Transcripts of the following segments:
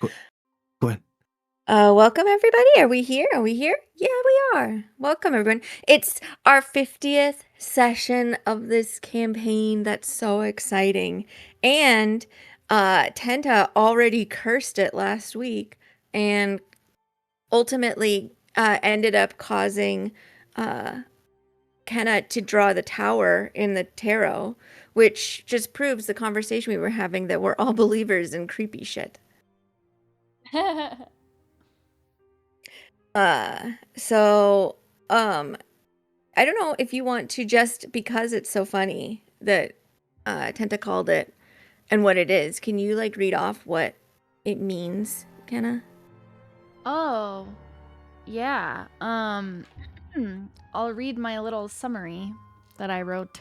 Go, go ahead. Welcome everybody. Are we here? Are we here? Yeah, we are. Welcome everyone. It's our 50th session of this campaign. That's so exciting. And Tenta already cursed it last week and ultimately ended up causing Kenna to draw the tower in the tarot, which just proves the conversation we were having that we're all believers in creepy shit. So, I don't know if you want to just because it's so funny that Tenta called it and what it is. Can you like read off what it means, Kenna? Oh, yeah. I'll read my little summary that I wrote.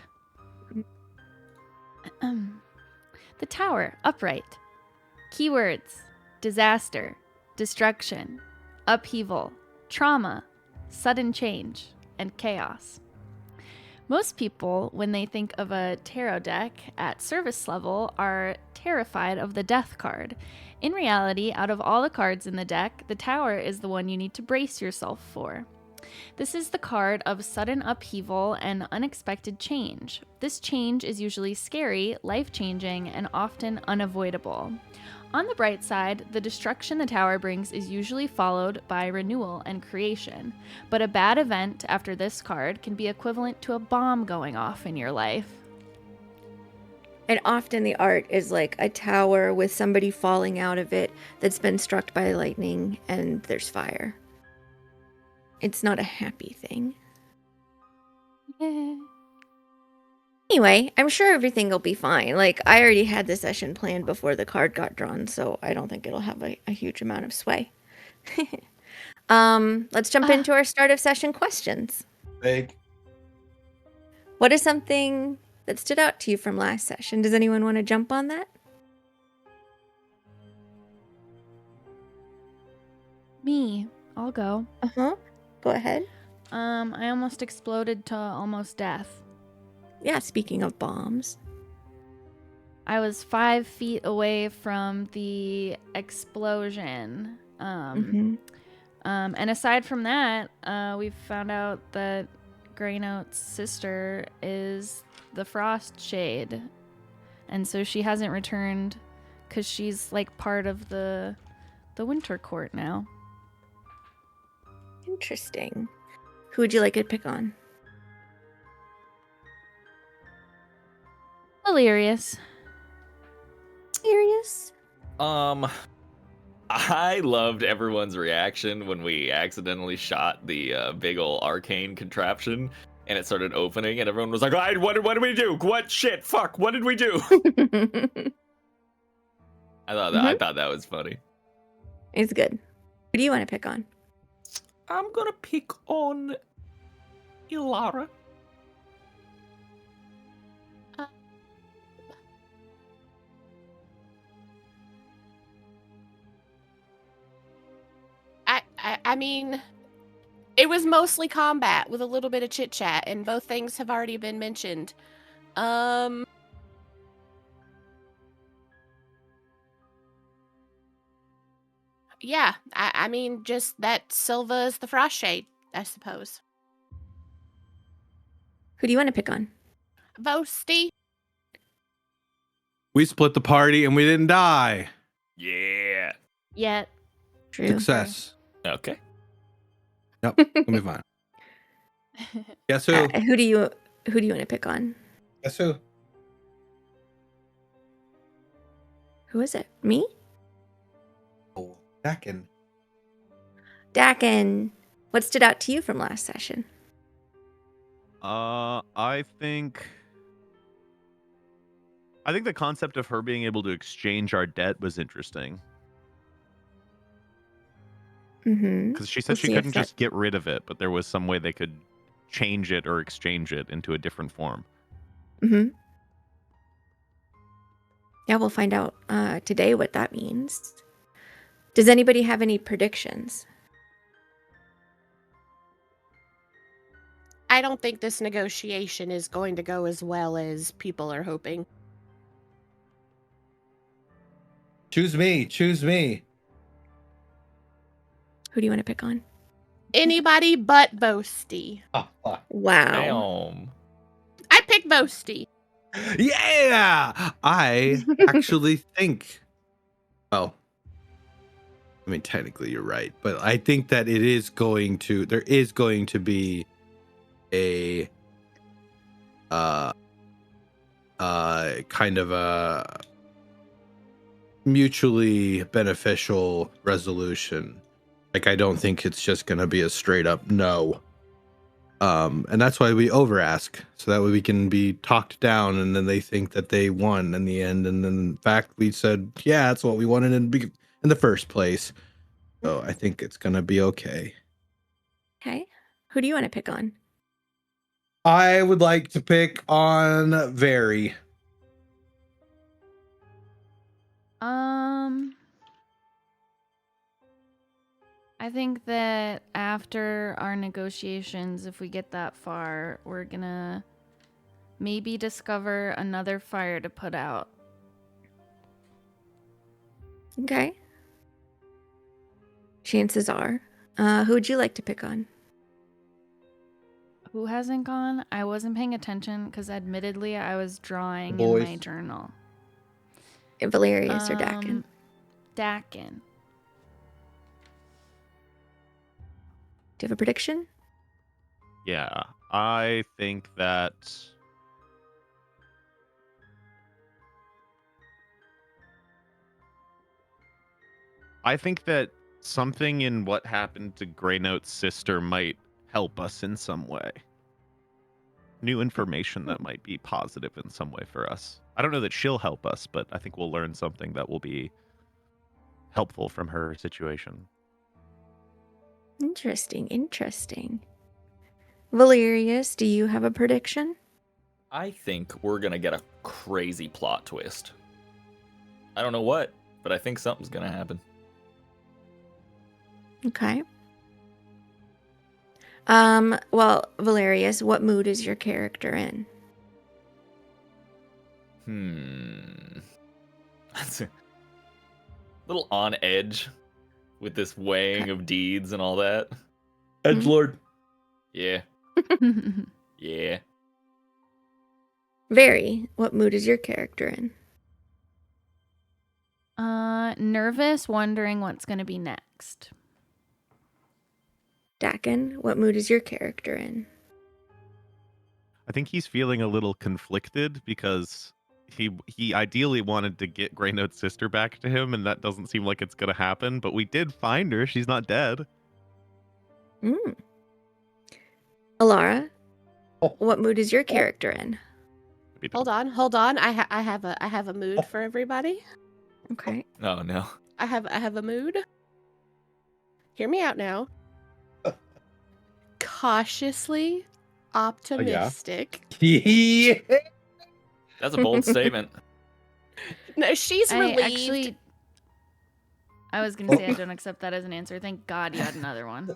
The tower, upright. Keywords: disaster, destruction, upheaval, trauma, sudden change, and chaos. Most people, when they think of a tarot deck at service level, are terrified of the death card. In reality, out of all the cards in the deck, the tower is the one you need to brace yourself for. This is the card of sudden upheaval and unexpected change. This change is usually scary, life-changing, and often unavoidable. On the bright side, the destruction the tower brings is usually followed by renewal and creation, but a bad event after this card can be equivalent to a bomb going off in your life. And often the art is like a tower with somebody falling out of it that's been struck by lightning and there's fire. It's not a happy thing. Anyway, I'm sure everything will be fine. Like, I already had the session planned before the card got drawn, so I don't think it'll have a huge amount of sway. Let's jump into our start of session questions. Big. What is something that stood out to you from last session? Does anyone want to jump on that? Me. I'll go. Uh-huh. Go ahead. I almost exploded to almost death. Yeah, speaking of bombs. I was 5 feet away from the explosion. And aside from that, we found out that Greynote's sister is the Frost Shade. And so she hasn't returned because she's like part of the Winter Court now. Interesting. Who would you like to pick on? Hilarious. Serious? I loved everyone's reaction when we accidentally shot the big ol' arcane contraption and it started opening and everyone was like, what did we do? What shit? Fuck, what did we do? I thought that was funny. It's good. Who do you want to pick on? I'm gonna pick on Ilara. I mean, it was mostly combat with a little bit of chit chat, and both things have already been mentioned. Yeah, I mean, just that Silva is the Frost Shade, I suppose. Who do you want to pick on? Vosti. We split the party and we didn't die. Yeah. Yet. True. Success. Okay. Yep, it'll be fine. Guess who? Who do you want to pick on? Guess who? Who is it? Me? Oh, Dakin. Dakin. What stood out to you from last session? I think the concept of her being able to exchange our debt was interesting. Because she said she couldn't just get rid of it, but there was some way they could change it or exchange it into a different form. Yeah, we'll find out today what that means. Does anybody have any predictions? I don't think this negotiation is going to go as well as people are hoping. Choose me. Choose me. Who do you want to pick on? Anybody but Boasty. Oh, fuck. Wow. Damn. I picked Boasty. Yeah, I actually think. Well, I mean, technically you're right, but I think that there is going to be a kind of a mutually beneficial resolution. Like, I don't think it's just going to be a straight up no. And that's why we over ask, so that way we can be talked down, and then they think that they won in the end. And then, in fact, we said, yeah, that's what we wanted in the first place. So I think it's going to be okay. Okay. Who do you want to pick on? I would like to pick on Very. I think that after our negotiations, if we get that far, we're gonna maybe discover another fire to put out. Okay. Chances are. Who would you like to pick on? Who hasn't gone? I wasn't paying attention because admittedly I was drawing in Boys. my journal. Valerius or Dakin? Dakin. Do you have a prediction? Yeah, I think that something in what happened to Greynote's sister might help us in some way. New information that might be positive in some way for us. I don't know that she'll help us, but I think we'll learn something that will be helpful from her situation. Interesting. Valerius, do you have a prediction? I think we're gonna get a crazy plot twist. I don't know what, but I think something's gonna happen. Okay. Well, Valerius, what mood is your character in? That's a little on edge with this weighing of deeds and all that. Edgelord. Yeah. Yeah. Very, what mood is your character in? Nervous, wondering what's gonna be next. Dakin, what mood is your character in? I think he's feeling a little conflicted because he ideally wanted to get Greynote's sister back to him, and that doesn't seem like it's gonna happen. But we did find her; she's not dead. Alara, what mood is your character in? Hold on. I have a mood for everybody. Okay. Oh no. I have a mood. Hear me out now. Cautiously optimistic. Yeah. That's a bold statement. No, she's relieved. I was gonna say I don't accept that as an answer. Thank God you had another one.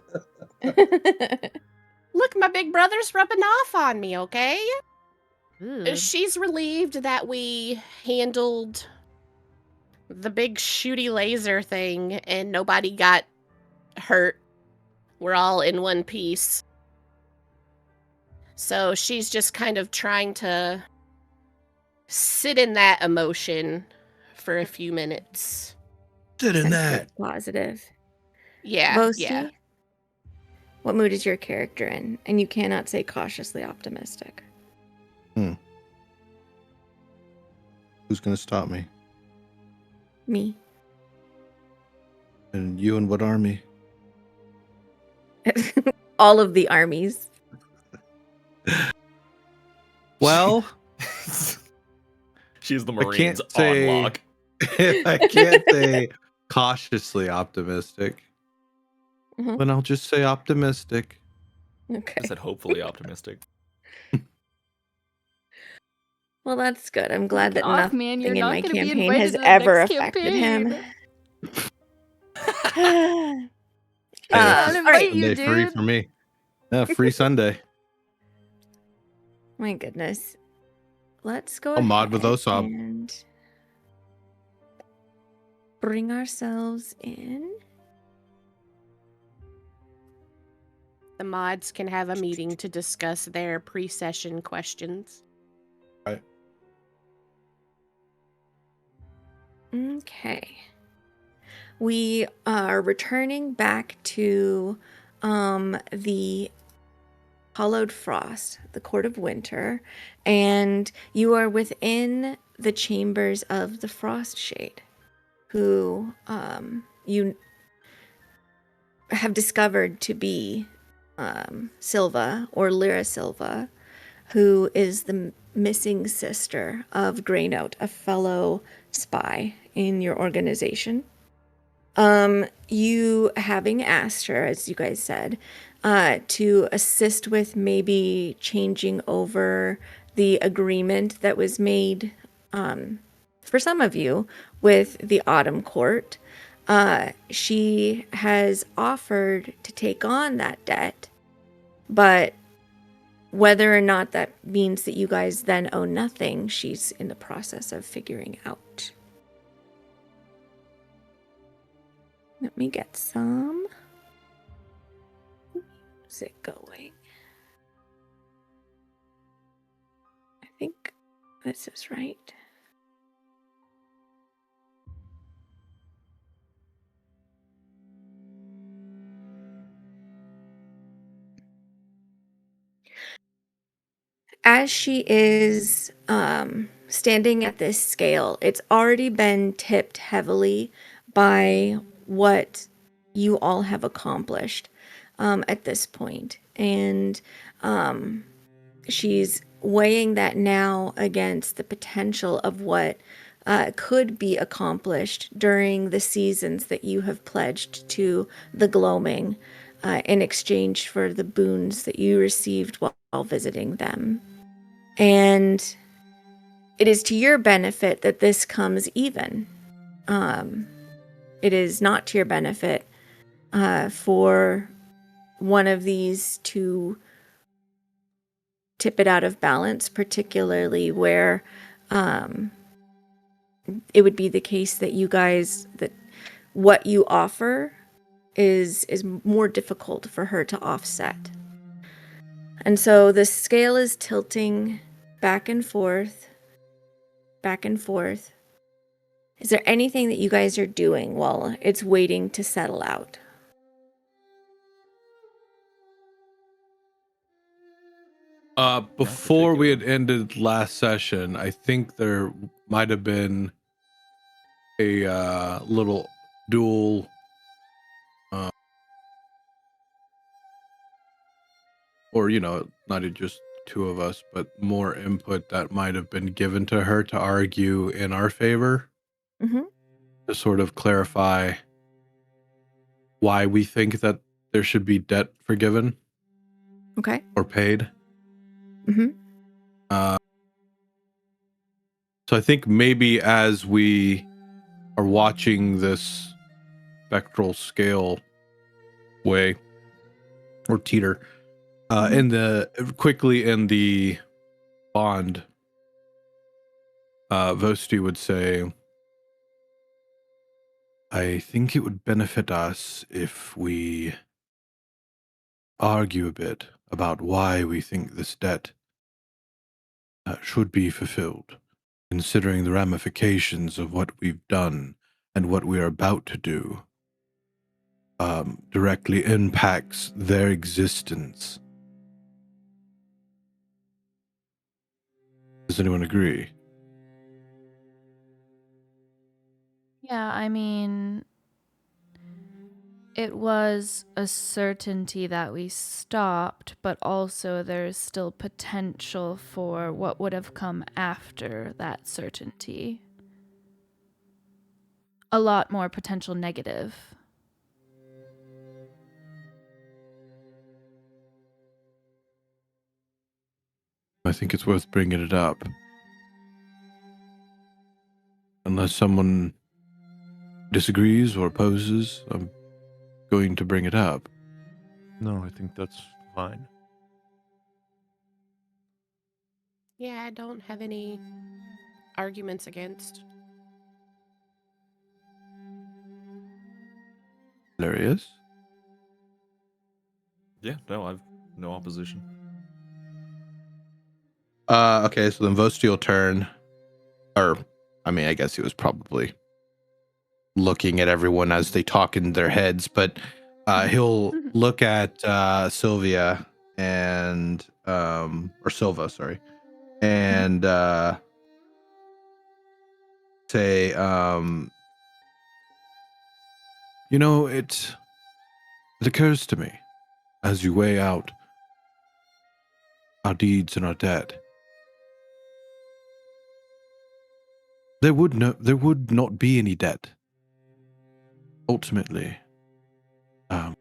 Look, my big brother's rubbing off on me, okay? Ooh. She's relieved that we handled the big shooty laser thing and nobody got hurt. We're all in one piece. So she's just kind of trying to sit in that emotion for a few minutes. Sit in that. Positive. Yeah, Boasty, yeah. what mood is your character in? And you cannot say cautiously optimistic. Who's gonna stop me? Me. And you and what army? All of the armies. Well, She's the I can't Marines on say- lock. I can't say cautiously optimistic. Mhm. Then I'll just say optimistic. Okay. I said hopefully optimistic. Well, that's good. I'm glad that Off, nothing man, you're in not my gonna be campaign invited has to the ever next affected him. Hey, I'll all invite right. you, Sunday free dude. for me. Yeah, free Sunday. My goodness. Let's go I'll mod with ahead Osob. and bring ourselves in. The mods can have a meeting to discuss their pre-session questions. Right. Okay. We are returning back to the Hollowed Frost, the Court of Winter, and you are within the chambers of the Frost Shade, who you have discovered to be Silva, or Lyra Silva, who is the missing sister of Greynote, a fellow spy in your organization. You having asked her, as you guys said, to assist with maybe changing over the agreement that was made, for some of you, with the Autumn Court. She has offered to take on that debt, but whether or not that means that you guys then owe nothing, she's in the process of figuring out. Let me get some music going. I think this is right. As she is standing at this scale, it's already been tipped heavily by what you all have accomplished at this point. And she's weighing that now against the potential of what could be accomplished during the seasons that you have pledged to the Gloaming in exchange for the boons that you received while visiting them. And it is to your benefit that this comes even. It is not to your benefit for one of these to tip it out of balance, particularly where it would be the case that you guys, that what you offer is more difficult for her to offset. And so the scale is tilting back and forth, back and forth. Is there anything that you guys are doing while it's waiting to settle out? Before we had ended last session, I think there might have been a little dual or not just two of us, but more input that might have been given to her to argue in our favor, to sort of clarify why we think that there should be debt forgiven. Okay. Or paid. So I think maybe as we are watching this spectral scale way or teeter in the bond, Vosti would say, I think it would benefit us if we argue a bit about why we think this debt should be fulfilled, considering the ramifications of what we've done and what we are about to do directly impacts their existence. Does anyone agree? Yeah, I mean, it was a certainty that we stopped, but also there's still potential for what would have come after that certainty. A lot more potential negative. I think it's worth bringing it up. Unless someone disagrees or opposes, I'm going to bring it up. No, I think that's fine. Yeah, I don't have any arguments against. Hilarious. Yeah, no, I've no opposition. Okay, so then Vosti will turn, or I mean, I guess he was probably looking at everyone as they talk in their heads, but he'll look at Sylvia and or Silva, sorry, and say, you know, it occurs to me as you weigh out our deeds and our debt, there would not be any debt. Ultimately, if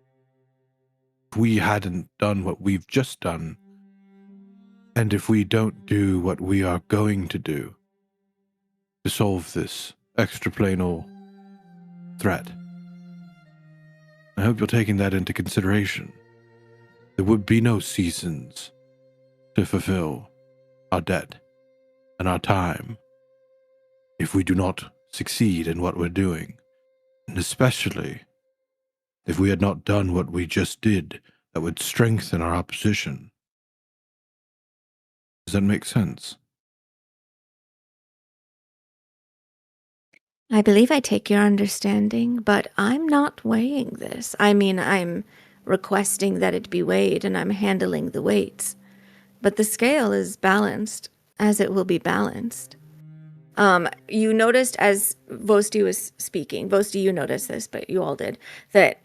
we hadn't done what we've just done, and if we don't do what we are going to do to solve this extraplanal threat, I hope you're taking that into consideration. There would be no seasons to fulfill our debt and our time if we do not succeed in what we're doing, and especially if we had not done what we just did that would strengthen our opposition. Does that make sense? I believe I take your understanding, but I'm not weighing this. I mean, I'm requesting that it be weighed and I'm handling the weights. But the scale is balanced as it will be balanced. You noticed as Vosti was speaking, Vosti, you noticed this, but you all did, that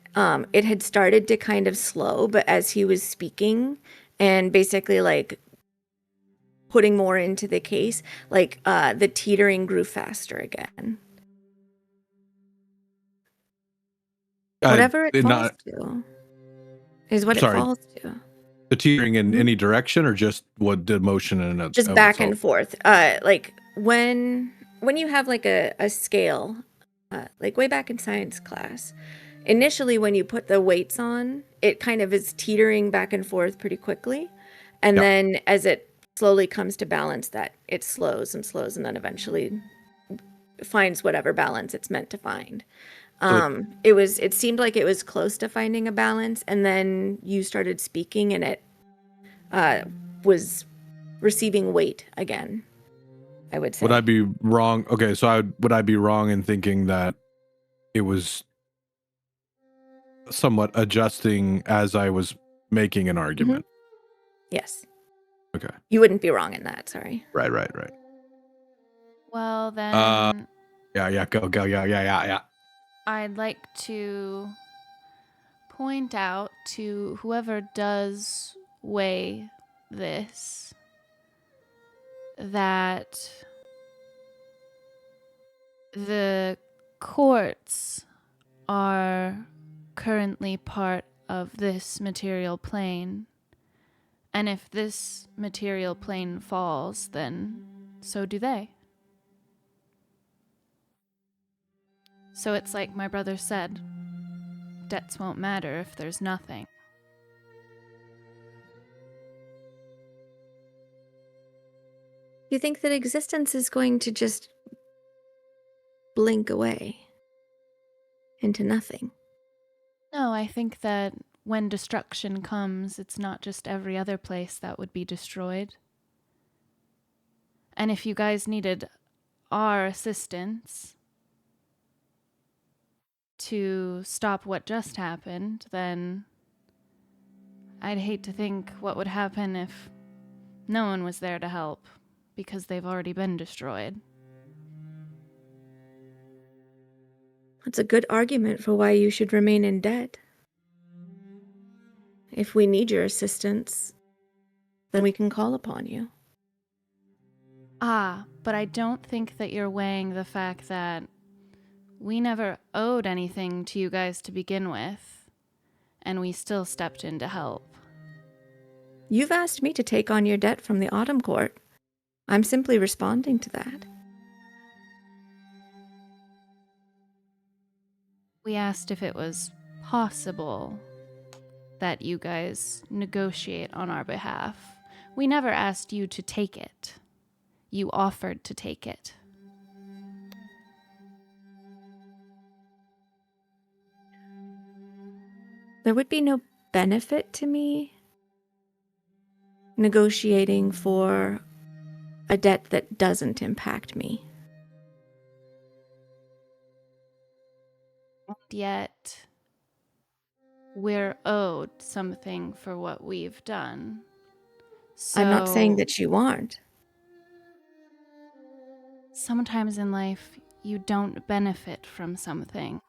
it had started to kind of slow, but as he was speaking and basically like putting more into the case, like the teetering grew faster again. Whatever it falls to is what it Sorry, falls to. the teetering in any direction, or just what the motion in it? Just back and forth. Like when you have like a scale, like way back in science class, initially when you put the weights on, it kind of is teetering back and forth pretty quickly, and Yeah. then as it slowly comes to balance, that it slows and slows, and then eventually finds whatever balance it's meant to find. It seemed like it was close to finding a balance, and then you started speaking and it was receiving weight again, I would say. Would I be wrong? Okay, so would I be wrong in thinking that it was somewhat adjusting as I was making an argument? Yes. Okay. You wouldn't be wrong in that, sorry. Right. Well, then Yeah, go, yeah. I'd like to point out to whoever does weigh this that the courts are currently part of this material plane. And if this material plane falls, then so do they. So it's like my brother said, debts won't matter if there's nothing. You think that existence is going to just blink away into nothing? No, I think that when destruction comes, it's not just every other place that would be destroyed. And if you guys needed our assistance to stop what just happened, then I'd hate to think what would happen if no one was there to help, because they've already been destroyed. That's a good argument for why you should remain in debt. If we need your assistance, then we can call upon you. But I don't think that you're weighing the fact that we never owed anything to you guys to begin with, and we still stepped in to help. You've asked me to take on your debt from the Autumn Court. I'm simply responding to that. We asked if it was possible that you guys negotiate on our behalf. We never asked you to take it. You offered to take it. There would be no benefit to me negotiating for a debt that doesn't impact me. Yet we're owed something for what we've done. So I'm not saying that you aren't. sometimes in life you don't benefit from something.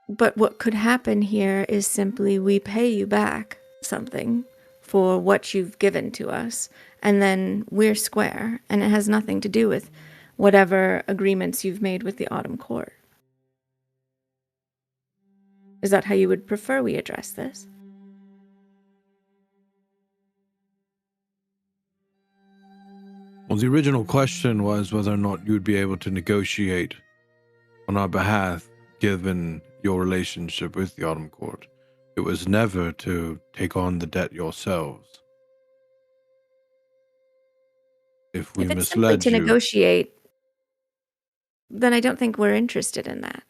But what could happen here is simply we pay you back something for what you've given to us, and then we're square, and it has nothing to do with whatever agreements you've made with the Autumn Court. Is that how you would prefer we address this? Well, the original question was whether or not you would be able to negotiate on our behalf, given your relationship with the Autumn Court. It was never to take on the debt yourselves. If we If it's simply misled to you, negotiate, then I don't think we're interested in that.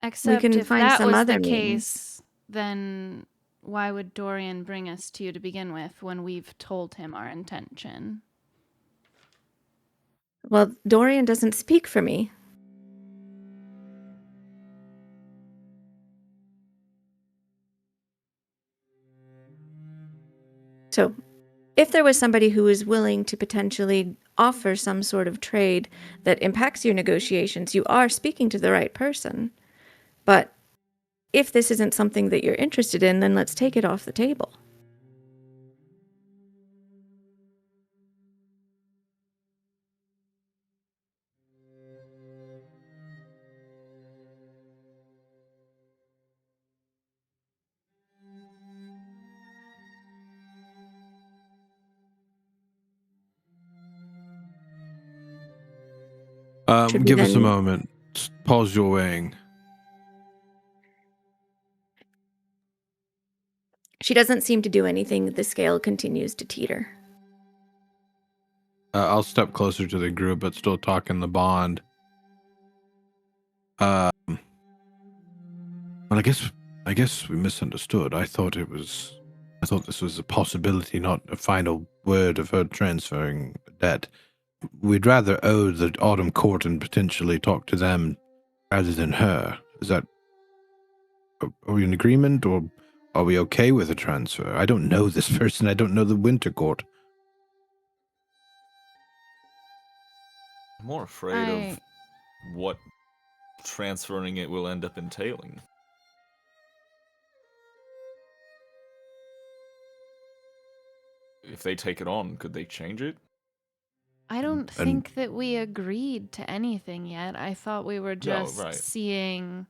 Except can if find that some was other the means. case, then why would Dorian bring us to you to begin with when we've told him our intention? Well, Dorian doesn't speak for me. So, if there was somebody who is willing to potentially offer some sort of trade that impacts your negotiations, you are speaking to the right person. But if this isn't something that you're interested in, then let's take it off the table. Should we give us a then- moment. Pause your weighing. She doesn't seem to do anything. The scale continues to teeter. I'll step closer to the group, but still talking the bond. Well, I guess we misunderstood. I thought this was a possibility, not a final word of her transferring debt. We'd rather owe the Autumn Court and potentially talk to them rather than her. Is that, are we in agreement, or are we okay with a transfer? I don't know this person. I don't know the Winter Court. I'm more afraid of what transferring it will end up entailing. If they take it on, could they change it? I don't And- think that we agreed to anything yet. I thought we were just right. seeing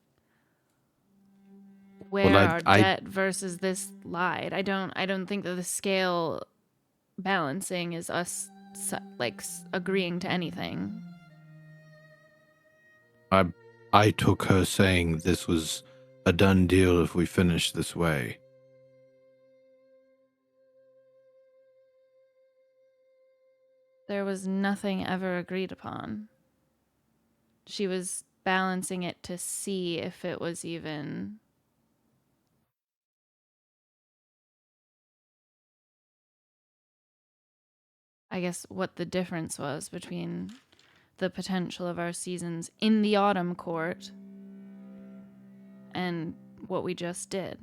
where our debt versus this lied. I don't think that the scale balancing is us agreeing to anything. I took her saying this was a done deal if we finish this way. There was nothing ever agreed upon. She was balancing it to see if it was even... I guess what the difference was between the potential of our seasons in the Autumn Court and what we just did.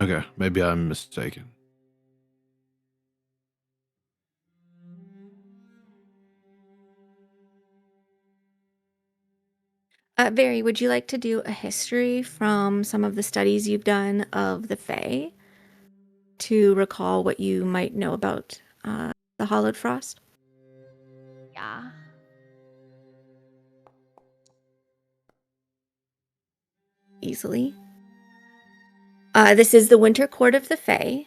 Okay, maybe I'm mistaken. Very, would you like to do a history from some of the studies you've done of the Fae to recall what you might know about the Hollowed Frost? Yeah. Easily. This is the Winter Court of the Fae,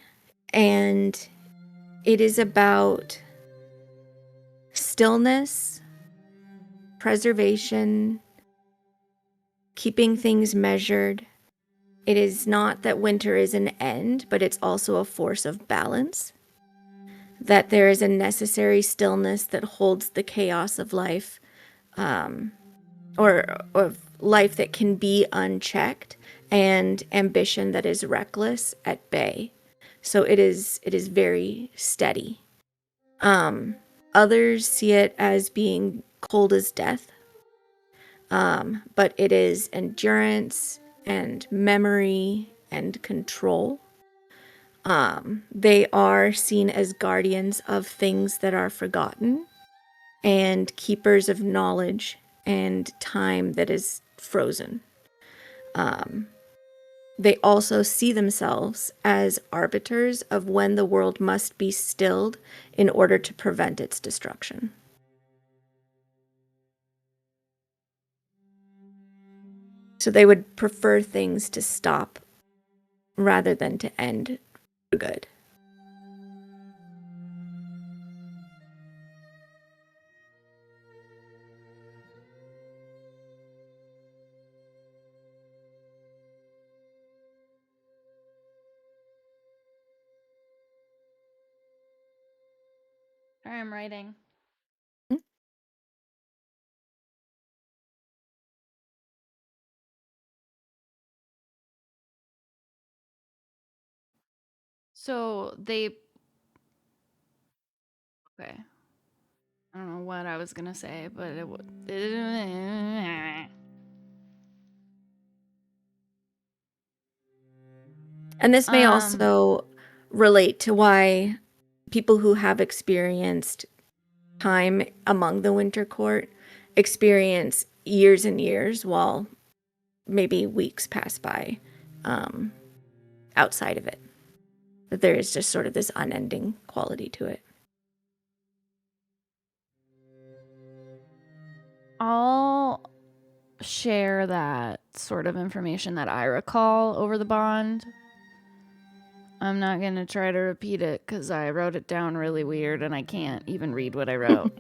and it is about stillness, preservation, keeping things measured. It is not that winter is an end, but it's also a force of balance. that there is a necessary stillness that holds the chaos of life, or of life that can be unchecked, and ambition that is reckless at bay. So it is very steady. Others see it as being cold as death, but it is endurance and memory and control. They are seen as guardians of things that are forgotten and keepers of knowledge and time that is frozen. They also see themselves as arbiters of when the world must be stilled in order to prevent its destruction. So they would prefer things to stop rather than to end for good. I'm writing. So they. Okay. I don't know what I was gonna say, but it would. And this may also relate to why people who have experienced time among the Winter Court experience years and years, while maybe weeks pass by outside of it. That there is just sort of this unending quality to it. I'll share that sort of information that I recall over the bond. I'm not going to try to repeat it because I wrote it down really weird and I can't even read what I wrote.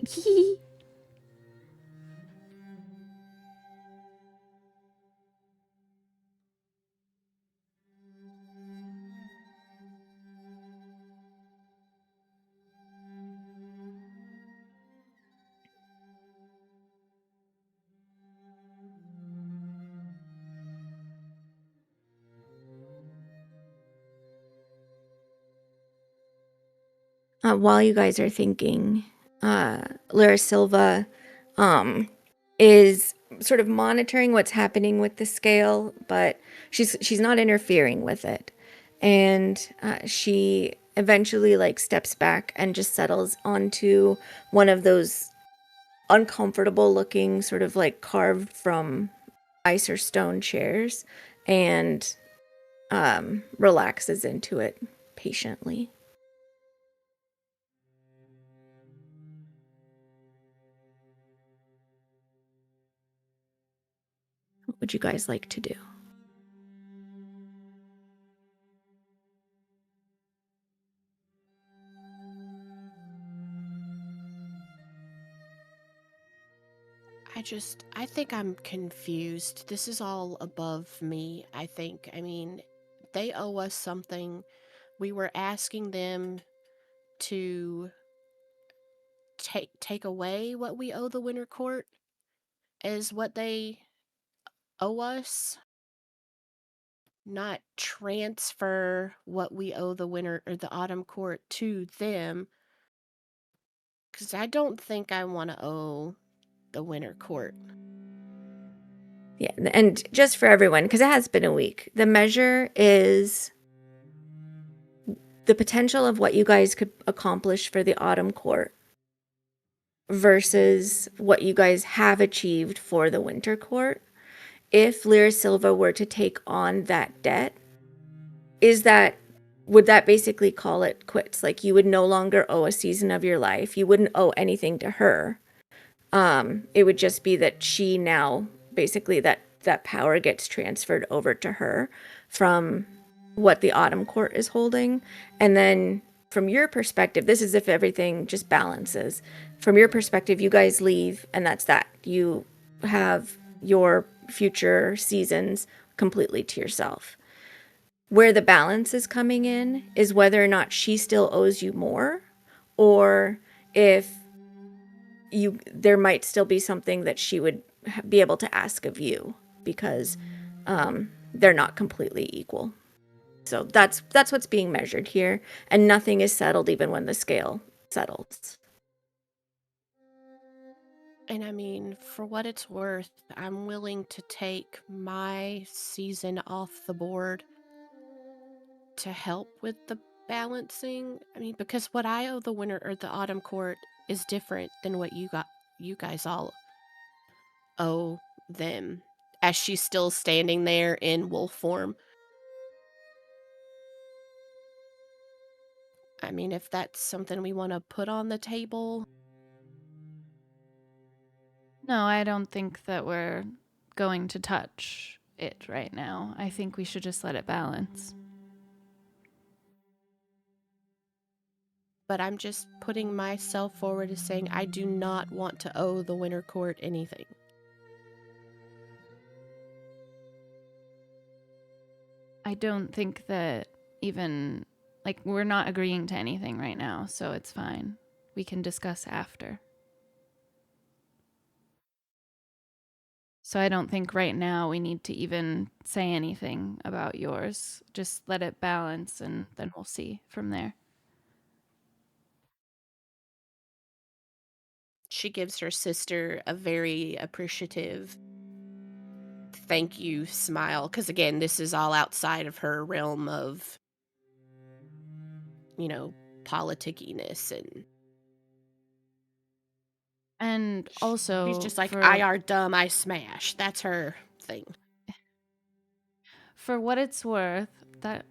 While you guys are thinking, Lyra Silva is sort of monitoring what's happening with the scale, but she's not interfering with it. And she eventually steps back and just settles onto one of those uncomfortable looking sort of carved from ice or stone chairs, and relaxes into it patiently. What would you guys like to do? I think I'm confused. This is all above me, I think. I mean, they owe us something. We were asking them to take away what we owe the Winter Court is what they owe us, not transfer what we owe the Winter or the Autumn Court to them. Because I don't think I want to owe the Winter Court. Yeah, and just for everyone, because it has been a week, the measure is the potential of what you guys could accomplish for the Autumn Court versus what you guys have achieved for the Winter Court. If Lyra Silva were to take on that debt, would that basically call it quits? Like, you would no longer owe a season of your life. You wouldn't owe anything to her. It would just be that she now basically that power gets transferred over to her from what the Autumn Court is holding. And then from your perspective, this is if everything just balances. From your perspective, you guys leave and that's that. You have your future seasons completely to yourself. Where the balance is coming in is whether or not she still owes you more, or if there might still be something that she would be able to ask of you, because they're not completely equal. So that's what's being measured here, and nothing is settled even when the scale settles. And I mean, for what it's worth, I'm willing to take my season off the board to help with the balancing. I mean, because what I owe the winter or the autumn court is different than what you guys all owe them. As she's still standing there in wolf form. I mean, if that's something we want to put on the table. No, I don't think that we're going to touch it right now. I think we should just let it balance. But I'm just putting myself forward as saying I do not want to owe the winter court anything. I don't think that even, like, we're not agreeing to anything right now, so it's fine. We can discuss after. So I don't think right now we need to even say anything about yours. Just let it balance, and then we'll see from there. She gives her sister a very appreciative thank you smile, because again, this is all outside of her realm of, politickiness, And also, she's just like, for, I are dumb, I smash. That's her thing. for what it's worth, that,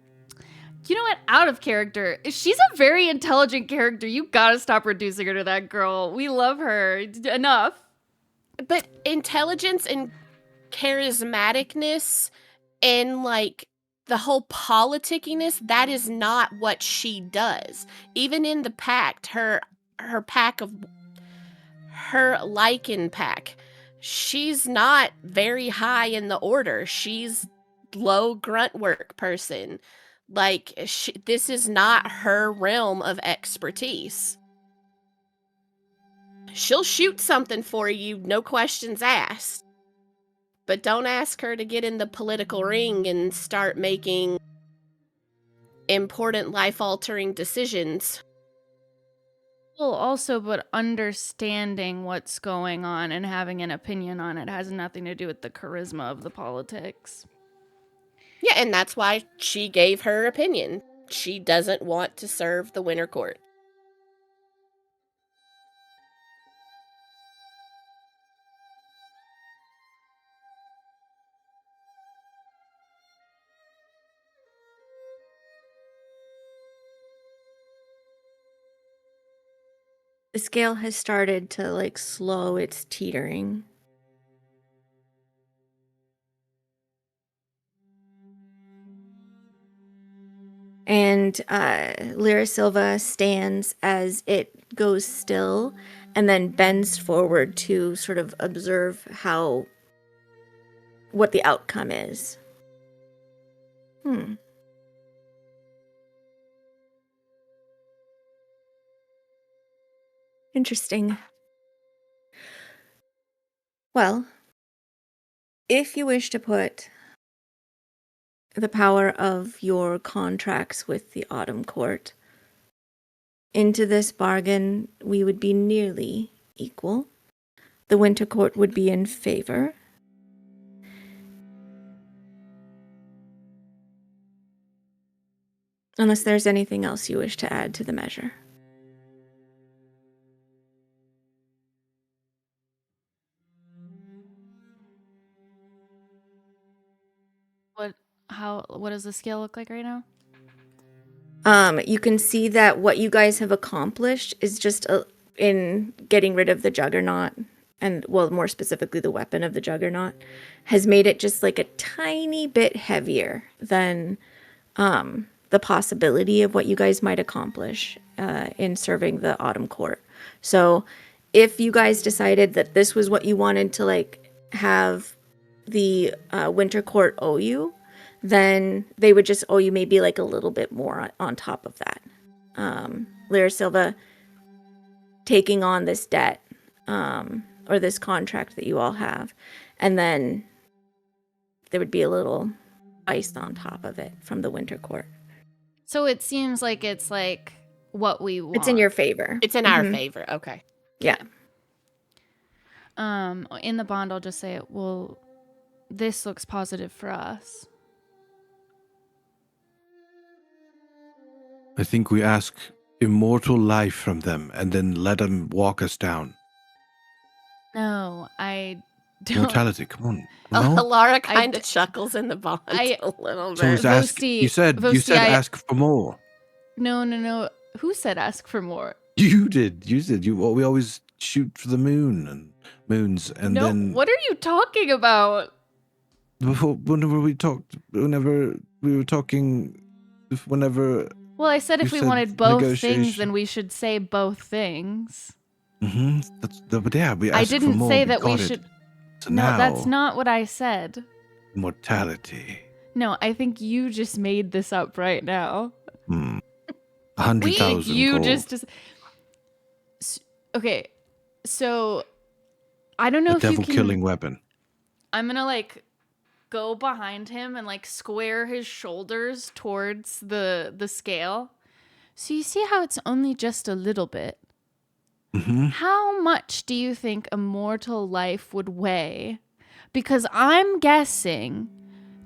you know what? Out of character. She's a very intelligent character. You gotta stop reducing her to that, girl. We love her enough. But intelligence and charismaticness and like the whole politickiness, that is not what she does. Even in the pact, her pack of her Lycan pack, she's not very high in the order. She's low grunt work person. Like, this is not her realm of expertise. She'll shoot something for you, no questions asked. But don't ask her to get in the political ring and start making important life-altering decisions. Well, also, but understanding what's going on and having an opinion on it has nothing to do with the charisma of the politics. Yeah, and that's why she gave her opinion. She doesn't want to serve the Winter Court. The scale has started to like slow its teetering. And Lyra Silva stands as it goes still and then bends forward to sort of observe what the outcome is. Interesting. Well, if you wish to put the power of your contracts with the Autumn Court into this bargain, we would be nearly equal. The Winter Court would be in favor. Unless there's anything else you wish to add to the measure. What does the scale look like right now? You can see that what you guys have accomplished is just in getting rid of the Juggernaut, and well, more specifically the weapon of the Juggernaut, has made it just like a tiny bit heavier than the possibility of what you guys might accomplish in serving the Autumn Court. So if you guys decided that this was what you wanted to like have the Winter Court owe you, then they would just owe you maybe like a little bit more on top of that. Lyra Silva, taking on this debt or this contract that you all have. And then there would be a little ice on top of it from the Winter Court. So it seems like it's like what we want. It's in your favor. It's in our favor. Okay. Yeah. In the bond, I'll just say, well, this looks positive for us. I think we ask immortal life from them and then let them walk us down. No, I don't. Mortality, come on. No? Laura kind of chuckles in the bond I- a little So bit. it's ask, Vosti- you said Vosti, ask for more. No. Who said ask for more? You did. Well, we always shoot for the moon and moons, and No, then what are you talking about? whenever we were talking, Well, I said You if we said wanted both things, negotiation. then we should say both things. but yeah, we I asked for didn't more, say that we got it. should. So No, now, that's not what I said. mortality. No, I think you just made this up right now. 100,000 You gold. just. Okay, so I don't know a if you devil can. killing weapon. I'm gonna like go behind him and like square his shoulders towards the scale. So you see how it's only just a little bit. How much do you think a mortal life would weigh? Because I'm guessing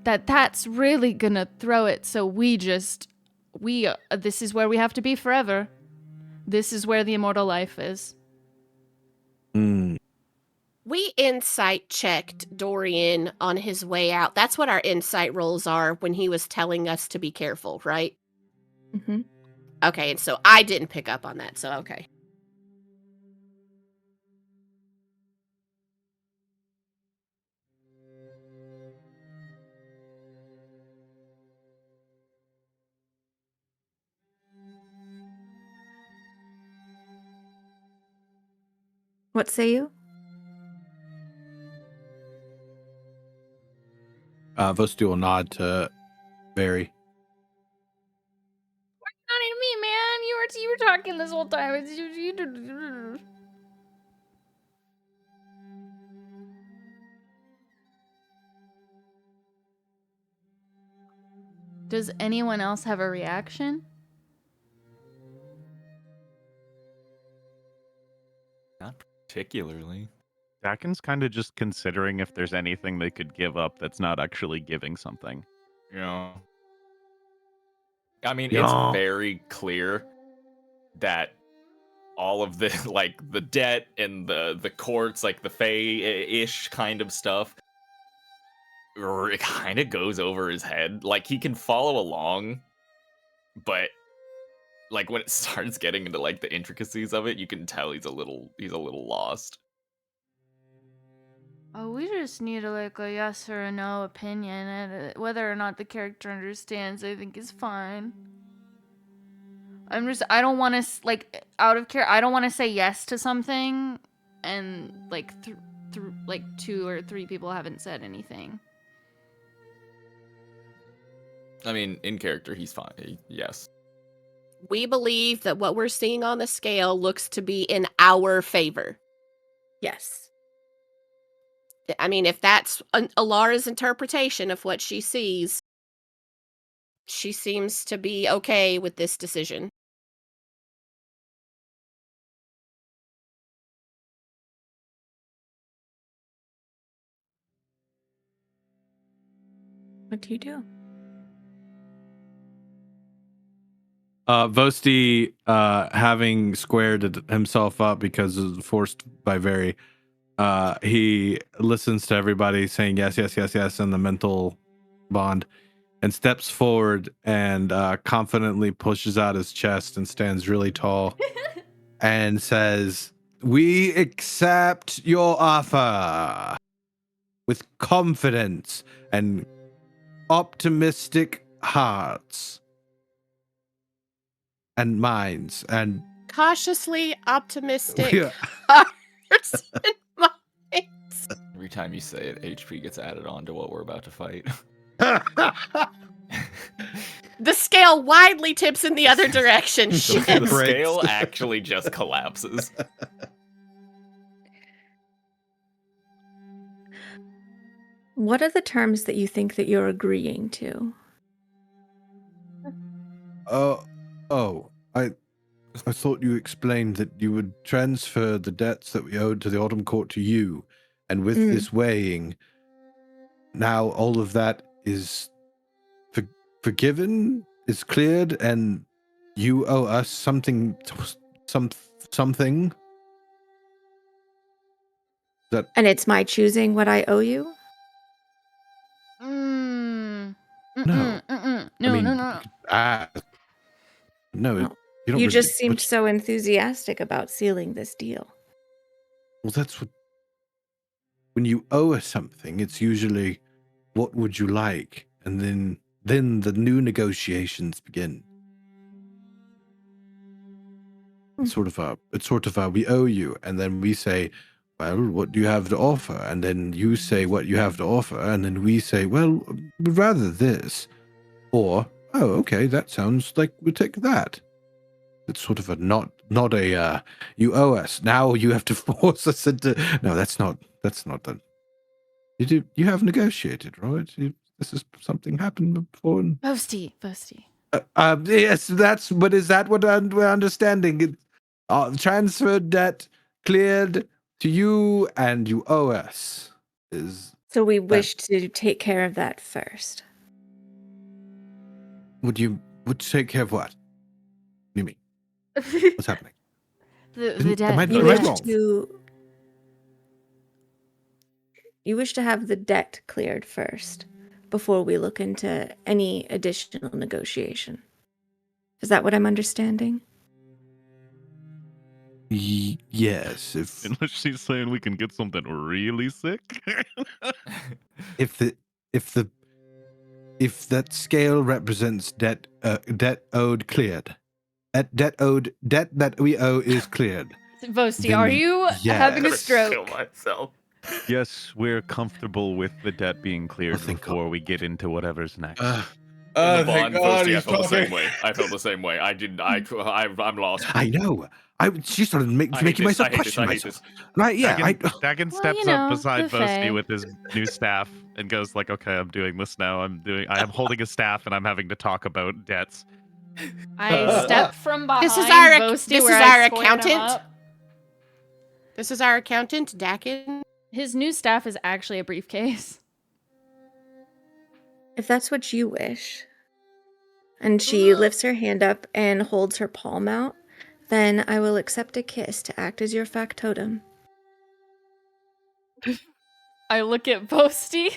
that that's really gonna throw it. So this is where we have to be forever. This is where the immortal life is. We insight checked Dorian on his way out. That's what our insight rolls are when he was telling us to be careful, right? Mm-hmm. Okay, and so I didn't pick up on that, so okay. What say you? Vosti will nod to Barry. Not even me, man. You were talking this whole time. It's you. Does anyone else have a reaction? Not particularly. Dakin's kind of just considering if there's anything they could give up that's not actually giving something. Yeah. I mean, Yeah. it's very clear that all of the like the debt and the courts, like the Fae-ish kind of stuff, it kind of goes over his head. Like he can follow along, but like when it starts getting into like the intricacies of it, you can tell he's a little lost. Oh, we just need like a yes or a no opinion, and whether or not the character understands, I think is fine. I don't want to like out of care. I don't want to say yes to something, and like like 2 or 3 people haven't said anything. I mean, in character, he's fine. Yes. We believe that what we're seeing on the scale looks to be in our favor. Yes. I mean, if that's Alara's interpretation of what she sees, she seems to be okay with this decision. What do you do? Vosti, having squared himself up because it was forced by Very, he listens to everybody saying yes in the mental bond and steps forward and confidently pushes out his chest and stands really tall and says, "We accept your offer with confidence and optimistic hearts and minds and Cautiously optimistic Yeah. hearts and minds. Every time you say it, HP gets added on to what we're about to fight. The scale widely tips in the other direction. The Shit. Breaks. scale actually just collapses. What are the terms that you think that you're agreeing to? I thought you explained that you would transfer the debts that we owed to the Autumn Court to you, and with this weighing, now all of that is forgiven, is cleared, and you owe us something. That And it's my choosing what I owe you? No. No. No, I mean, no, no. No, Oh, you don't. You really, just seemed so enthusiastic about sealing this deal. well. That's what. When you owe us something, it's usually, what would you like, and then the new negotiations begin. It's sort of a we owe you, and then we say, well, what do you have to offer? And then you say what you have to offer, and then we say, well, we'd rather this, or oh, okay, that sounds like we'll take that. It's sort of a not a you owe us, now you have to force us into. No, that's not the. You have negotiated, right? This is something happened before. Boasty. Yes, but is that what we're understanding? Transferred debt cleared to you, and you owe us. So we wish to take care of that first. Would you take care of what? What do you mean? What's happening? the Am I debt. You Am I wish wrong? you wish to have the debt cleared first before we look into any additional negotiation. Is that what I'm understanding? Yes. Unless she's saying we can get something really sick. If that scale represents debt owed cleared, debt that we owe is cleared. Boasty, Then are you having a yes. stroke? Kill myself. Yes, we're comfortable with the debt being cleared thank before we get into whatever's next. In the bond, Posty, I felt the same way. I felt the same way. I'm lost. I know. She started making myself question myself. Right? Yeah. Dagon Well, steps you know, up beside the Fae. Boasty with his new staff and goes like, "Okay, I'm doing this now. I am holding a staff and I'm having to talk about debts." I step from behind This is our Boasty this where is I our squared him accountant. up. This is our accountant, Dakin. His new staff is actually a briefcase. If that's what you wish. And she lifts her hand up and holds her palm out, then I will accept a kiss to act as your factotum. I look at Boasty.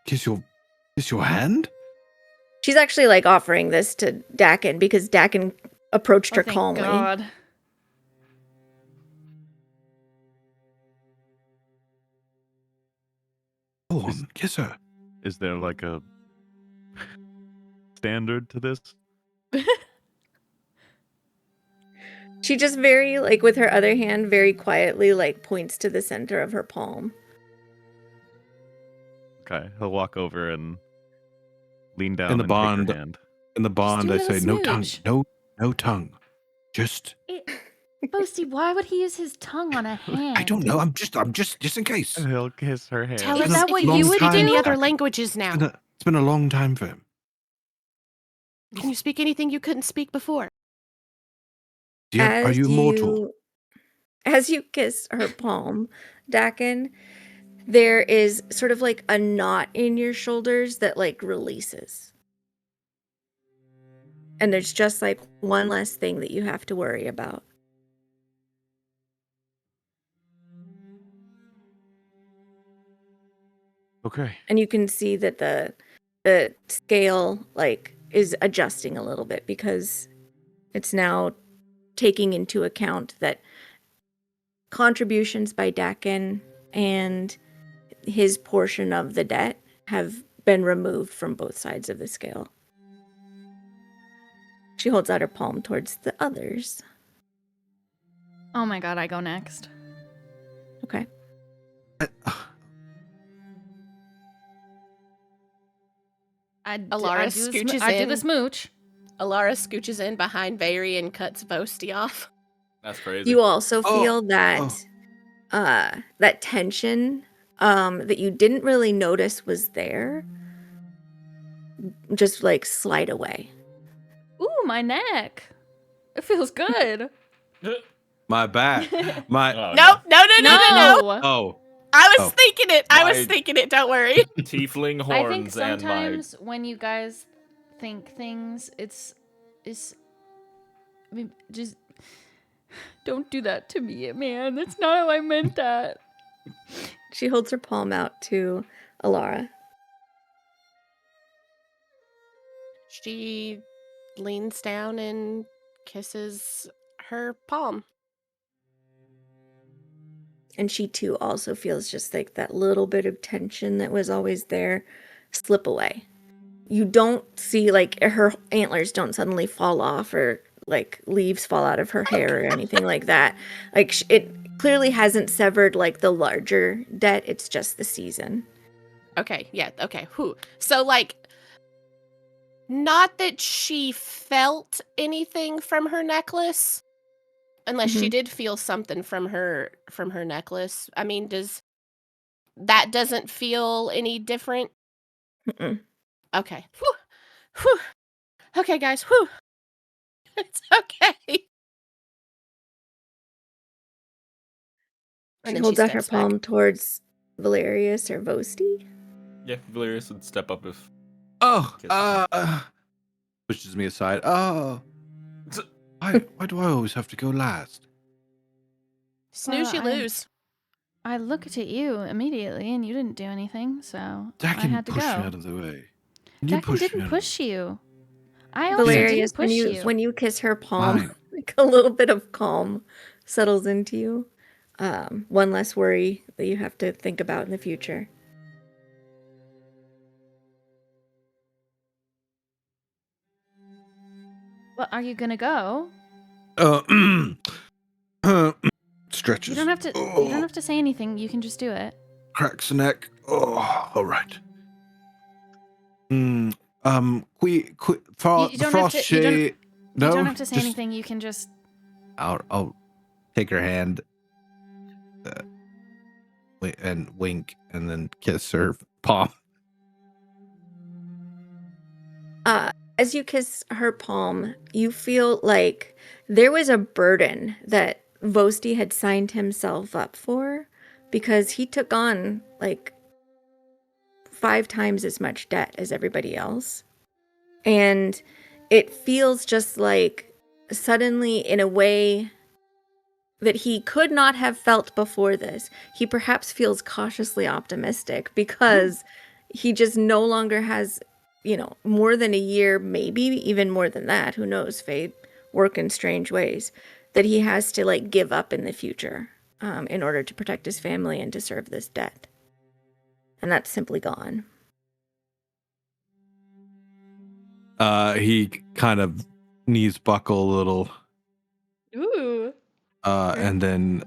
Kiss your hand? She's actually like offering this to Dakin because Dakin approached her Thank calmly. God. Go on, kiss her. Is there like a standard to this? She just very, like, with her other hand, very quietly, like, points to the center of her palm. Okay, he'll walk over and lean down In the and bond, take her hand. In the bond, do I a little say no tongue, smooch. no tongue, just. Boasty, why would he use his tongue on a hand? I don't know. I'm just in case. He'll kiss her hand. Tell Is us that if what you you can would speak any do? other languages now. It's been a long time for him. Can you speak anything you couldn't speak before? Are you immortal? As you kiss her palm, Dakin, there is sort of like a knot in your shoulders that like releases. And there's just like one less thing that you have to worry about. Okay. And you can see that the scale like is adjusting a little bit because it's now taking into account that contributions by Dakin and his portion of the debt have been removed from both sides of the scale. She holds out her palm towards the others. Oh my God, I go next. Okay. Alara scooches I do in. the smooch. Alara scooches in behind Vary and cuts Vosti off. That's crazy. You also Oh, feel that that tension that you didn't really notice was there just like slide away. Ooh, my neck. It feels good. My back. My Oh, No. oh. I was Oh. thinking it. I was My- thinking it. Don't worry. Tiefling I think horns and my sometimes when you guys think things, it's I mean, just don't do that to me, man. That's not how I meant that. She holds her palm out to Alara. She leans down and kisses her palm. And she too also feels just like that little bit of tension that was always there slip away. You don't see like her antlers don't suddenly fall off or like leaves fall out of her hair or anything like that. Like it clearly hasn't severed like the larger debt. It's just the season. Okay, yeah, okay. Whew. So like not that she felt anything from her necklace, unless she did feel something from her necklace. I mean, that doesn't feel any different? Mm-mm. Okay. Whew. Whew. Okay, guys. Whew. It's okay. She holds out her palm towards Valerius or Vosti. yeah, Valerius would step up if Pushes me aside. Oh. Why do I always have to go last? Snooze, you lose. I looked at you immediately, and you didn't do anything, so I Dakin had to pushed go. me out of the way. Dakin didn't push you. I also Valerius, didn't push you. when you kiss her palm, Fine. like a little bit of calm settles into you. One less worry that you have to think about in the future. Well, are you gonna go? Stretches. You don't have to. You don't have to say anything. You can just do it. Cracks the neck. Oh, all right. You don't have to. You don't have to say anything. You can just. I'll take her hand and wink and then kiss her palm. As you kiss her palm, you feel like there was a burden that Vosti had signed himself up for because he took on like 5 times as much debt as everybody else. And it feels just like suddenly, in a way that he could not have felt before this, he perhaps feels cautiously optimistic because he just no longer has, more than a year, maybe even more than that, who knows, fate work in strange ways, that he has to like give up in the future in order to protect his family and to serve this debt. And that's simply gone. He kind of knees buckle a little. Ooh. And then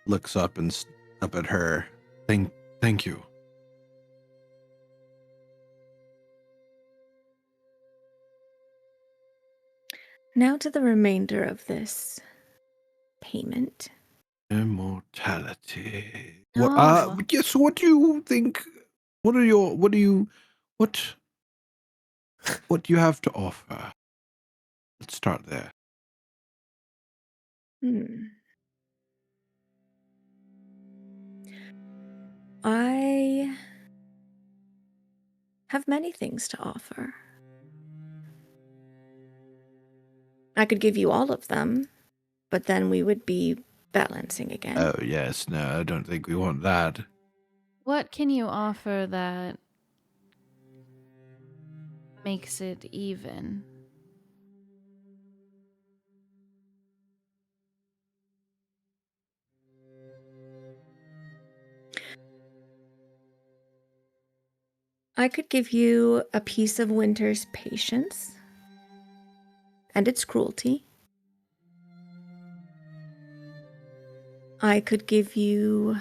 looks up and up at her. Thank you. Now to the remainder of this payment. Immortality. Oh. Yes. What do you think? What do you have to offer? Let's start there. I have many things to offer. I could give you all of them, but then we would be balancing again. Oh yes, no, I don't think we want that. What can you offer that makes it even? I could give you a piece of winter's patience and its cruelty. I could give you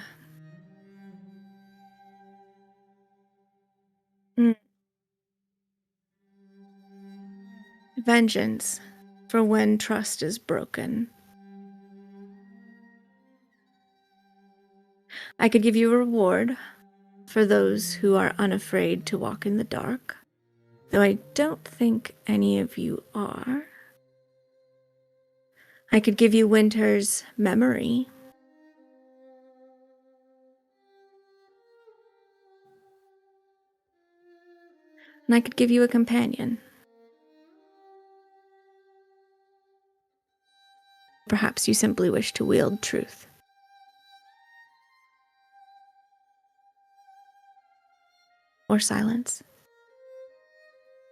vengeance for when trust is broken. I could give you a reward for those who are unafraid to walk in the dark, though I don't think any of you are. I could give you Winter's memory. And I could give you a companion. Perhaps you simply wish to wield truth. Or silence.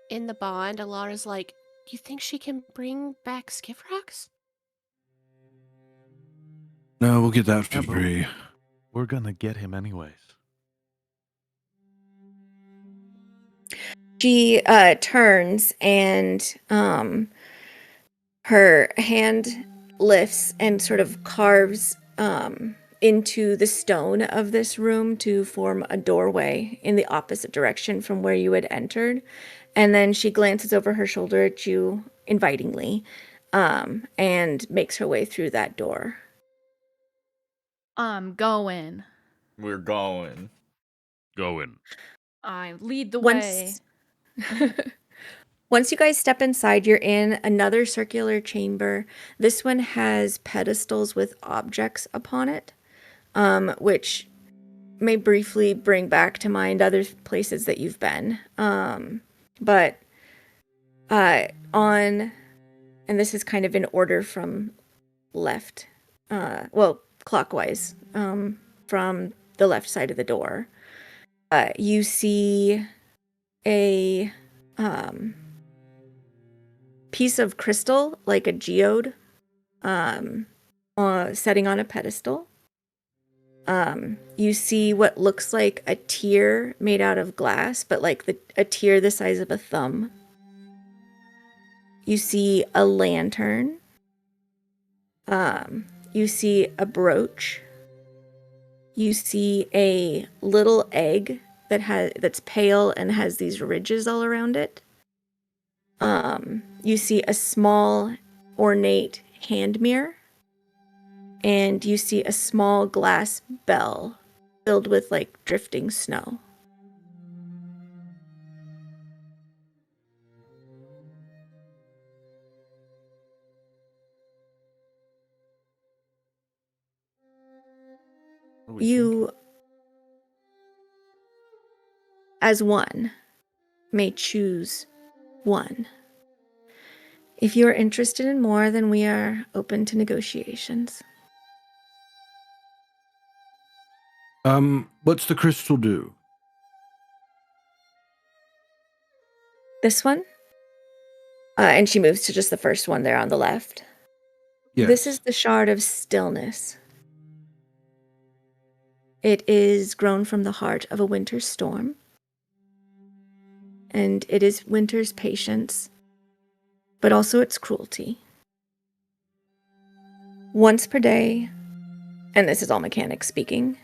In the bond, Alara's like, do you think she can bring back Skifrox? No, we'll get that for Yeah, but- free. We're gonna get him anyways. She turns and her hand lifts and sort of carves into the stone of this room to form a doorway in the opposite direction from where you had entered. And then she glances over her shoulder at you invitingly and makes her way through that door. I'm going. We're going. Going. I lead the Once- way. Once you guys step inside, you're in another circular chamber. This one has pedestals with objects upon it, which may briefly bring back to mind other places that you've been. But and this is kind of in order from left, clockwise, from the left side of the door. You see a piece of crystal, like a geode, setting on a pedestal. You see what looks like a tear made out of glass, but like a tear the size of a thumb. You see a lantern. You see a brooch. You see a little egg that's pale and has these ridges all around it. You see a small ornate hand mirror. And you see a small glass bell filled with like drifting snow. What do we You, as one, may choose one. If you are interested in more, then we are open to negotiations. What's the crystal do? This one? And she moves to just the first one there on the left. Yes. This is the Shard of Stillness. It is grown from the heart of a winter storm. And it is winter's patience, but also its cruelty. Once per day, and this is all mechanics speaking,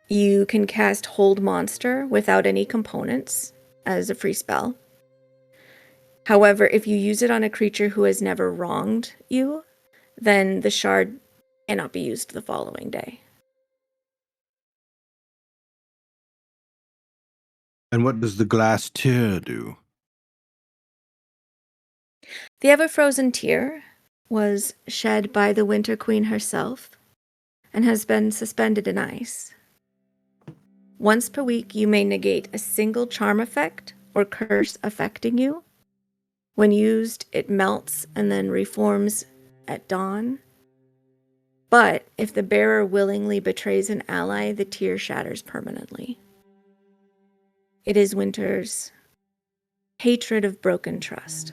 you can cast Hold Monster without any components as a free spell. However, if you use it on a creature who has never wronged you, then the shard cannot be used the following day. And what does the glass tear do? The ever-frozen tear was shed by the Winter Queen herself and has been suspended in ice. Once per week, you may negate a single charm effect or curse affecting you. When used, it melts and then reforms at dawn. But if the bearer willingly betrays an ally, the tear shatters permanently. It is Winter's hatred of broken trust.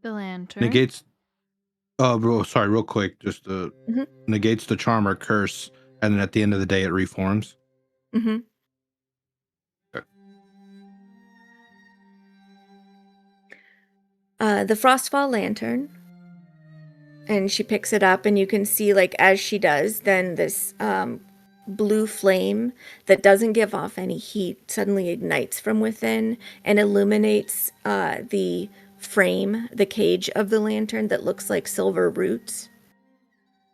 The lantern. Negates. Oh, bro, sorry, real quick. Just Mhm. negates the charm or curse, and then at the end of the day, it reforms. Mm-hmm. Okay. The Frostfall lantern. And she picks it up, and you can see, like, as she does, then this blue flame that doesn't give off any heat suddenly ignites from within and illuminates the frame, the cage of the lantern that looks like silver roots.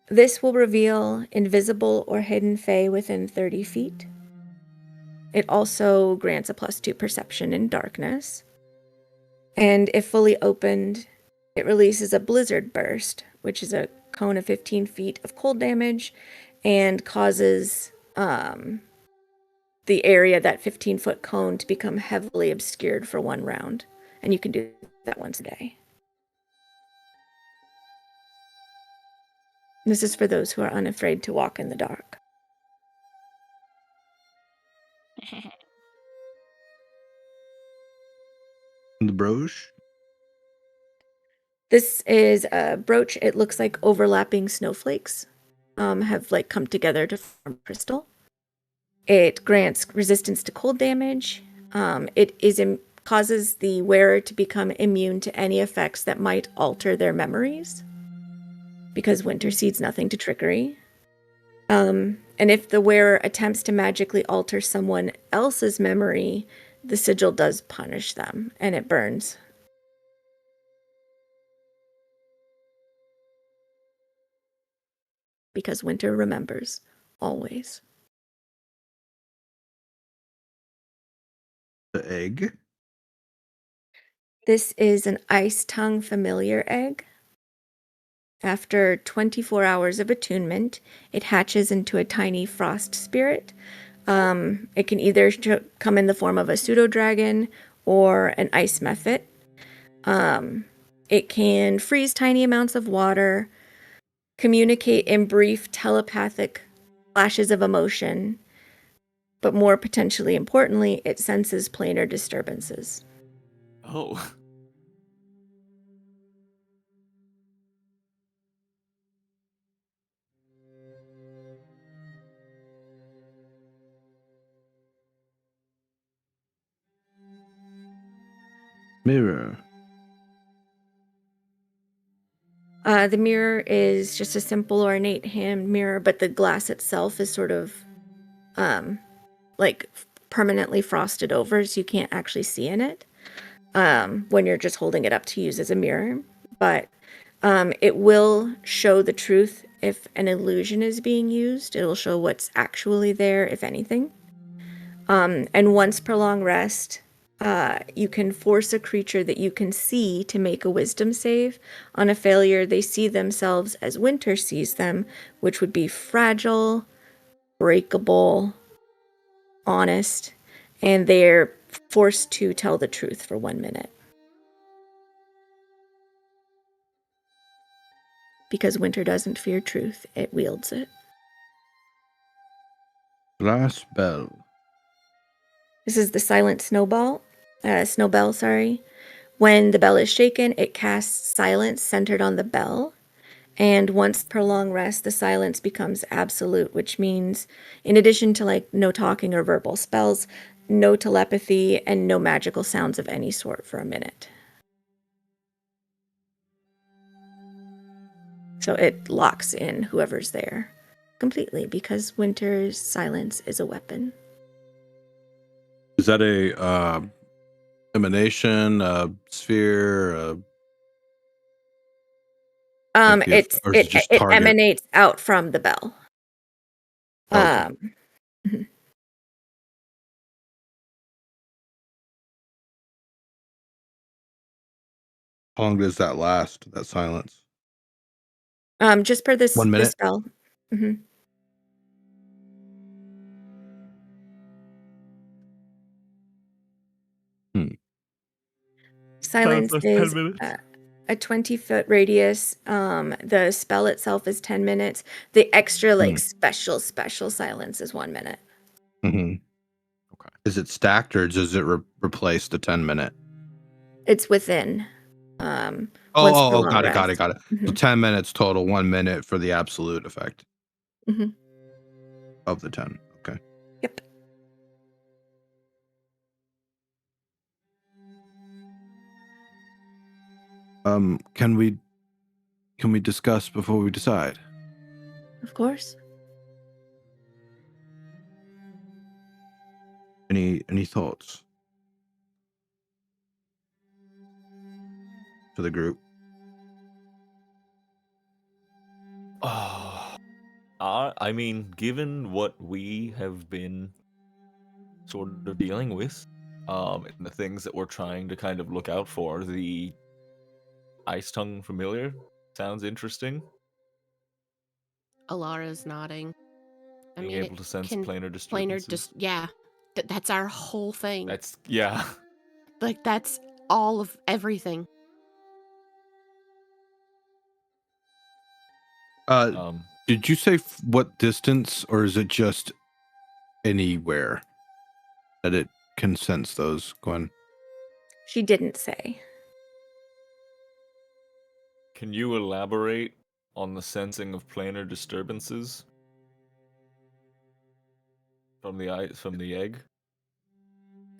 This will reveal invisible or hidden fae within 30 feet. It also grants a +2 perception in darkness. And if fully opened, it releases a blizzard burst, which is a cone of 15 feet of cold damage and causes the area, that 15-foot cone, to become heavily obscured for 1 round. And you can do that once a day. This is for those who are unafraid to walk in the dark. The brooch. This is a brooch. It looks like overlapping snowflakes have like come together to form crystal. It grants resistance to cold damage. It causes the wearer to become immune to any effects that might alter their memories, because winter cedes nothing to trickery. And if the wearer attempts to magically alter someone else's memory, the sigil does punish them, and it burns. Because winter remembers, always. The egg. This is an ice tongue familiar egg. After 24 hours of attunement, it hatches into a tiny frost spirit. It can either come in the form of a pseudo-dragon or an ice mephit. It can freeze tiny amounts of water, communicate in brief telepathic flashes of emotion, but more potentially importantly, it senses planar disturbances. Oh. Mirror. The mirror is just a simple ornate hand mirror, but the glass itself is sort of like permanently frosted over, so you can't actually see in it when you're just holding it up to use as a mirror. But it will show the truth if an illusion is being used. It will show what's actually there, if anything. And once per long rest, you can force a creature that you can see to make a wisdom save. On a failure, they see themselves as winter sees them, which would be fragile, breakable, honest, and they're forced to tell the truth for 1 minute. Because winter doesn't fear truth, it wields it. Glass bell. This is the silent snowbell. When the bell is shaken, it casts silence centered on the bell. And once per long rest, the silence becomes absolute, which means in addition to like no talking or verbal spells, no telepathy, and no magical sounds of any sort for a minute. So it locks in whoever's there completely, because winter's silence is a weapon. Is that a emanation, a sphere? Like or is it just it target? emanates out from the bell. Okay. Mhm. How long does that last? That silence? Just per this 1 minute. spell. Mhm. Silence That's 10 is minutes. a 20-foot radius. The spell itself is 10 minutes. The extra like special silence is 1 minute. Mm-hmm. Okay. Is it stacked or does it replace the 10-minute? It's within. Once per long Got it. rest. So Mhm. 10 minutes total, 1 minute for the absolute effect Mhm. of the 10. Okay. Yep. Can we discuss before we decide? Of course. any thoughts for the group? I mean, given what we have been sort of dealing with, and the things that we're trying to kind of look out for, the Ice Tongue Familiar sounds interesting. Alara's nodding. I Being mean, able to sense can planar planar disturbances. just yeah. That's our whole thing. That's yeah. Like that's all of everything. Did you say what distance, or is it just anywhere that it can sense those, Gwen? She didn't say. Can you elaborate on the sensing of planar disturbances from the egg?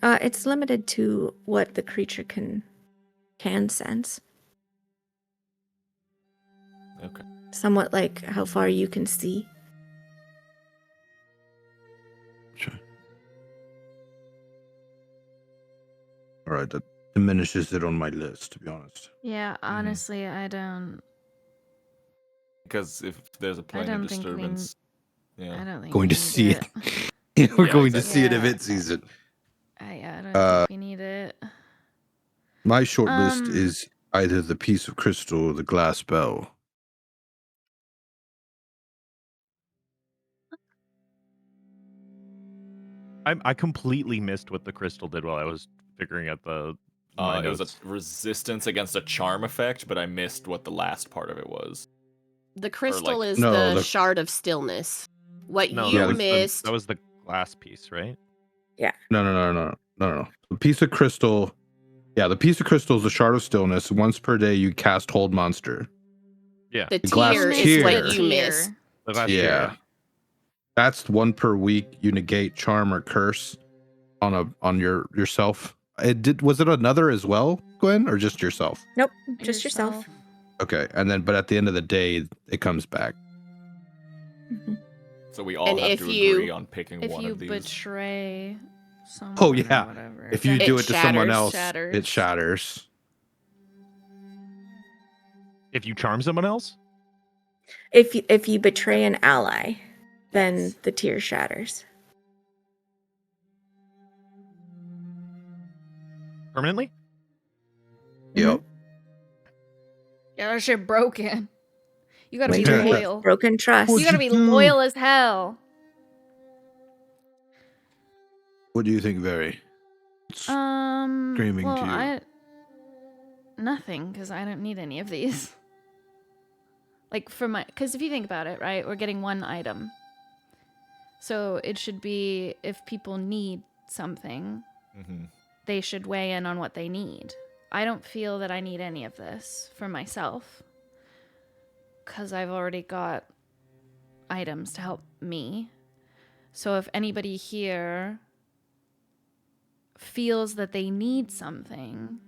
It's limited to what the creature can sense. Okay. Somewhat like how far you can see. Sure. All right, that diminishes it on my list, to be honest. Yeah, honestly, I don't. Because if there's a I planar don't think we. disturbance, yeah. I don't think Going we to need see it. it. We're Yeah, going to exactly. see it if Yeah. it sees it. I don't think we need it. My short list is either the piece of crystal or the glass bell. I completely missed what the crystal did while I was figuring out my It was a notes. resistance against a charm effect, but I missed what the last part of it was. The crystal like- is No, the the- shard of stillness. What No, you that was missed. that was the glass piece, right? No. The piece of crystal. Yeah, the piece of crystal is a shard of stillness. Once per day, you cast Hold Monster. Yeah. the glass tear is tear. what you missed. The last Yeah. year. That's one per week. You negate charm or curse on yourself. Was it another as well, Gwen, or just yourself? Nope, just yourself. Okay, and then but at the end of the day, it comes back. Mhm. So we all And have if to you- agree on picking If one you of these. betray someone Oh, yeah. or whatever. If you then do It it to someone else, shatters. it shatters. If you charm someone else? If you betray an ally, then the tear shatters. Permanently? Yep. Yeah, that shit broken. You gotta Wait be till you loyal. broken trust. You gotta be loyal as hell. What do you think, Very? Screaming Well, to you. nothing, because I don't need any of these. Like because if you think about it, right, we're getting one item. So it should be if people need something, they should weigh in on what they need. I don't feel that I need any of this for myself, because I've already got items to help me. So if anybody here feels that they need something,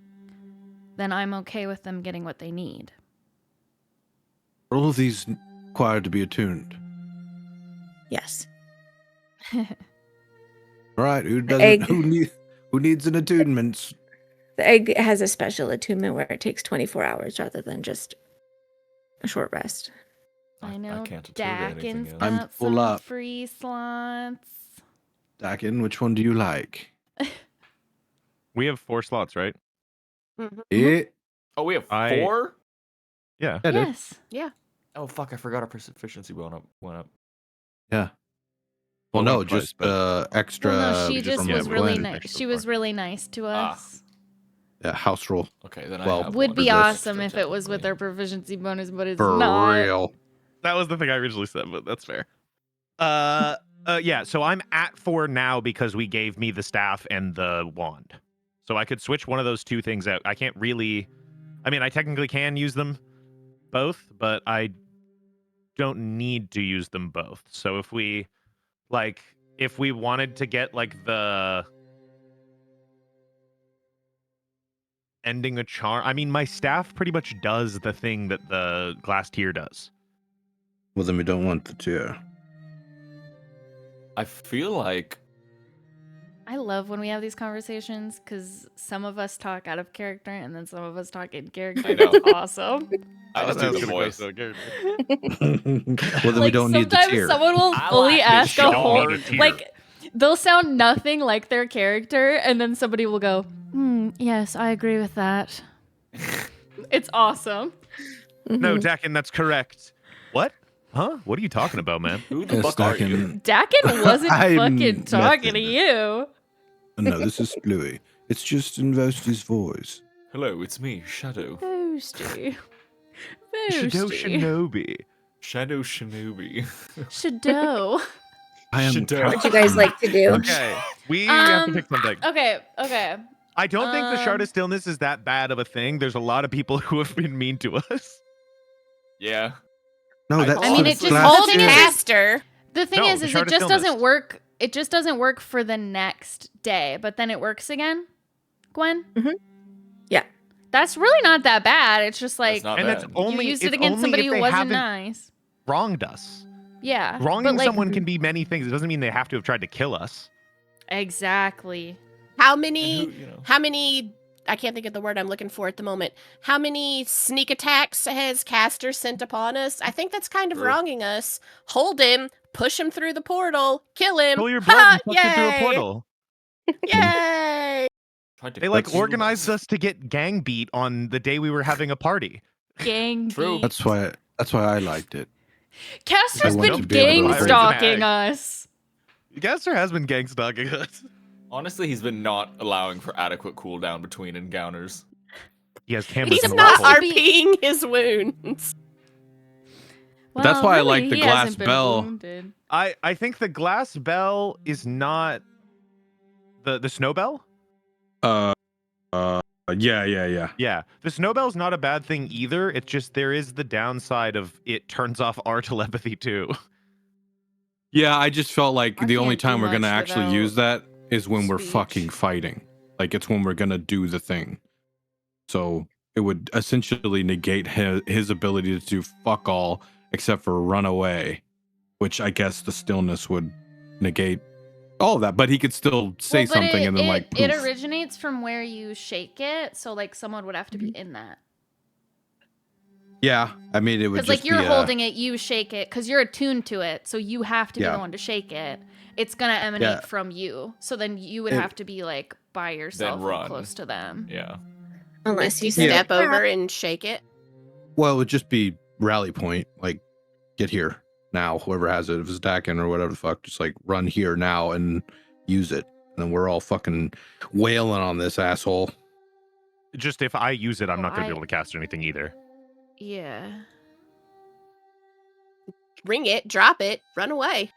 then I'm okay with them getting what they need. Are all of these required to be attuned? Yes. All right, who egg. doesn't? Who needs an attunement? The egg has a special attunement where it takes 24 hours rather than just a short rest. I know can't attune to anything Dakin's else. I'm got full some up. free slots. Dakin, which one do you like? We have 4 slots, right? Mhm. It. Oh, we have I- 4? Yeah. Yeah, dude. Yes. Oh fuck! I forgot our proficiency went up. Yeah. Well, Well, no, went twice, just but- extra. Well, no, she we just just don't was get really one nice. extra She was bar. really nice to us. Yeah, house rule. Okay, then Well, I have Would one be this. awesome if extra it was with technically. our proficiency bonus, but it's For not. real. That was the thing I originally said, but that's fair. Yeah, so I'm at 4 now because we gave me the staff and the wand. So I could switch one of those 2 things out. I can't really... I mean, I technically can use them both, but I don't need to use them both. So if we wanted to get the ending a charm, I mean, my staff pretty much does the thing that the glass tier does. Well, then we don't want the tier. I feel like I love when we have these conversations because some of us talk out of character and then some of us talk in character. I know. It's awesome. I just do the voice. Well, then we Like, don't need the sometimes tier. someone will I fully like ask this a short. whole Don't need a tier. like they'll sound nothing like their character, and then somebody will go, yes, I agree with that. It's awesome. No, Dakin, that's correct. What? Huh? What are you talking about, man? Who the Yes, fuck are Dakin. you? Dakin wasn't I'm fucking talking to method. you. No, this is Bluey. It's just in Vosty's voice. Hello, it's me, Shadow. Boosty. Shadow Boosty. Shinobi. Shadow Shinobi. Shadow. I am. Shadow. What you guys like to do? Okay, we have to pick something. Okay. I don't think the Shard Um, of Stillness is that bad of a thing. There's a lot of people who have been mean to us. Yeah. No, I that's mean, the it just glass all Hold thing shit. is- faster. The thing No, is the it Shard of just doesn't Stillness. work. It just doesn't work for the next day, but then it works again. Gwen? Mhm. Yeah. That's really not that bad. It's just like That's not And bad. it's only you used it's it against only somebody if who they wasn't haven't nice. wronged us. Yeah. Wronging but like, someone can be many things. It doesn't mean they have to have tried to kill us. Exactly. How And many? who, you know. How many? I can't think of the word I'm looking for at the moment. How many sneak attacks has Caster sent upon us? I think that's kind of True. wronging us. Hold him, push him through the portal, kill him. Pull your Ha! blood and push it through a Yay! portal. Yay! Tried to They kill organized us. us to get gang beat on the day we were having a party. Gang True. beat. That's why I liked it. Caster's I want been to be able gang to avoid stalking the us. Gaster has been gang stalking us. Honestly, he's been not allowing for adequate cooldown between encounters. He has cameras He's in the not rifle. be- RPing his wounds. But that's why I like the he glass hasn't been bell. wounded. I think the glass bell is not the snow bell. Yeah. Yeah, the snow bell's not a bad thing either. It's just there is the downside of it turns off our telepathy too. Yeah, I just felt like I the only can't do time we're gonna much actually without use that is when we're speech. fucking fighting. Like it's when we're gonna do the thing. So it would essentially negate his ability to do fuck all except for run away, which I guess the stillness would negate all of that. But he could still say Well, but something and then like it poof. originates from where you shake it, so like someone would have to be in that. Yeah, I mean it would Because just like you're be, holding it, you shake it, because you're attuned to it, so you have to be Yeah. the one to shake it. It's gonna emanate Yeah. from you, so then you would It- have to be like by yourself and run. close to them. Yeah. Unless you Yeah. step over and shake it. Well, it would just be rally point, like get here now. Whoever has it, if it's Dakin or whatever the fuck, just like run here now and use it. And then we're all fucking wailing on this asshole. Just if I use it, I'm Oh, not going to I- be able to cast anything either. Yeah. Ring it, drop it, run away.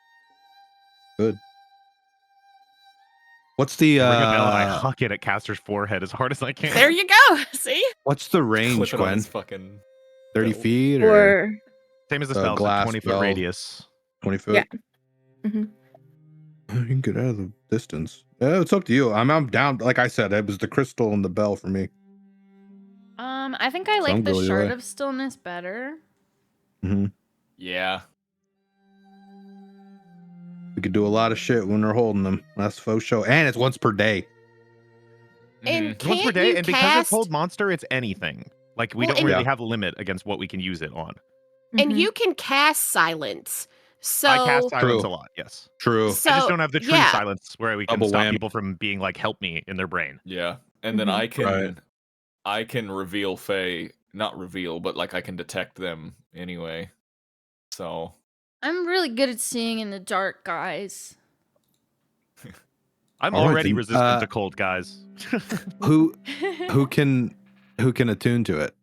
What's the I ring a bell and I huck it at Caster's forehead as hard as I can. There you go. See? what's the range, Clip it on Gwen? his fucking 30 bell. feet or Or Same as the a spell, it's a glass 20-foot bell. radius. 20 foot? Yeah. Mhm. You can get out of the distance. It's up to you. I'm down. Like I said, it was the crystal and the bell for me. I think I like Some the go either Shard way. of Stillness better. Hmm. Yeah. We could do a lot of shit when we're holding them. That's faux show. And it's once per day. And Mhm. It's once per can't day, you and because cast it's hold monster, it's anything. Like we Well, don't and- really Yeah. have a limit against what we can use it on. and Mhm. you can cast silence. So I cast silence True. a lot, yes. True. So, I just don't have the true yeah. silence where we can Double stop whammy. people from being like, help me in their brain. Yeah. And then Mhm. I can reveal Fae, not reveal, but like I can detect them anyway. So I'm really good at seeing in the dark, guys. I'm All right, already then, resistant to cold, guys. Who can attune to it?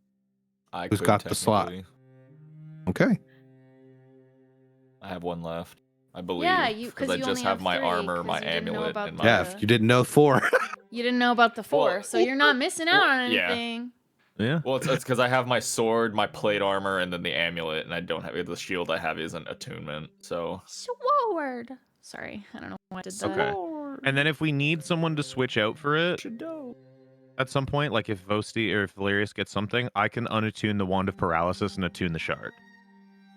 I Who's could got the slot? technically. Okay. I have one left. I believe. Yeah, you- 'cause because I you just only have have my 3, armor, 'cause my you didn't know amulet, about and the- my Yeah, if you didn't know 4. You didn't know about the 4, Well, so you're not missing out on yeah. anything. Yeah. Well, it's because I have my sword, my plate armor, and then the amulet, and I don't have the shield. I have isn't attunement, so Sword. Sorry, I don't know why I did that. okay. And then if we need someone to switch out for it at some point, like if Vosti or if Valerius gets something, I can unattune the Wand of Paralysis and attune the shard.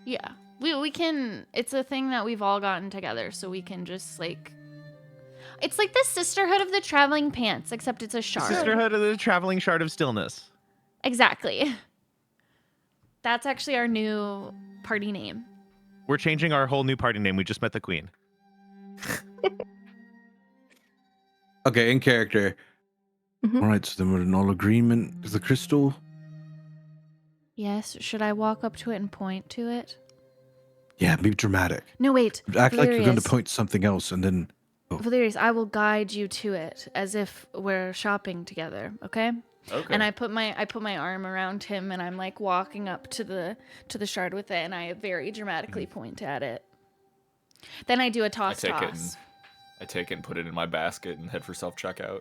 Yeah, we can. It's a thing that we've all gotten together, so we can just like. It's like the Sisterhood of the Traveling Pants, except it's a shard. Sisterhood of the Traveling Shard of Stillness. Exactly. That's actually our new party name. We're changing our whole new party name. We just met the queen. Okay, in character. Mhm. All right, so then we're in all agreement. Is the crystal? Yes, should I walk up to it and point to it? Yeah, be dramatic. No, wait. Act like you're going to Valerius. point to something else, and then Valerius, I will guide you to it as if we're shopping together, okay? Okay. And I put my arm around him and I'm like walking up to the shard with it and I very dramatically point at it. Then I do a toss. I take it and put it in my basket and head for self-checkout.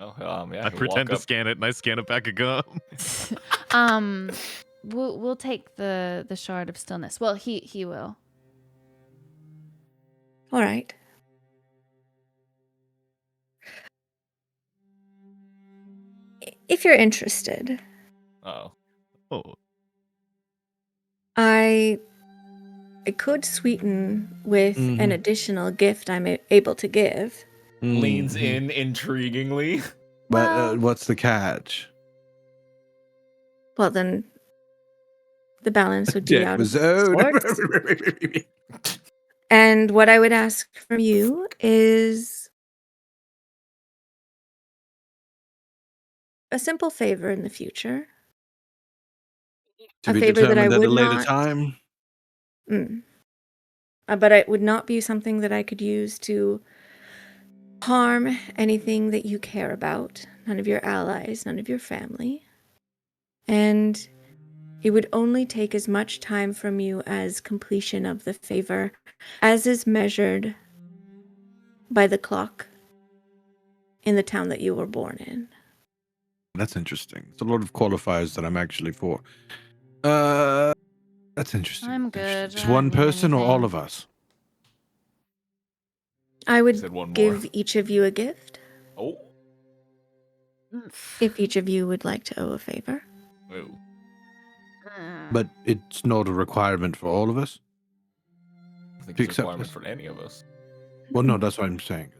I pretend to scan it and I scan it back a gum. We'll take the shard of stillness. Well, he will. All right. If you're interested, Oh. I could sweeten with an additional gift I'm able to give. Leans in intriguingly. But Well- what's the catch? Well, then the balance would be out of Episode. sorts. And what I would ask from you is a simple favor in the future. To A be favor that I determined at a would later not- time. But it would not be something that I could use to harm anything that you care about. None of your allies, none of your family. And it would only take as much time from you as completion of the favor, as is measured by the clock in the town that you were born in. That's interesting. It's a lot of qualifiers that I'm actually for. That's interesting. I'm Interesting. good. I Just don't one need person or all anything. of us? I Said would one more. give each of you a gift, Oh. if each of you would like to owe a favor. Ooh. But it's not a requirement for all of us. I think Do you it's a accept requirement this? for any of us. Well, no, that's what I'm saying.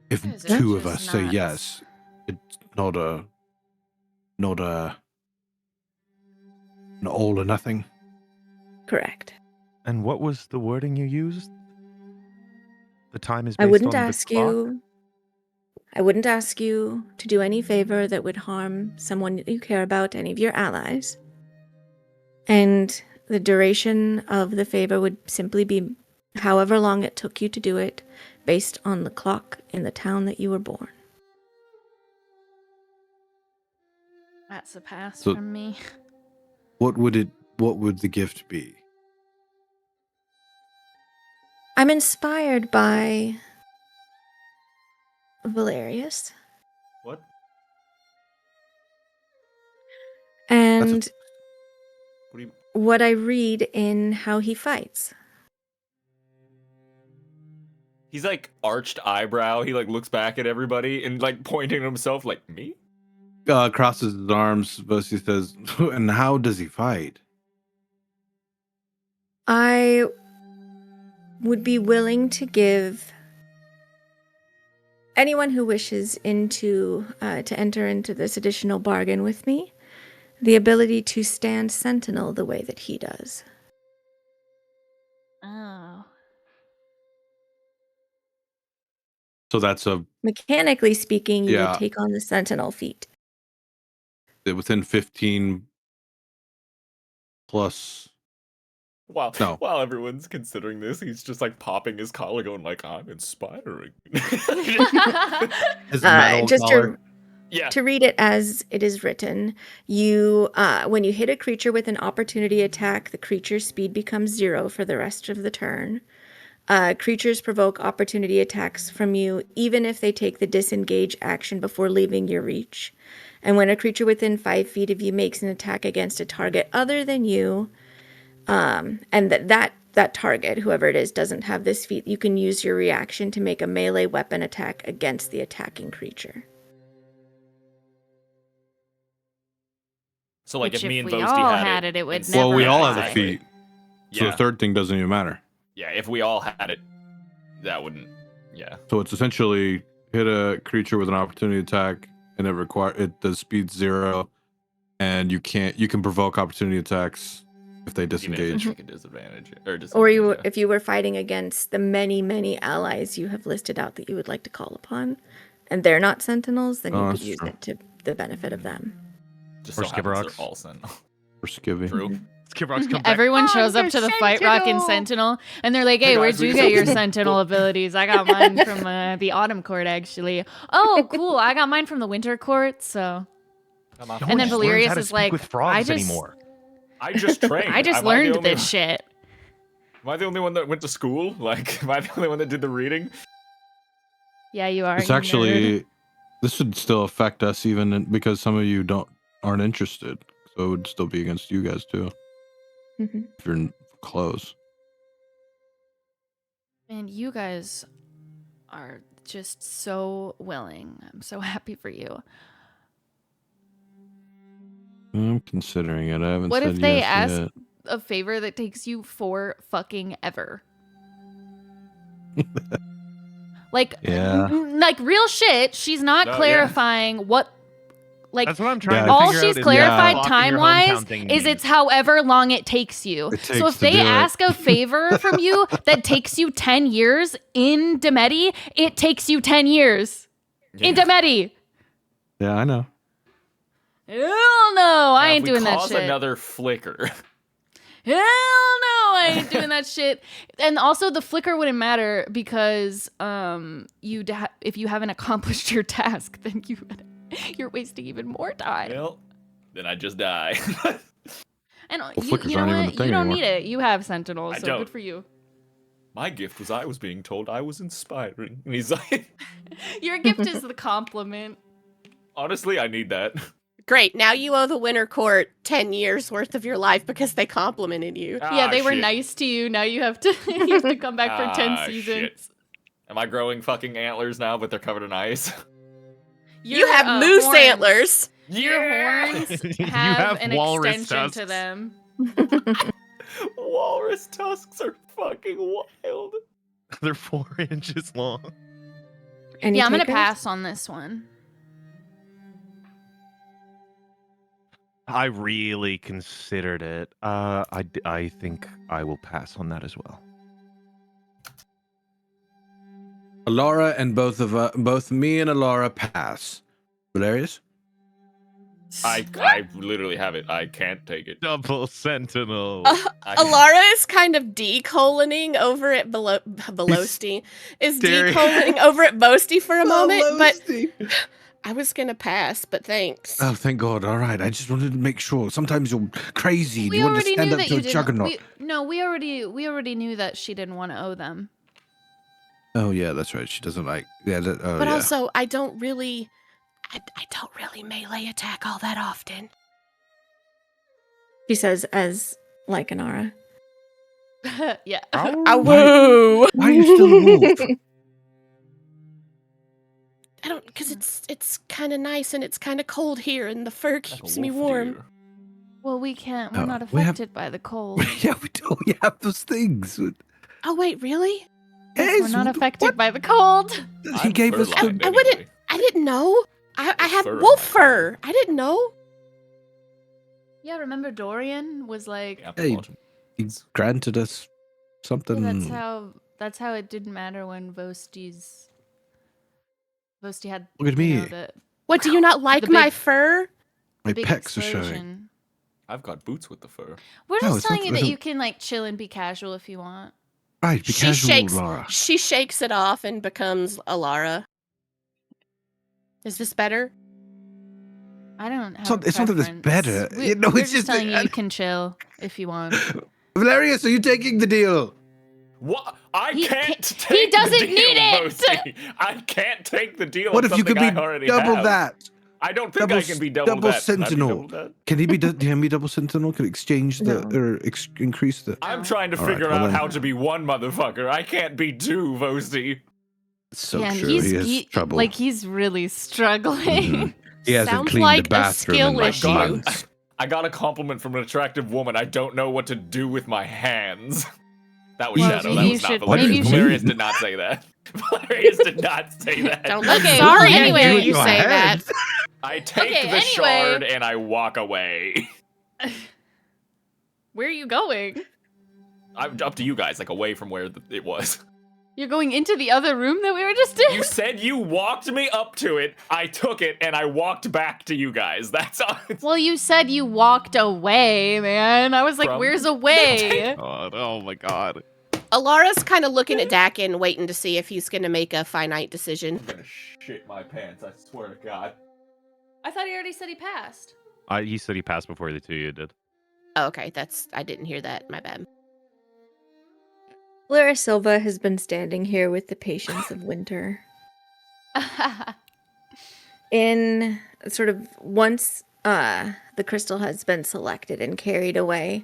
If Guys, two that's of us just say nuts. yes, it's not an all or nothing. Correct. And what was the wording you used? The time is based I wouldn't on the ask clock? you. I wouldn't ask you to do any favor that would harm someone that you care about, any of your allies. And the duration of the favor would simply be however long it took you to do it, based on the clock in the town that you were born. That's a pass So- from me. What would the gift be? I'm inspired by Valerius, What? and What do you? what I read in how he fights. He's like arched eyebrow. He like looks back at everybody and like pointing at himself like me. Crosses his arms, but he says, "And how does he fight?" I would be willing to give anyone who wishes to enter into this additional bargain with me the ability to stand sentinel the way that he does. Oh. So that's Mechanically speaking, you Yeah. would take on the sentinel feat. within 15 plus. While No. while everyone's considering this, he's just like popping his collar, going like, "I'm inspiring." His metal Just collar. Yeah. to read it as it is written, you when you hit a creature with an opportunity attack, the creature's speed becomes 0 for the rest of the turn. Creatures provoke opportunity attacks from you, even if they take the disengage action before leaving your reach. And when a creature within 5 feet of you makes an attack against a target other than you, and that target, whoever it is, doesn't have this feat, you can use your reaction to make a melee weapon attack against the attacking creature. So like Which if me if and we Vosti all had had it, it would and- never Well, we all have have the it. feet, so Yeah. the third thing doesn't even matter. Yeah, if we all had it, that wouldn't. Yeah. So it's essentially hit a creature with an opportunity attack, and it does speed 0, and you can provoke opportunity attacks if they Even if disengage. they take a disadvantage or Or you, disadvantage, yeah. if you were fighting against the many, many allies you have listed out that you would like to call upon, and they're not sentinels, then you could that's use true. it to the benefit of them. Just Or so happens Skivrocks. they're all sentinel. For skivvy. True. Skivrocks come back. Everyone "Oh, shows up there's to the fight rock and Sentinel, and they're like, "Hey, Hey, where'd guys, you we get just- your Sentinel abilities? I got mine from the Autumn Court, actually. Oh, cool! I got mine from the Winter Court. So, Come on. No and one then just learns Valerius how to is speak like, with frogs I just, anymore. I just trained. I just Am I the learned only- this shit. Am I the only one that went to school? Like, am I the only one that did the reading? Yeah, you are. It's you nerd. actually this would still affect us because some of you aren't interested. So it would still be against you guys too Mhm. if you're close. And you guys are just so willing. I'm so happy for you. I'm considering it. I haven't What said if they yes ask yet. a favor that takes you for fucking ever? Like, Yeah. like real shit. She's not No, yeah. clarifying what, like, That's what I'm trying Yeah, to all figure out she's is clarified what blocking your time-wise hometown thing is means. it's however long it takes you. It So takes if to they do it. ask a favor from you that takes you 10 years in Demeti, it takes you 10 years in Demeti. Yeah, I know. Hell no, I Now, if ain't we doing that cause shit. another flicker. Hell no, I ain't doing that shit. And also, the flicker wouldn't matter because if you haven't accomplished your task, then you're wasting even more time. Well, then I just die. And flickers you know aren't even what? a thing You don't anymore. need it. You have Sentinels, I so don't. good for you. My gift was I was being told I was inspiring. And he's like, Your gift is the compliment. honestly, I need that. Great. Now you owe the Winter Court 10 years worth of your life because they complimented you. Yeah, they were shit. nice to you. Now you have to you have to come back for 10 Ah, seasons. shit. Am I growing fucking antlers now, but they're covered in ice? You Your, have moose horns- antlers. Your horns You have, have an walrus extension to tusks. them. Walrus tusks are fucking wild. They're 4 inches long. Any Yeah, I'm gonna takers? pass on this one. I really considered it. I think I will pass on that as well. Alora and both me and Alora pass. Valerius? I literally have it. I can't take it. Double sentinel. I- Alara is kind of decoloning over at Belosty. Is staring- decoloning over at Boasty for a moment, but I was gonna pass, but thanks. Oh, thank God. All right. I just wanted to make sure. Sometimes you're crazy. We You want to already stand knew up that to you a didn't. juggernaut. We already knew that she didn't want to owe them. Oh, yeah, that's right. She doesn't like. Yeah, but yeah. also, I don't really melee attack all that often. She says as like an aura. Yeah. Woo! Why are you still a wolf? I don't, because it's kind of nice and it's kind of cold here, and the fur like a keeps me wolf warm. deer. Well, we can't. We're Oh, not we have- affected by the cold. Yeah, we do. We have those things. Oh wait, really? We're not affected by the cold. He I'm gave us fur-lined the. I wouldn't. anyway. I didn't know. I have Fur on wolf my fur. I didn't know. Yeah, remember Dorian was like, Yeah, Hey, watch 'em. He granted us yeah, something. that's how it didn't matter when Vosti had. Look at you know, me. What, do you not like The my big- fur? My big pecs are showing. explosion. I've got boots with the fur. We're No, just it's telling not- you that it's you not- can like chill and be casual if you want. Right, be She casual, shakes. Laura. She shakes it off and becomes Alara. Is this better? I don't have. not- it's not that it's better. You know, we're it's just- telling you you can chill if you want. Valerius, are you taking the deal? What? I He can't can't- take he doesn't the deal, need it! Boasty. I can't take the deal. What of if you could something be I already double have. that? I don't think I can be double double that. Can I be sentinel. double that? Can he be? Can he be double sentinel? Can exchange the No. or increase the? I'm trying to All right, figure well out then. how to be one motherfucker. I can't be two, Voasty. So yeah, and true. He has trouble. Like he's really struggling. Mhm. He hasn't Sounds cleaned like the a bathroom in skill like issue. months. I got a compliment from an attractive woman. I don't know what to do with my hands. That was Well, Shadow. you That was not should- Valerius. maybe you should- Valerius did not say that. Valerius did not say that. Don't let Okay, Zara anyway. hear In you your say head. that. I take Okay, the anyway. shard and I walk away. Where are you going? I'm up to you guys, like away from where it was. You're going into the other room that we were just in? You said you walked me up to it. I took it and I walked back to you guys. That's all. Well, you said you walked away, man. I was like, From- where's away? Oh my god. Alara's kind of looking at Dakin, waiting to see if he's going to make a finite decision. I'm gonna shit my pants, I swear to God. I thought he already said he passed. He said he passed before the two of you did. Oh, okay, I didn't hear that. My bad. Lara Silva has been standing here with the patience of winter. In sort of once the crystal has been selected and carried away,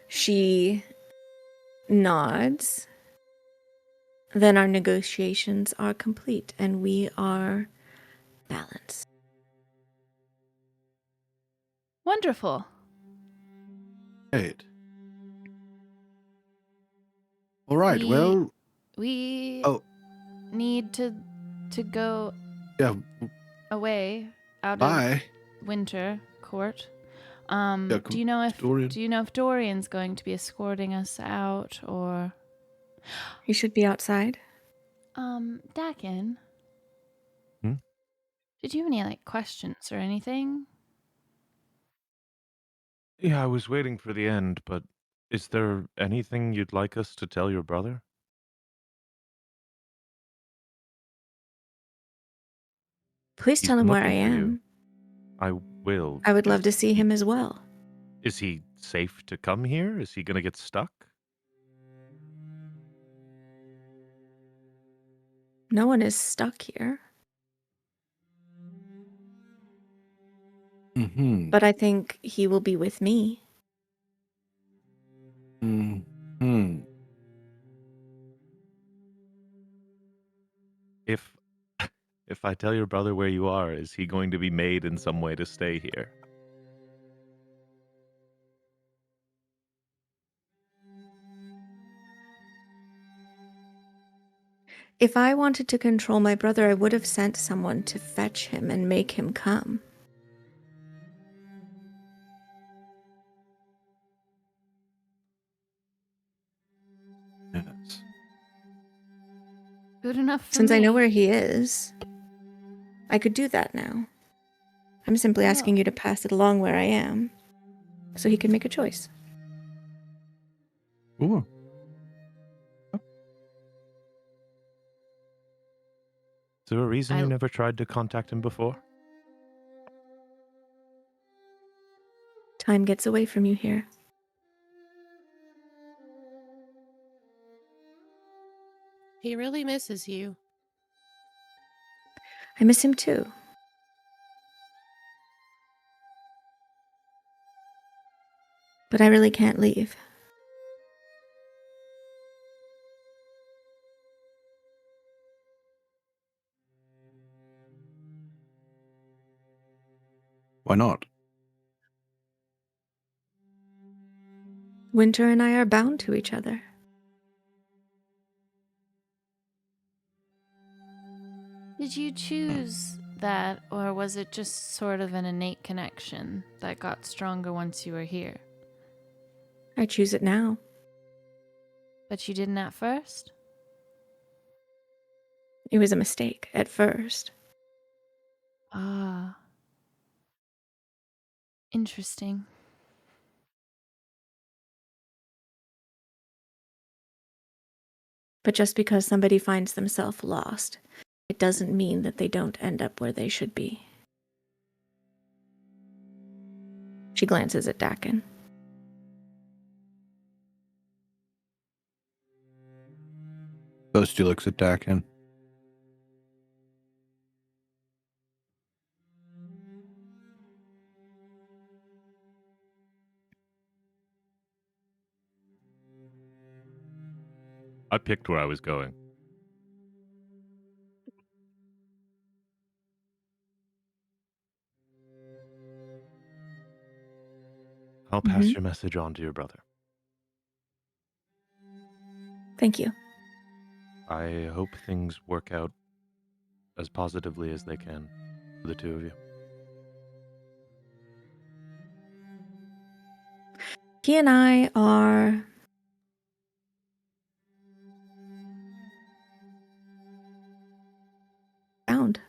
she nods. Then our negotiations are complete and we are balanced. Wonderful. Right. All right. We- Well, We Oh. need to go yeah. away out Bye. of Winter Court. Yeah, do you know if Dorian. Dorian's going to be escorting us out or He should be outside. Dakin? Hmm? Did you have any questions or anything? Yeah, I was waiting for the end, but is there anything you'd like us to tell your brother? Please He's tell him been where I looking for you. am. I will. I would love to see him as well. Is he safe to come here? Is he gonna get stuck? No one is stuck here, Mm-hmm. but I think he will be with me. Mm-hmm. If I tell your brother where you are, is he going to be made in some way to stay here? If I wanted to control my brother, I would have sent someone to fetch him and make him come. Yes. Good enough for Since I know me. where he is, I could do that now. I'm simply asking you to pass it along where I am, so he can make a choice. Ooh. Is there a reason you I- never tried to contact him before? Time gets away from you here. He really misses you. I miss him too. But I really can't leave. Why not? Winter and I are bound to each other. Did you choose that, or was it just sort of an innate connection that got stronger once you were here? I choose it now. But you didn't at first? It was a mistake at first. Ah. Interesting. But just because somebody finds themselves lost, it doesn't mean that they don't end up where they should be. She glances at Dakin. Ghosty looks at Dakin. I picked where I was going. I'll pass Mhm. your message on to your brother. Thank you. I hope things work out as positively as they can for the two of you. He and I are bound.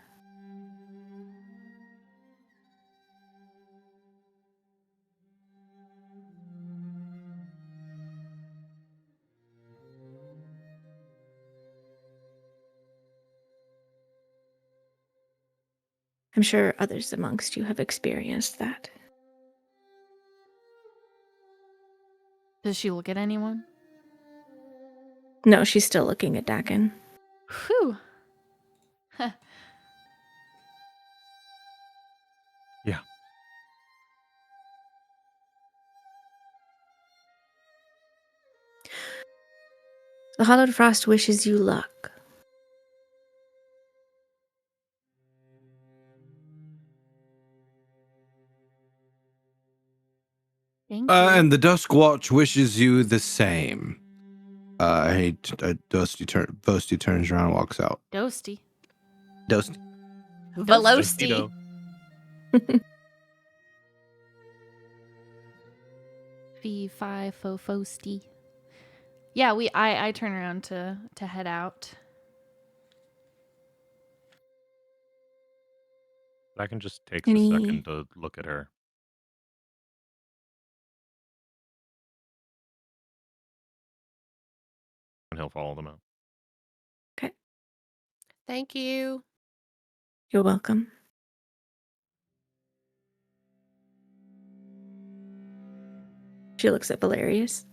I'm sure others amongst you have experienced that. Does she look at anyone? No, she's still looking at Dakin. Whew. Yeah. The Hollowed Frost wishes you luck. Thank you. And the Dusk Watch wishes you the same. Dusty turns around and walks out. Ghosty. Dusty. Velocity. Fee, fi, fo, fosty. Yeah, I turn around to head out. Dakin just takes a Any- second to look at her. And he'll follow them out. Thank you. You're welcome. She looks at Valerius.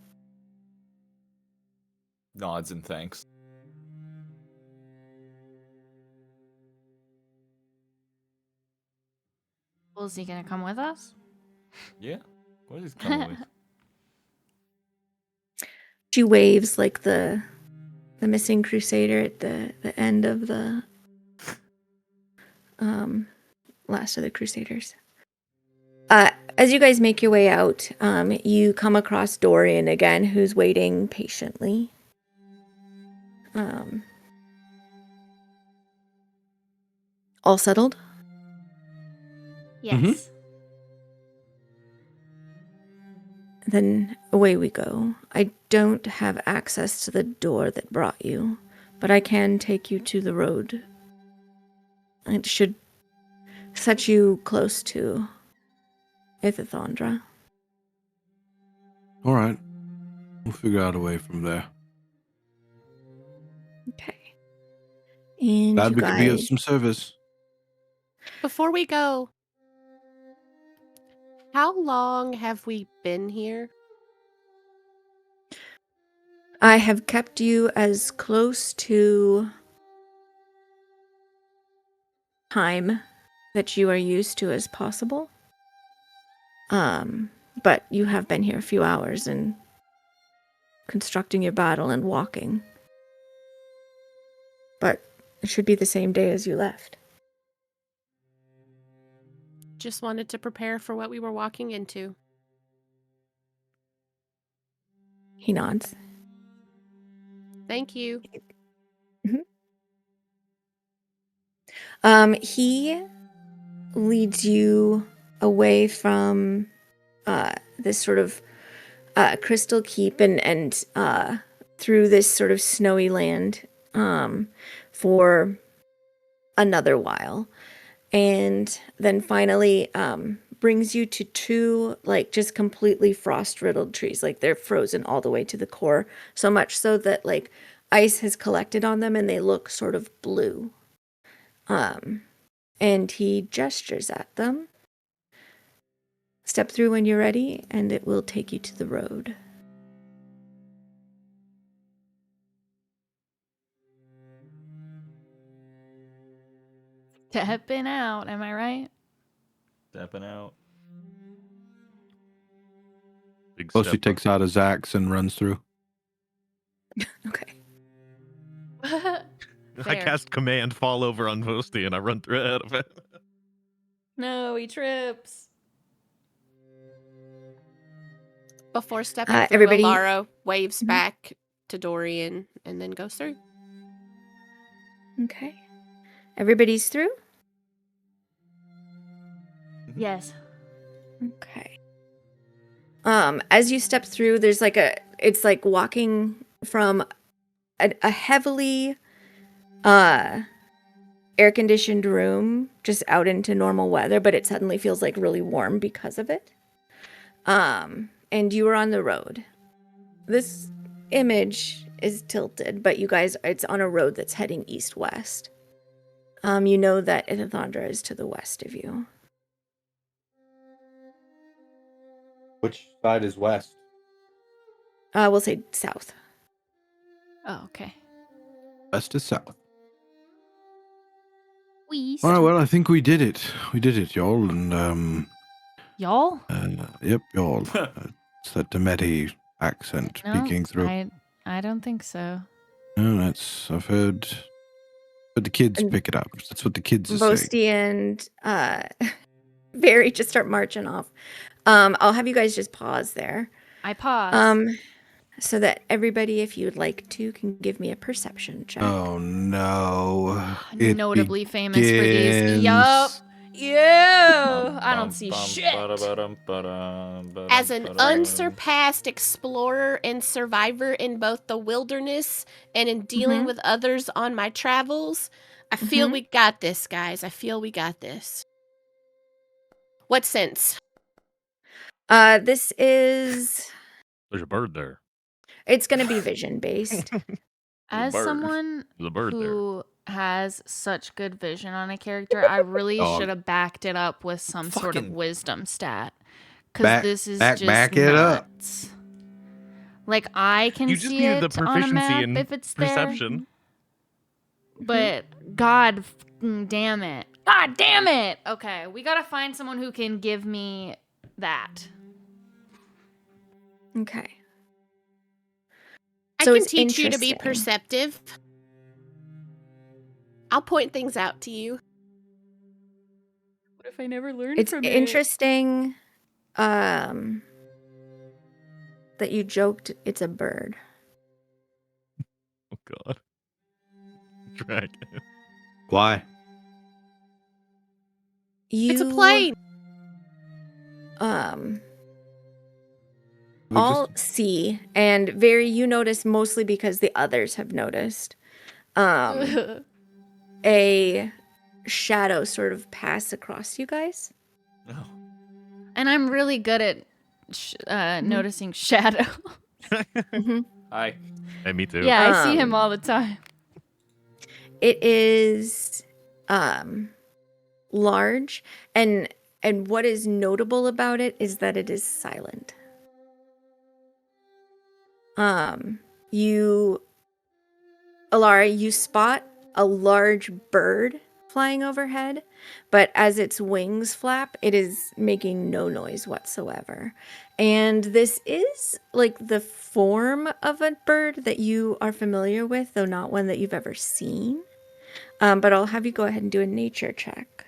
Nods and thanks. Well, is he gonna come with us? Yeah. What is coming with? She waves like the missing crusader at the end of the last of the crusaders. As you guys make your way out, you come across Dorian again, who's waiting patiently. All settled? Yes. Then away we go. I don't have access to the door that brought you, but I can take you to the road. It should set you close to Ithithondra. All right. We'll figure out a way from there. Okay. And Glad you we could be of guys... some service. Before we go, how long have we been here? I have kept you as close to time that you are used to as possible. But you have been here a few hours and constructing your battle and walking. But it should be the same day as you left. Just wanted to prepare for what we were walking into. He nods. Thank you. He leads you away from this sort of crystal keep and through this sort of snowy land for another while. And then finally brings you to two, like, just completely frost-riddled trees. Like, they're frozen all the way to the core. So much so that, like, ice has collected on them and they look sort of blue. And he gestures at them. Step through when you're ready, and it will take you to the road. Stepping out, am I right? Stepping out. Big Lucy step. takes out his axe and runs through. Okay. I Fair. cast command fall over on Vosti and I run through ahead of it. No, he trips. Before stepping through, everybody- Alara waves back to Dorian and then goes through. Okay. Everybody's through? Yes. Okay. As you step through, there's like it's like walking from a heavily air-conditioned room just out into normal weather, but it suddenly feels like really warm because of it. And you are on the road. This image is tilted, but you guys, it's on a road that's heading east-west. You know that Ithathandra is to the west of you. Which side is west? We'll say south. Oh, okay. West is south. West. All right, well, I think we did it. We did it, y'all. And, Y'all? yep, y'all. It's that Demeti accent No, peeking through. I don't think so. No, I've heard. But the kids And pick it up. That's what the kids are saying. Boasty and Very just start marching off. I'll have you guys just pause there. I pause. So that everybody, if you'd like to, can give me a perception check. Oh no! It Notably famous for these. begins. Yup. Yeah. I don't see shit. As an unsurpassed explorer and survivor in both the wilderness and in dealing with others on my travels, I feel we got this, guys. I feel we got this. What sense? This is... There's a bird there. It's going to be vision-based. As bird. someone There's a bird who has such good vision on a character, I really Dog. should have backed it up with some sort of Fucking- wisdom stat. Because Back- this is back- just back it up. nuts. Like, I can You just see needed it the on a proficiency map in if it's perception. there. But, God damn it. God damn it! Okay, we gotta find someone who can give me that. Okay. I So can it's teach you to be interesting. perceptive. I'll point things out to you. What if I never learn It's interesting that you joked it's a bird. Oh god. Dragon. Why? It's a plane. We All see, and Very, you notice mostly because the others have noticed. A shadow sort of pass across you guys. Oh. And I'm really good at noticing shadow. Hi. Hey, me too. Yeah, I see him Um, all the time. It is large, and what is notable about it is that it is silent. Alara, you spot a large bird flying overhead, but as its wings flap, it is making no noise whatsoever. And this is like the form of a bird that you are familiar with, though not one that you've ever seen. But I'll have you go ahead and do a nature check.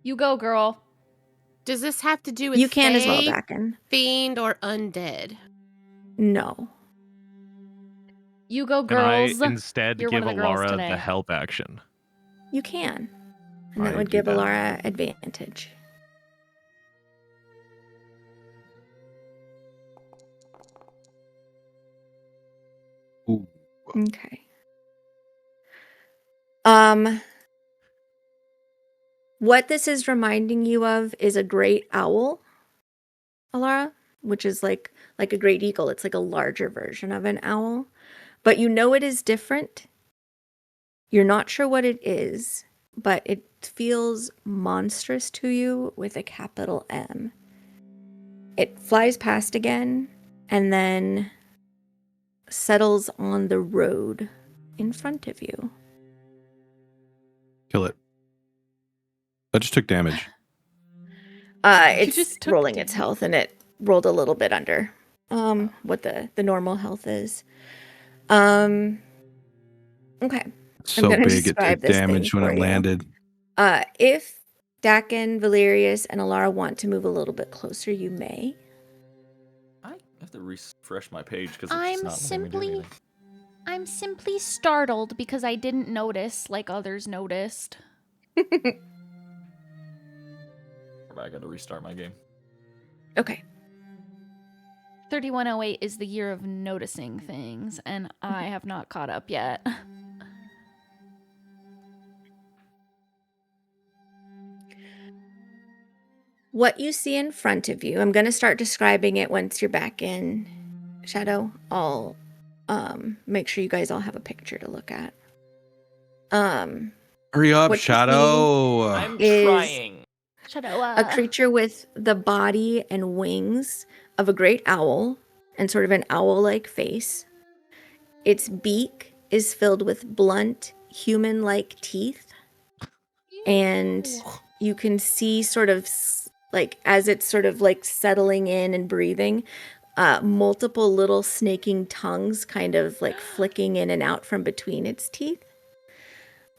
You go, girl. Does this have to do with You can as well, fae, Dakin. fiend, or undead? No. You go, Can I girls. instead You're give one of the girls Alara today. the help action? You can. And that I would do give that. Alara advantage. Ooh. Okay. What this is reminding you of is a great owl, Alara, which is like a great eagle. It's like a larger version of an owl, but you know it is different. You're not sure what it is, but it feels monstrous to you with a capital M. It flies past again and then settles on the road in front of you. Kill it. That just took damage. It's just took rolling its health, and it rolled a little bit under what the normal health is. Okay. So gonna big it describe took this thing damage when for it you. landed. If Dakin, Valerius, and Alara want to move a little bit closer, you may. to refresh my page because it's I'm just not letting me do anything. I'm simply startled because I didn't notice like others noticed. I got to restart my game. Okay. 3108 is the year of noticing things, and I have not caught up yet. What you see in front of you, I'm going to start describing it once you're back in Shadow. I'll make sure you guys all have a picture to look at. Hurry up, What you see Shadow. I'm is trying. Shadow. a creature with the body and wings of a great owl and sort of an owl-like face. Its beak is filled with blunt, human-like teeth. And you can see sort of like as it's sort of like settling in and breathing, multiple little snaking tongues kind of like flicking in and out from between its teeth.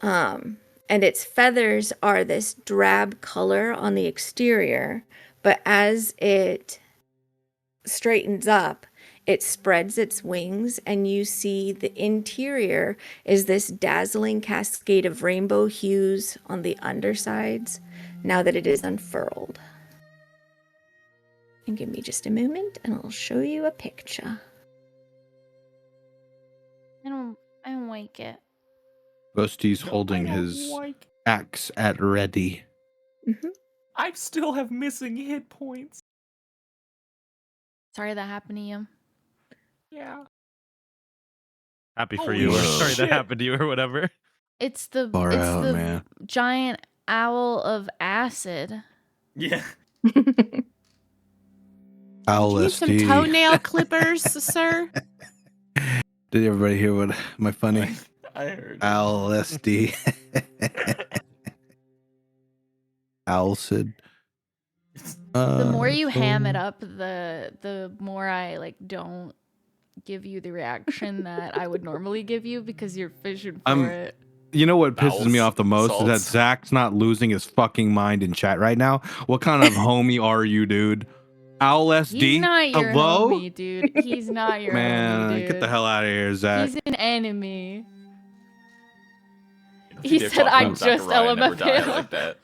And its feathers are this drab color on the exterior, but as it straightens up, it spreads its wings, and you see the interior is this dazzling cascade of rainbow hues on the undersides now that it is unfurled. And give me just a moment, and I'll show you a picture. I don't like it. Ghosty's holding his axe at ready. Mm-hmm. I still have missing hit points. Sorry that happened to you. Yeah. Happy for Holy you, or shit. sorry that happened to you, or whatever. It's the Far it's out, the man. giant owl of acid. Yeah. Owl Do you need some ST. toenail clippers, sir? Did everybody hear what my funny I heard. Owl SD? Owl Sid. The more you ham it up, the more I like don't give you the reaction that I would normally give you because you're fishing for it. You know what pisses me Bowels, off the most is that salts. Zach's not losing his fucking mind in chat right now. What kind of homie are you, dude? Owl SD? He's not your Hello? homie, dude. He's not your Man, homie, dude. get the hell out of here, Zach. He's an enemy. If you He dare said, talk "I about just Zachariah, never die LMFAO." like that.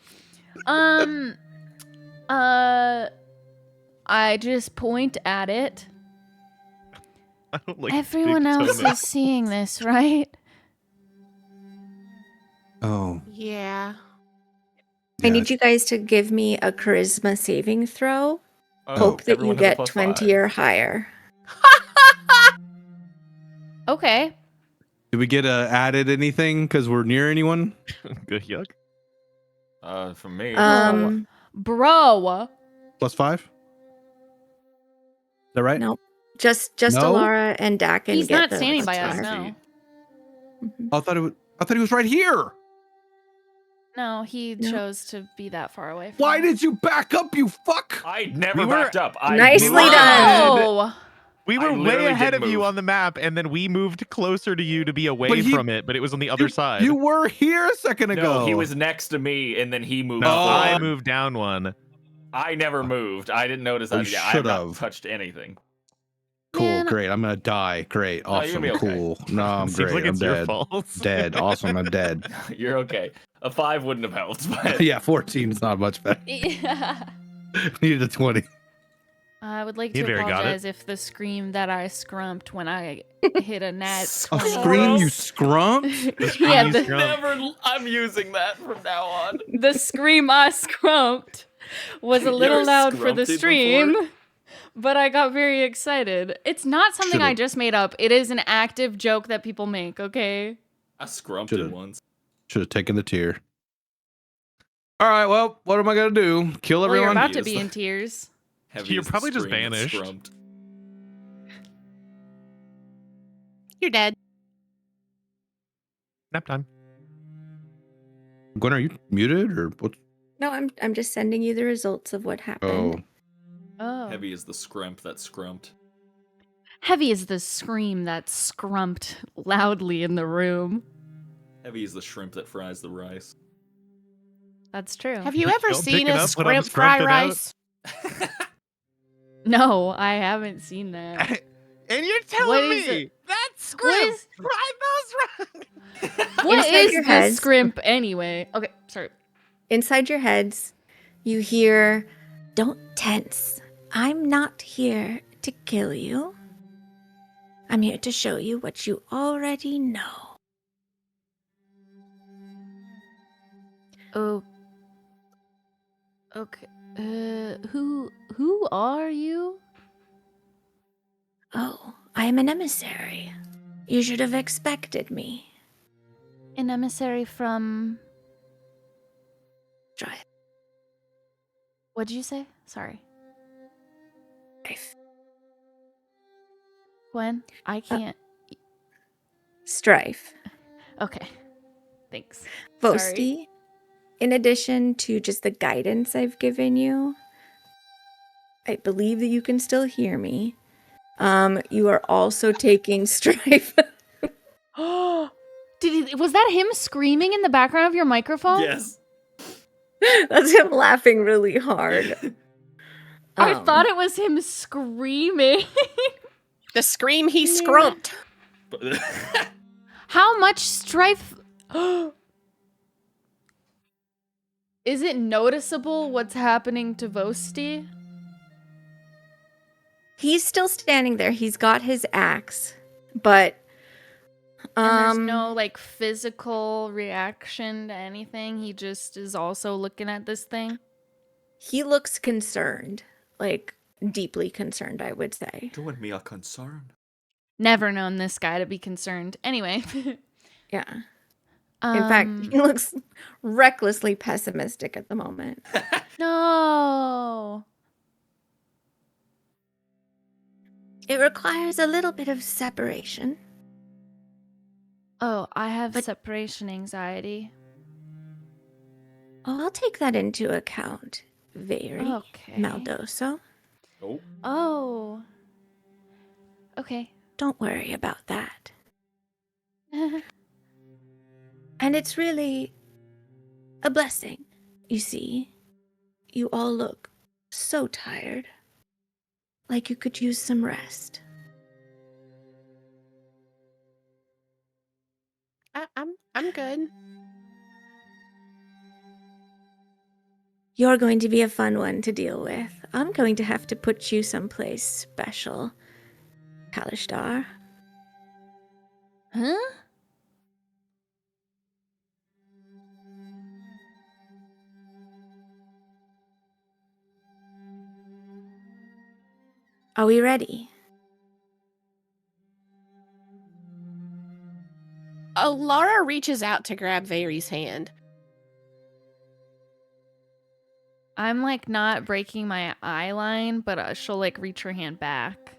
I just point at it. I don't like Everyone big else toenails. is seeing this, right? Oh. Yeah. I need you guys to give me a charisma saving throw. Oh, Hope that you everyone has a get plus 20 five. or higher. Okay. Did we get added anything because we're near anyone? Good yuck. From me. Bro. +5? Is that right? Nope. Just No? Alara and Dakin He's get not the standing by plus us, five. no. Mhm. I thought he was right here. No, he No. chose to be that far away from Why us. did you back up, you fuck? I never We were- backed up. I Nicely moved. done. Oh! We I were way literally ahead didn't of you move. on the map, and then we moved closer to you to be away But he- from it, but it was on the other side. You were here a second ago. No, he was next to me, and then he moved No, I forward. moved down one. I never moved. I didn't notice Oh, that. you Yeah, I have not should've. touched anything. Cool, Man. great. I'm gonna die. Great, No, you're awesome, gonna be okay. cool. No, I'm Seems great. like I'm it's your dead. fault. Dead. Awesome. I'm dead. You're okay. A 5 wouldn't have helped, but Yeah, 14 is not much better. Yeah. Needed a 20. I would like You to very got it. apologize if the scream that I scrumped when I hit a nat A 20. scream you scrumped? Yeah, You the, scrumped. I'm using that from now on. the scream I scrumped was a You little ever loud for the scrumped it stream, before? but I got very excited. It's not something I Should've. just made up. It is an active joke that people make, okay? I scrumped Should've. it once. Should have taken the tear. All right, well, what am I gonna do? Kill Well, you're everyone? about to Yes. be in tears. Heavy You're is the probably just scream that banished. scrumped. You're dead. Nap time. Gwen, are you muted or what? No, I'm just sending you the results of what happened. Oh, Oh. Heavy is the scrump that scrumped. Heavy is the scream that scrumped loudly in the room. Heavy is the shrimp that fries the rice. That's true. Have you ever Don't seen pick it a up when I'm scrimp fry scrumping out. rice? No, I haven't seen that. And you're What telling is me it? that's What Scrimp! is- Right, that's What Inside is your this heads. scrimp anyway? Okay, sorry. Inside your heads, you hear, "Don't tense. I'm not here to kill you. I'm here to show you what you already know." Oh. Okay. Who are you? "Oh, I am an emissary. You should have expected me." An emissary from. Strife. What did you say? Sorry. When? I can't. Strife. Okay. Thanks. Sorry. Vosti, in addition to just the guidance I've given you, I believe that you can still hear me. You are also taking Strife. Was that him screaming in the background of your microphone? Yes. That's him laughing really hard. I thought it was him screaming. The scream he Yeah. scrumped. How much strife? Is it noticeable what's happening to Vosti? He's still standing there. He's got his axe, but And there's no like physical reaction to anything. He just is also looking at this thing. he looks concerned, like deeply concerned, I would say. Doing me a concern. Never known this guy to be concerned. Anyway. Yeah. In fact, he looks recklessly pessimistic at the moment. No. It requires a little bit of separation. Oh, I have But- separation anxiety. Oh, I'll take that into account, very Okay. Maldoso. Oh. Oh. Okay. Don't worry about that. And it's really a blessing, you see. You all look so tired, like you could use some rest. I'm good. You're going to be a fun one to deal with. I'm going to have to put you someplace special, Kalishtar. Huh? Are we ready? Laura reaches out to grab Vari's hand. I'm like not breaking my eye line, but she'll like reach her hand back.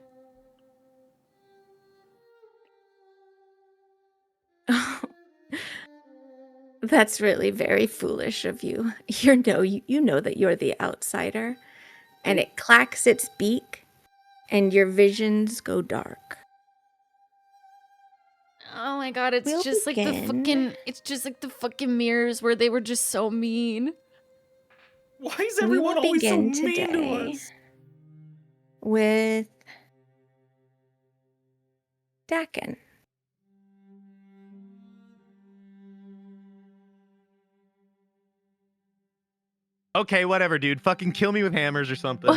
That's really very foolish of you. You know that you're the outsider. And it clacks its beak, and your visions go dark. Oh my god, it's We'll just begin. like the fucking it's just like the fucking mirrors where they were just so mean. Why is We everyone will always so begin mean to today us? with Dakin. Okay, whatever, dude. Fucking kill me with hammers or something.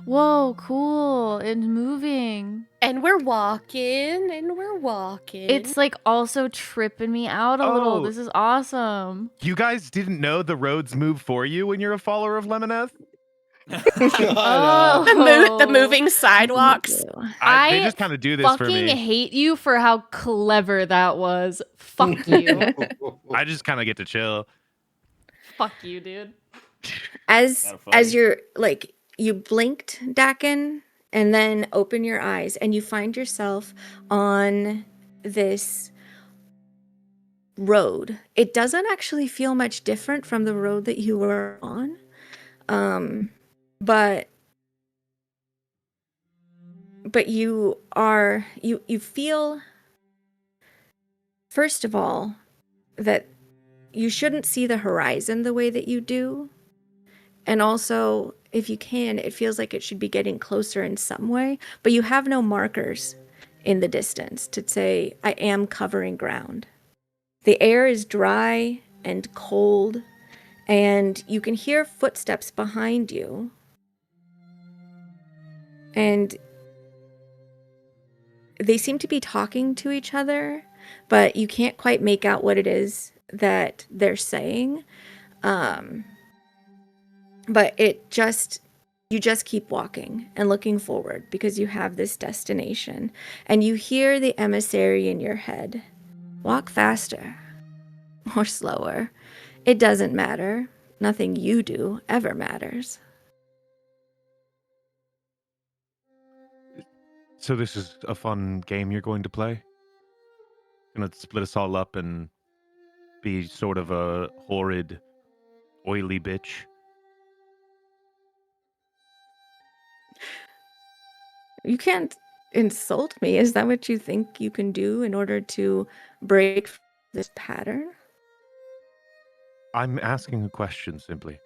Whoa, cool. It's moving. And we're walking, and we're walking. It's like also tripping me out a little. Oh. This is awesome. You guys didn't know the roads move for you when you're a follower of Lemoneth? Oh. the moving sidewalks. I They just kind of do this for Fucking me. hate you for how clever that was. Fuck you. I just kind of get to chill. Fuck you, dude. As Kinda funny. you're like, you blinked, Dakin, and then open your eyes, and you find yourself on this road. It doesn't actually feel much different from the road that you were on. But you feel, first of all, that you shouldn't see the horizon the way that you do. And also, if you can, it feels like it should be getting closer in some way, but you have no markers in the distance to say, I am covering ground. The air is dry and cold, and you can hear footsteps behind you. And they seem to be talking to each other, but you can't quite make out what it is that they're saying. But you just keep walking and looking forward because you have this destination. And you hear the emissary in your head. Walk faster or slower. It doesn't matter. Nothing you do ever matters. So this is a fun game you're going to play? Gonna split us all up and be sort of a horrid, oily bitch? You can't insult me. Is that what you think you can do in order to break this pattern? I'm asking a question simply.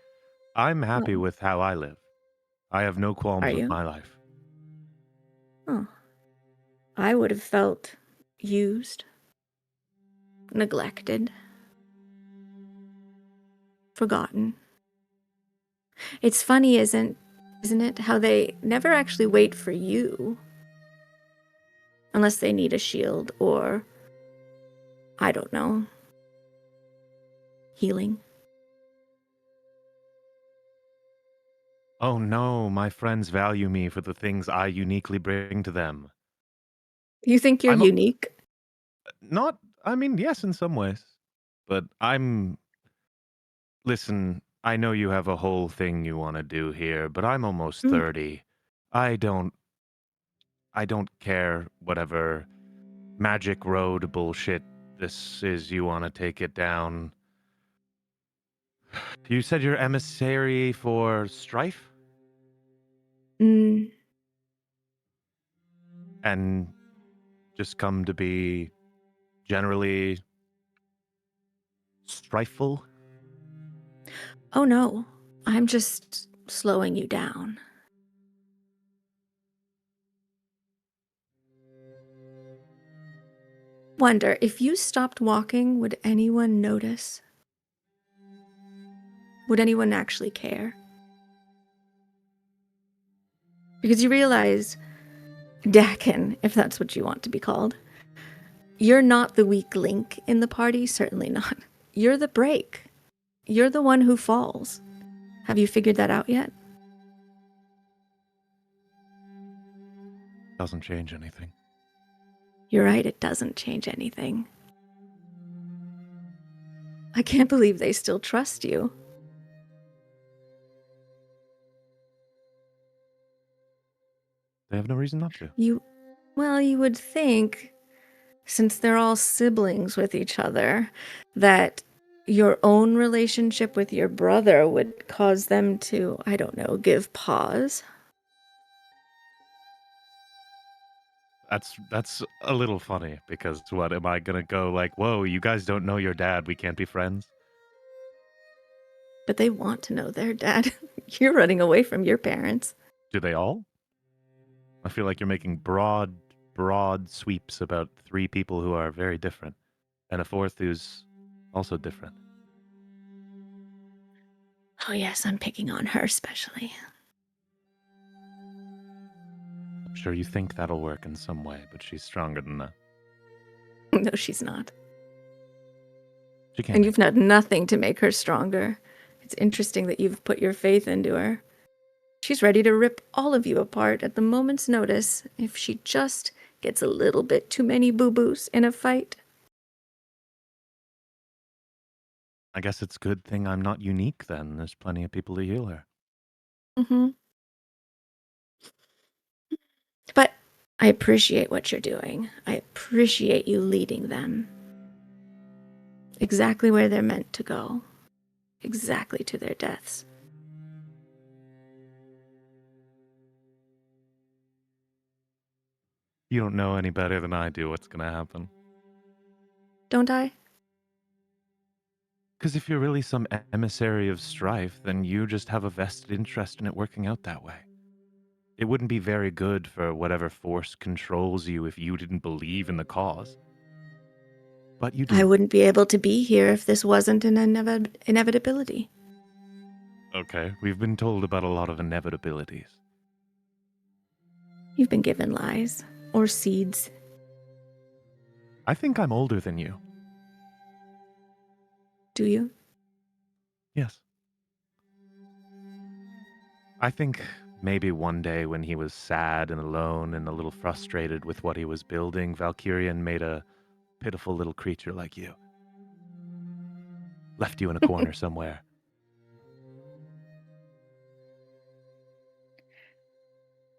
I'm happy Oh, with how I live. I have no are qualms with you? my life. Oh, I would have felt used, neglected, forgotten. It's funny, isn't it, how they never actually wait for you unless they need a shield or, I don't know, healing. Oh no, my friends value me for the things I uniquely bring to them. You think you're I'm unique? not, I mean, yes, in some ways. But listen, I know you have a whole thing you want to do here, but I'm almost Mm, 30. I don't, I don't care whatever magic road bullshit this is you want to take it down. You said you're emissary for strife? mm. And just come to be generally strifeful? Oh no, I'm just slowing you down. Wonder, if you stopped walking, would anyone notice? Would anyone actually care? Because you realize, Dakin, if that's what you want to be called, you're not the weak link in the party, certainly not. You're the break. You're the one who falls. Have you figured that out yet? Doesn't change anything. You're right, it doesn't change anything. I can't believe they still trust you. They have no reason not to. You would think, since they're all siblings with each other, that your own relationship with your brother would cause them to, I don't know, give pause. That's a little funny because what am I gonna go like, whoa, you guys don't know your dad, we can't be friends? But they want to know their dad. You're running away from your parents. Do they all? I feel like you're making broad sweeps about three people who are very different, and a fourth who's also different. Oh, yes, I'm picking on her especially. I'm sure you think that'll work in some way, but she's stronger than that. No, she's not. She can't. And you've done nothing to make her stronger. It's interesting that you've put your faith into her. She's ready to rip all of you apart at the moment's notice if she just gets a little bit too many boo-boos in a fight. I guess it's a good thing I'm not unique then. There's plenty of people to heal her. Mm-hmm. But I appreciate what you're doing. I appreciate you leading them. Exactly where they're meant to go. Exactly to their deaths. You don't know any better than I do what's gonna happen. Don't I? Because if you're really some emissary of strife, then you just have a vested interest in it working out that way. It wouldn't be very good for whatever force controls you if you didn't believe in the cause. But you do. I wouldn't be able to be here if this wasn't an inevitability. Okay, we've been told about a lot of inevitabilities. You've been given lies or seeds. I think I'm older than you. Do you? Yes. I think maybe one day when he was sad and alone and a little frustrated with what he was building, Valkyrian made a pitiful little creature like you. Left you in a corner somewhere.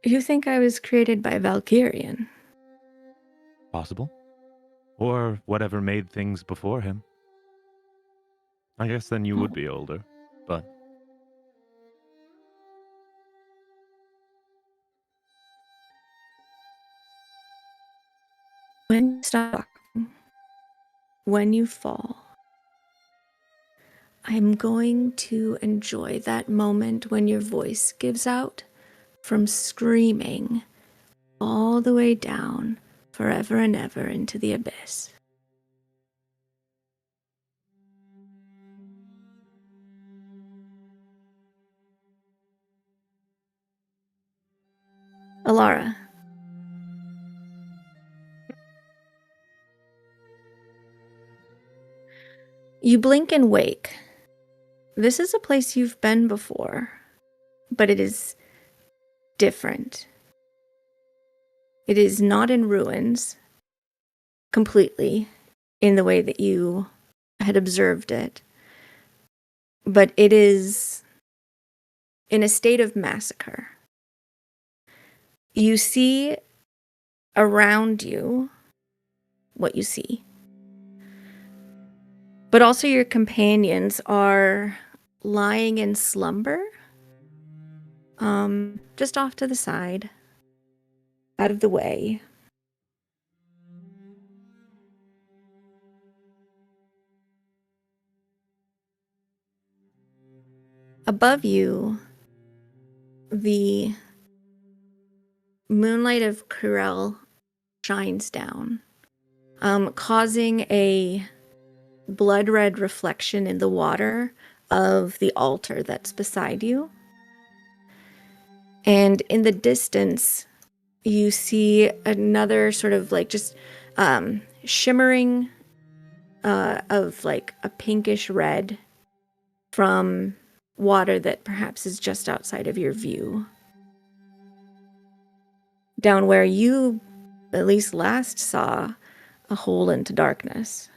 You think I was created by Valkyrian? Possible. Or whatever made things before him. I guess then you would be older, but When you stop, when you fall, I'm going to enjoy that moment when your voice gives out from screaming all the way down forever and ever into the abyss. Alara, you blink and wake. This is a place you've been before, but it is different. It is not in ruins completely in the way that you had observed it, but it is in a state of massacre. You see around you what you see, but also your companions are lying in slumber, just off to the side, out of the way. Above you, the moonlight of Kurel shines down, causing a blood red reflection in the water of the altar that's beside you. And in the distance, you see another sort of like just shimmering of like a pinkish red from water that perhaps is just outside of your view. Down where you at least last saw a hole into darkness.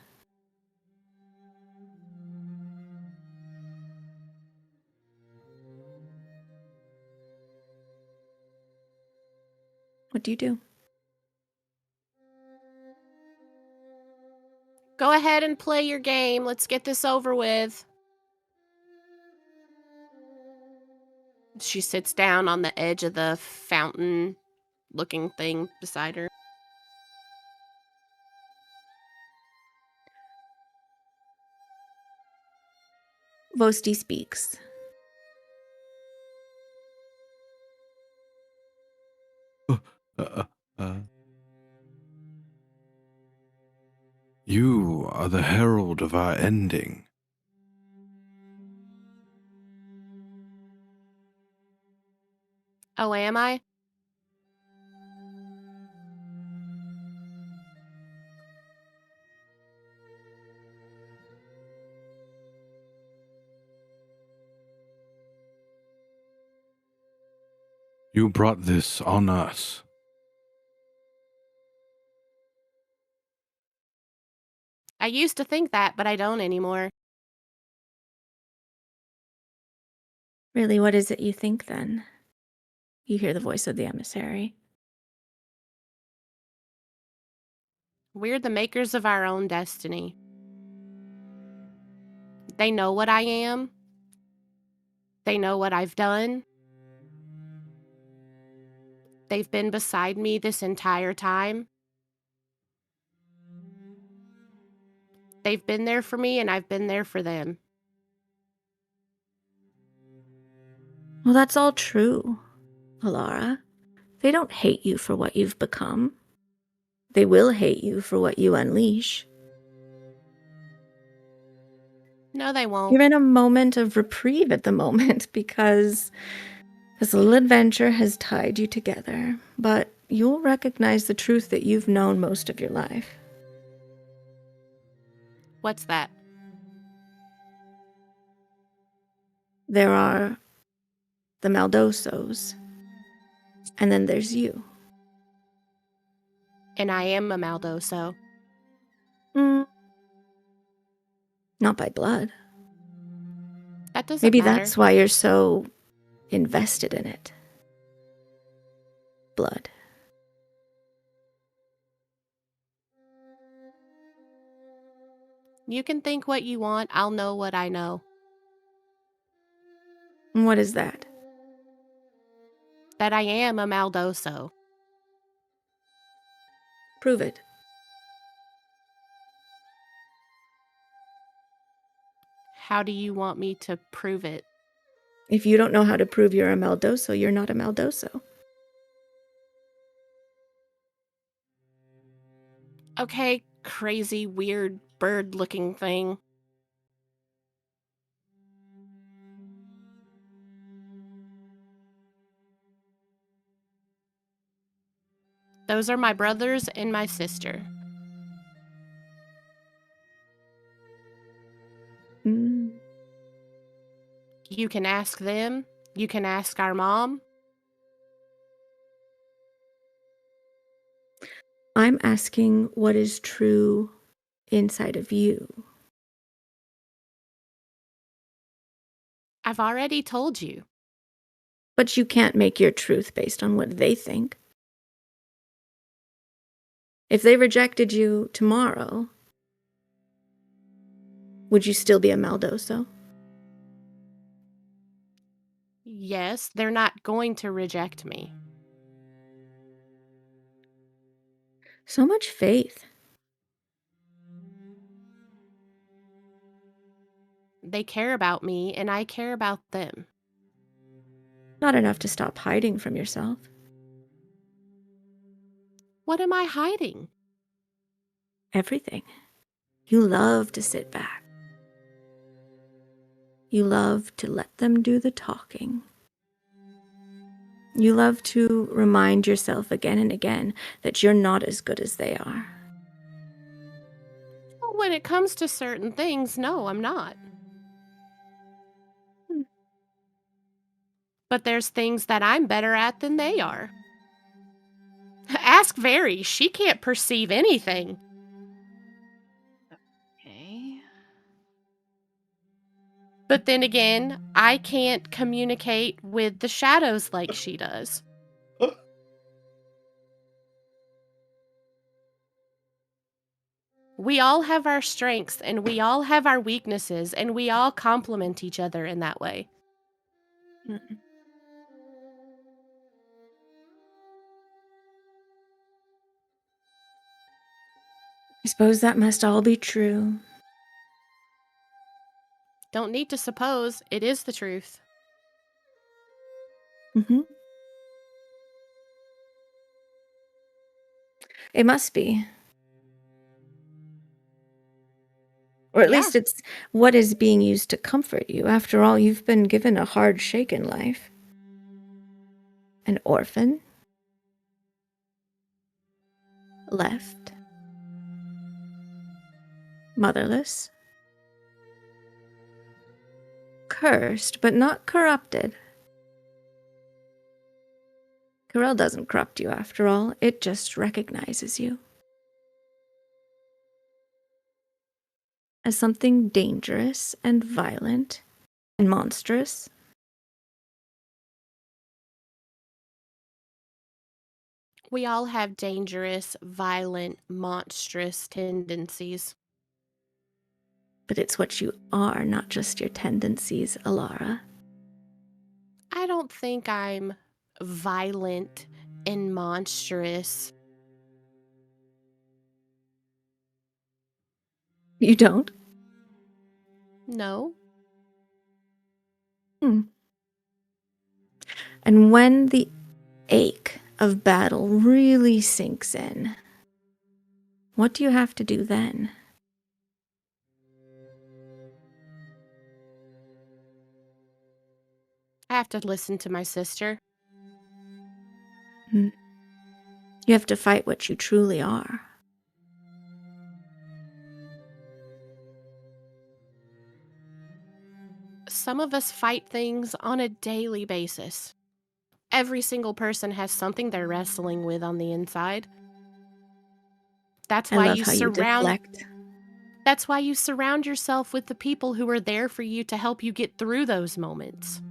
What do you do? Go ahead and play your game. Let's get this over with. She sits down on the edge of the fountain looking thing beside her. Vosti speaks. You are the herald of our ending. Oh, am I? You brought this on us. I used to think that, but I don't anymore. Really, what is it you think then? You hear the voice of the emissary. We're the makers of our own destiny. They know what I am. They know what I've done. They've been beside me this entire time. They've been there for me, and I've been there for them. Well, that's all true, Alara. They don't hate you for what you've become. They will hate you for what you unleash. No, they won't. You're in a moment of reprieve at the moment because this little adventure has tied you together, but you'll recognize the truth that you've known most of your life. What's that? There are the Maldosos, and then there's you. And I am a Maldoso. Not by blood. That doesn't Maybe matter. that's why you're so invested in it. Blood. You can think what you want. I'll know what I know. And what is that? That I am a Maldoso. Prove it. How do you want me to prove it? If you don't know how to prove you're a Maldoso, you're not a Maldoso. Okay, crazy, weird, bird-looking thing. Those are my brothers and my sister. You can ask them. You can ask our mom. I'm asking what is true inside of you. I've already told you. But you can't make your truth based on what they think. If they rejected you tomorrow, would you still be a Maldoso? Yes, they're not going to reject me. So much faith. They care about me, and I care about them. Not enough to stop hiding from yourself. What am I hiding? Everything. You love to sit back. You love to let them do the talking. You love to remind yourself again and again that you're not as good as they are. Well, when it comes to certain things, no, I'm not. But there's things that I'm better at than they are. Ask Very. She can't perceive anything. Okay. But then again, I can't communicate with the shadows like she does. We all have our strengths and we all have our weaknesses and we all complement each other in that way. I suppose that must all be true. Don't need to suppose, it is the truth. It must be. Or at Yeah. least it's what is being used to comfort you. After all, you've been given a hard shake in life. An orphan. Left. Motherless. Cursed, but not corrupted. Corel doesn't corrupt you after all, it just recognizes you as something dangerous and violent and monstrous. We all have dangerous, violent, monstrous tendencies. But it's what you are, not just your tendencies, Alara. I don't think I'm violent and monstrous. You don't? No. And when the ache of battle really sinks in, what do you have to do then? I have to listen to my sister. You have to fight what you truly are. Some of us fight things on a daily basis. Every single person has something they're wrestling with on the inside. That's I why love you how you surround deflect. That's why you surround yourself with the people who are there for you to help you get through those moments.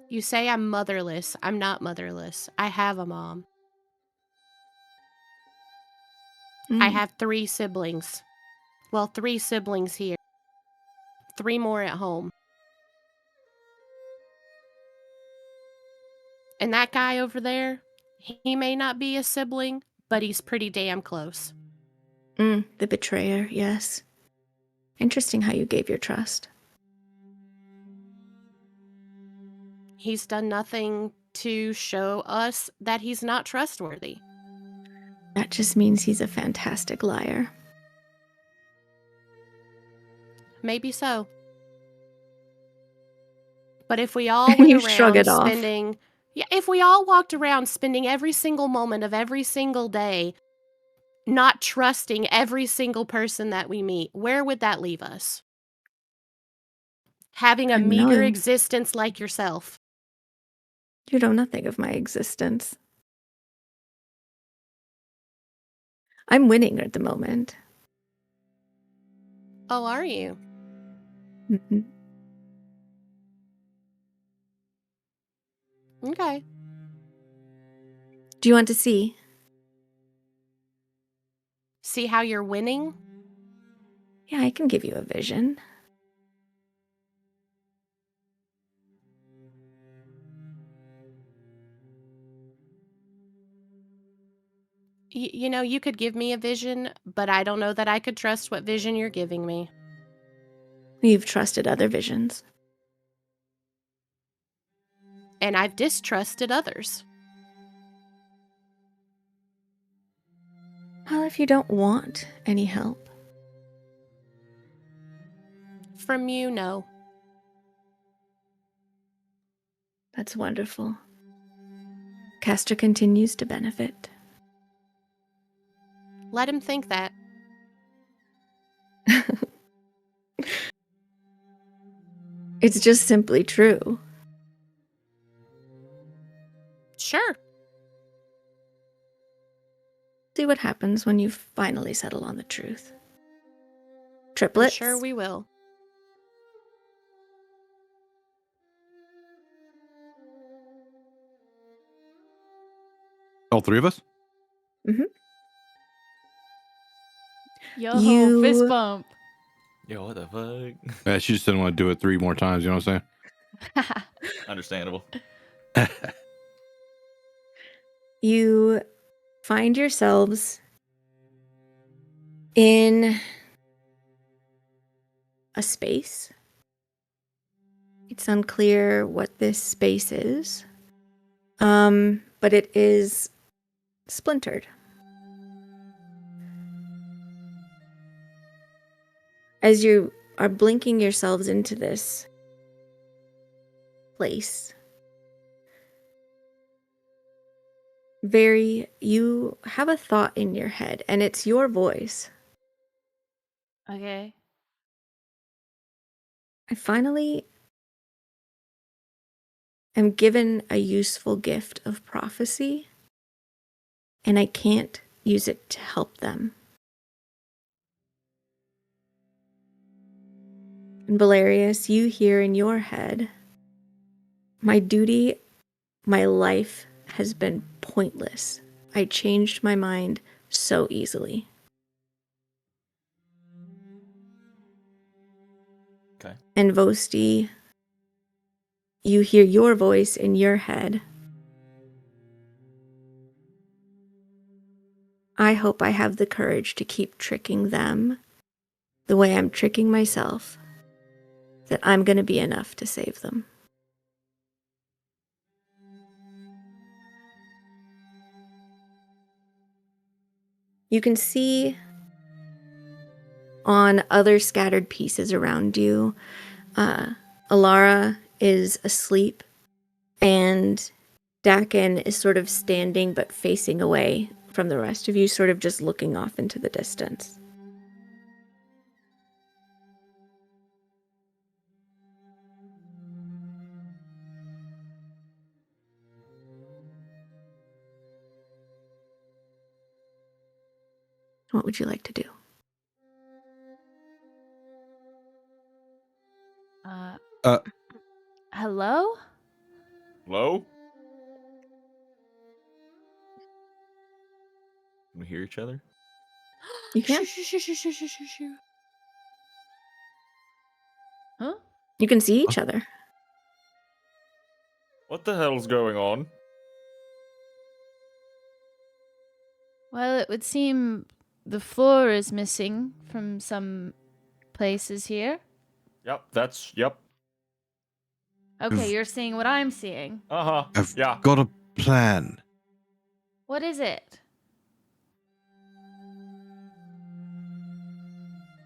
You say I'm motherless. I'm not motherless. I have a mom. I have 3 siblings. Well, 3 siblings here. 3 more at home. And that guy over there, he may not be a sibling, but he's pretty damn close. The betrayer, yes. Interesting how you gave your trust. He's done nothing to show us that he's not trustworthy. That just means he's a fantastic liar. Maybe so. But if we all You went shrug around it off. if we all walked around spending every single moment of every single day not trusting every single person that we meet, where would that leave us? Having a I don't meager know. existence like yourself. You know nothing of my existence. I'm winning at the moment. Oh, are you? Mhm. Okay. Do you want to see? See how you're winning? Yeah, I can give you a vision. You know, you could give me a vision, but I don't know that I could trust what vision you're giving me. You've trusted other visions. And I've distrusted others. Well, if you don't want any help. From you, no. That's wonderful. Castor continues to benefit. Let him think that. It's just simply true. Sure. See what happens when you finally settle on the truth. I'm Triplets? sure we will. All 3 of us? Yo, You- fist bump. Yo, what the fuck? Yeah, she just didn't want to do it 3 more times. You know what I'm Understandable. saying? You find yourselves in a space. It's unclear what this space is, but it is splintered. As you are blinking yourselves into this place, you have a thought in your head, and it's your voice. Okay. I finally am given a useful gift of prophecy, and I can't use it to help them. And Valerius, you hear in your head, my duty, my life has been pointless. I changed my mind so easily. Okay. And Vosti, you hear your voice in your head. I hope I have the courage to keep tricking them the way I'm tricking myself, that I'm going to be enough to save them. You can see on other scattered pieces around you, Alara is asleep, and Dakin is sort of standing but facing away from the rest of you, sort of just looking off into the distance. What would you like to do? Hello? Hello? Can we hear each other? You can. Huh? You can see each other. What the hell's going on? Well, it would seem the floor is missing from some places here. Yep. Okay, you're seeing what I'm seeing. Uh-huh. I've Yeah. got a plan. What is it?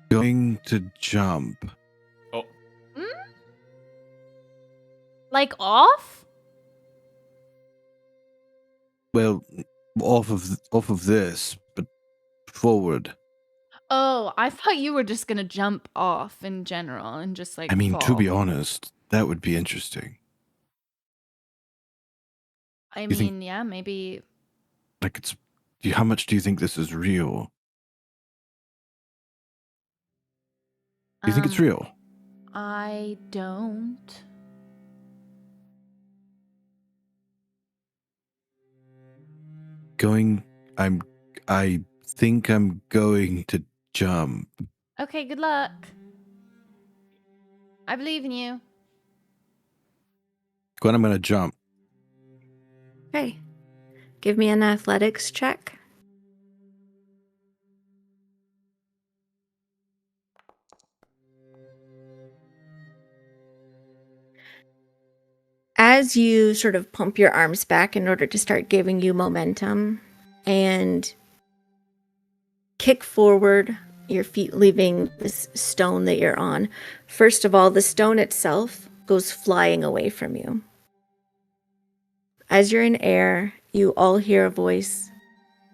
Going to jump. Oh, Like off? Well, off of this, but forward. Oh, I thought you were just gonna jump off in general and just like I mean, to fall. be honest, that would be interesting. I you mean, think- yeah, maybe. Like, how much do you think this is real? Do you think it's real? I don't. I think I'm going to jump. Okay, good luck. I believe in you. Gwen, I'm gonna jump. Okay. Give me an athletics check. As you sort of pump your arms back in order to start giving you momentum and kick forward, your feet leaving this stone that you're on, first of all, the stone itself goes flying away from you. As you're in air, you all hear a voice.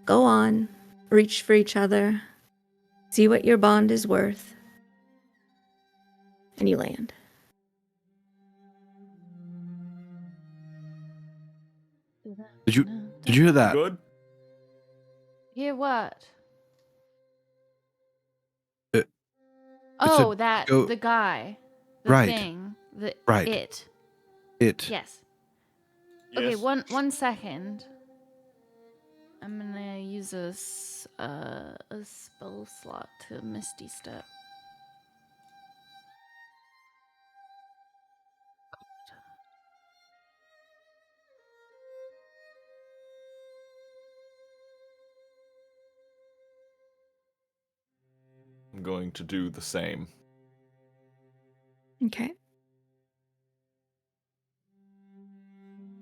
Go on, reach for each other, see what your bond is worth, and you land. Did you hear that? good? Hear what? It Oh, said that go- the guy, the Right. thing, the Right. it. It. Yes. Okay, Yes. one second. I'm gonna use a spell slot to Misty Step. I'm going to do the same. Okay.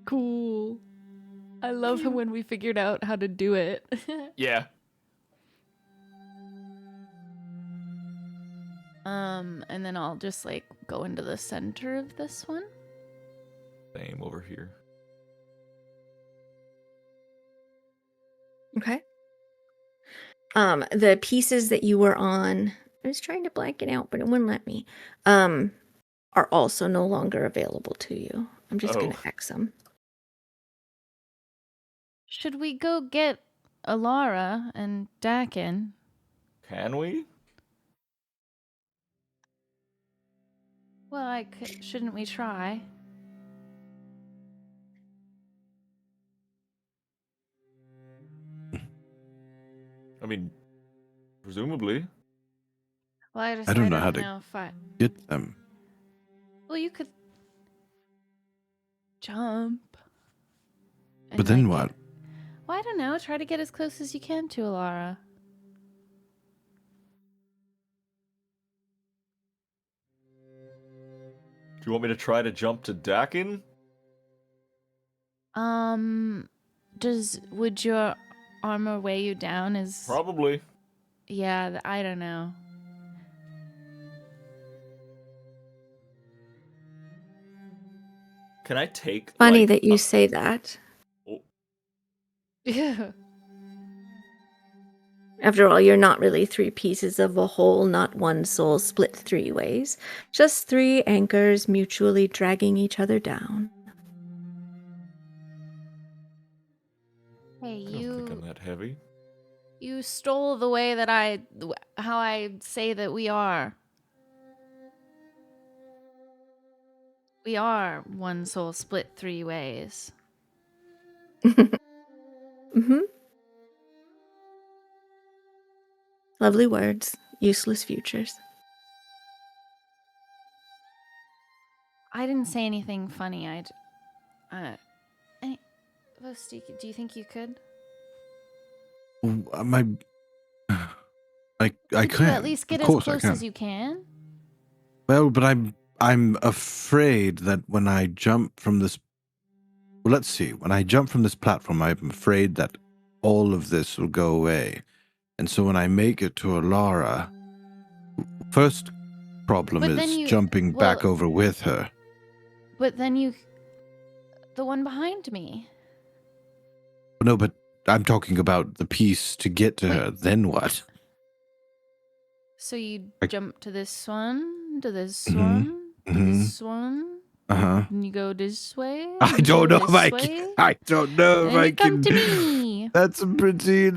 Cool. I love when we figured out how to do it. Yeah. And then I'll just like go into the center of this one. Same over here. Okay. The pieces that you were on, I was trying to blank it out, but it wouldn't let me, are also no longer available to you. I'm just going Oh. to X them. Should we go get Alara and Dakin? Can we? Well, shouldn't we try? I mean, presumably. Well, I don't know how to if I. get them. Well, you could jump. But then like, what? Well, I don't know. Try to get as close as you can to Alara. Do you want me to try to jump to Dakin? Would your armor weigh you down? Probably. Yeah, I don't know. Can I take Funny like, that you say that. Oh, Yeah. After all, you're not really three pieces of a whole, not one soul split three ways. Just three anchors mutually dragging each other down. Hey, I don't think I'm that heavy. You stole the way that how I say that we are. We are one soul split three ways. Mm-hmm. Lovely words, useless futures. I didn't say anything funny. Vosti, do you think you could? My, I Could can. you at least get Of as course I close can. as you can? Well, but I'm afraid that when I jump from this, well, let's see. When I jump from this platform, I'm afraid that all of this will go away. And so when I make it to Alara, first problem But then is you- jumping well- back over with her. But then the one behind me. No, but I'm talking about the piece to get to Wait. her. Then what? So you I- jump to this one, to this Mhm, one, to mhm. this one, Uh-huh. and you go this way. I and don't go know if this I way, can. I don't know if and I you come can. to me. That's a pretty,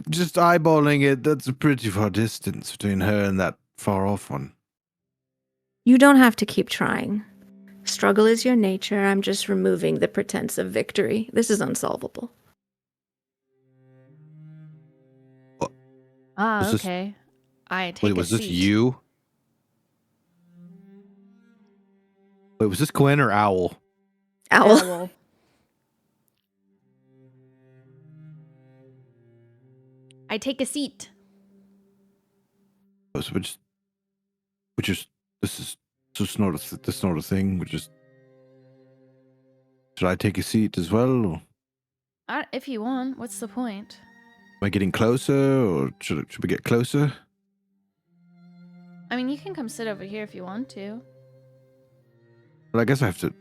just eyeballing it, that's a pretty far distance between her and that far off one. You don't have to keep trying. Struggle is your nature. I'm just removing the pretense of victory. This is unsolvable. Ah, Was this- okay. I take Wait, a was this seat. you? Wait, was this Gwen or Owl? Owl. Owl. I take a seat. Oh, so this is not a thing. Should I take a seat as well? Or If you want, what's the point? am I getting closer, or should we get closer? I mean, you can come sit over here if you want to. But I guess I have to.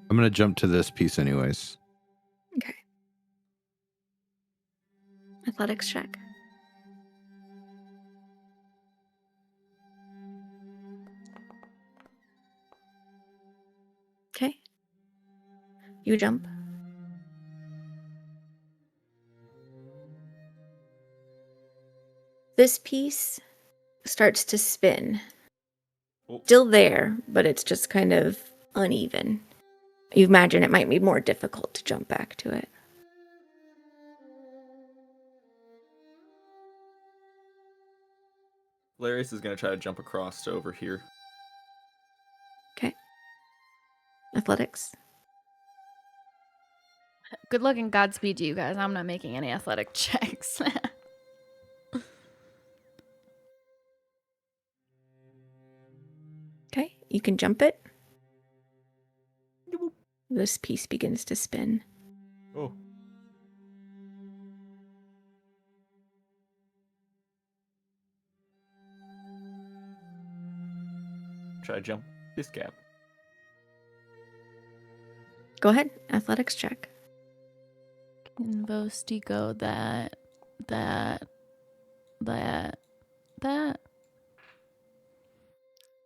I'm gonna jump to this piece anyways. Okay. Athletics check. Okay. You jump. This piece starts to spin. Oh. Still there, but it's just kind of uneven. You imagine it might be more difficult to jump back to it. Larius is gonna try to jump across to over here. Okay. Athletics. Good luck and Godspeed to you guys. I'm not making any athletic checks. Okay. You can jump it. This piece begins to spin. Oh. Try to jump this gap. Go ahead. Athletics check. Can Vosti go that?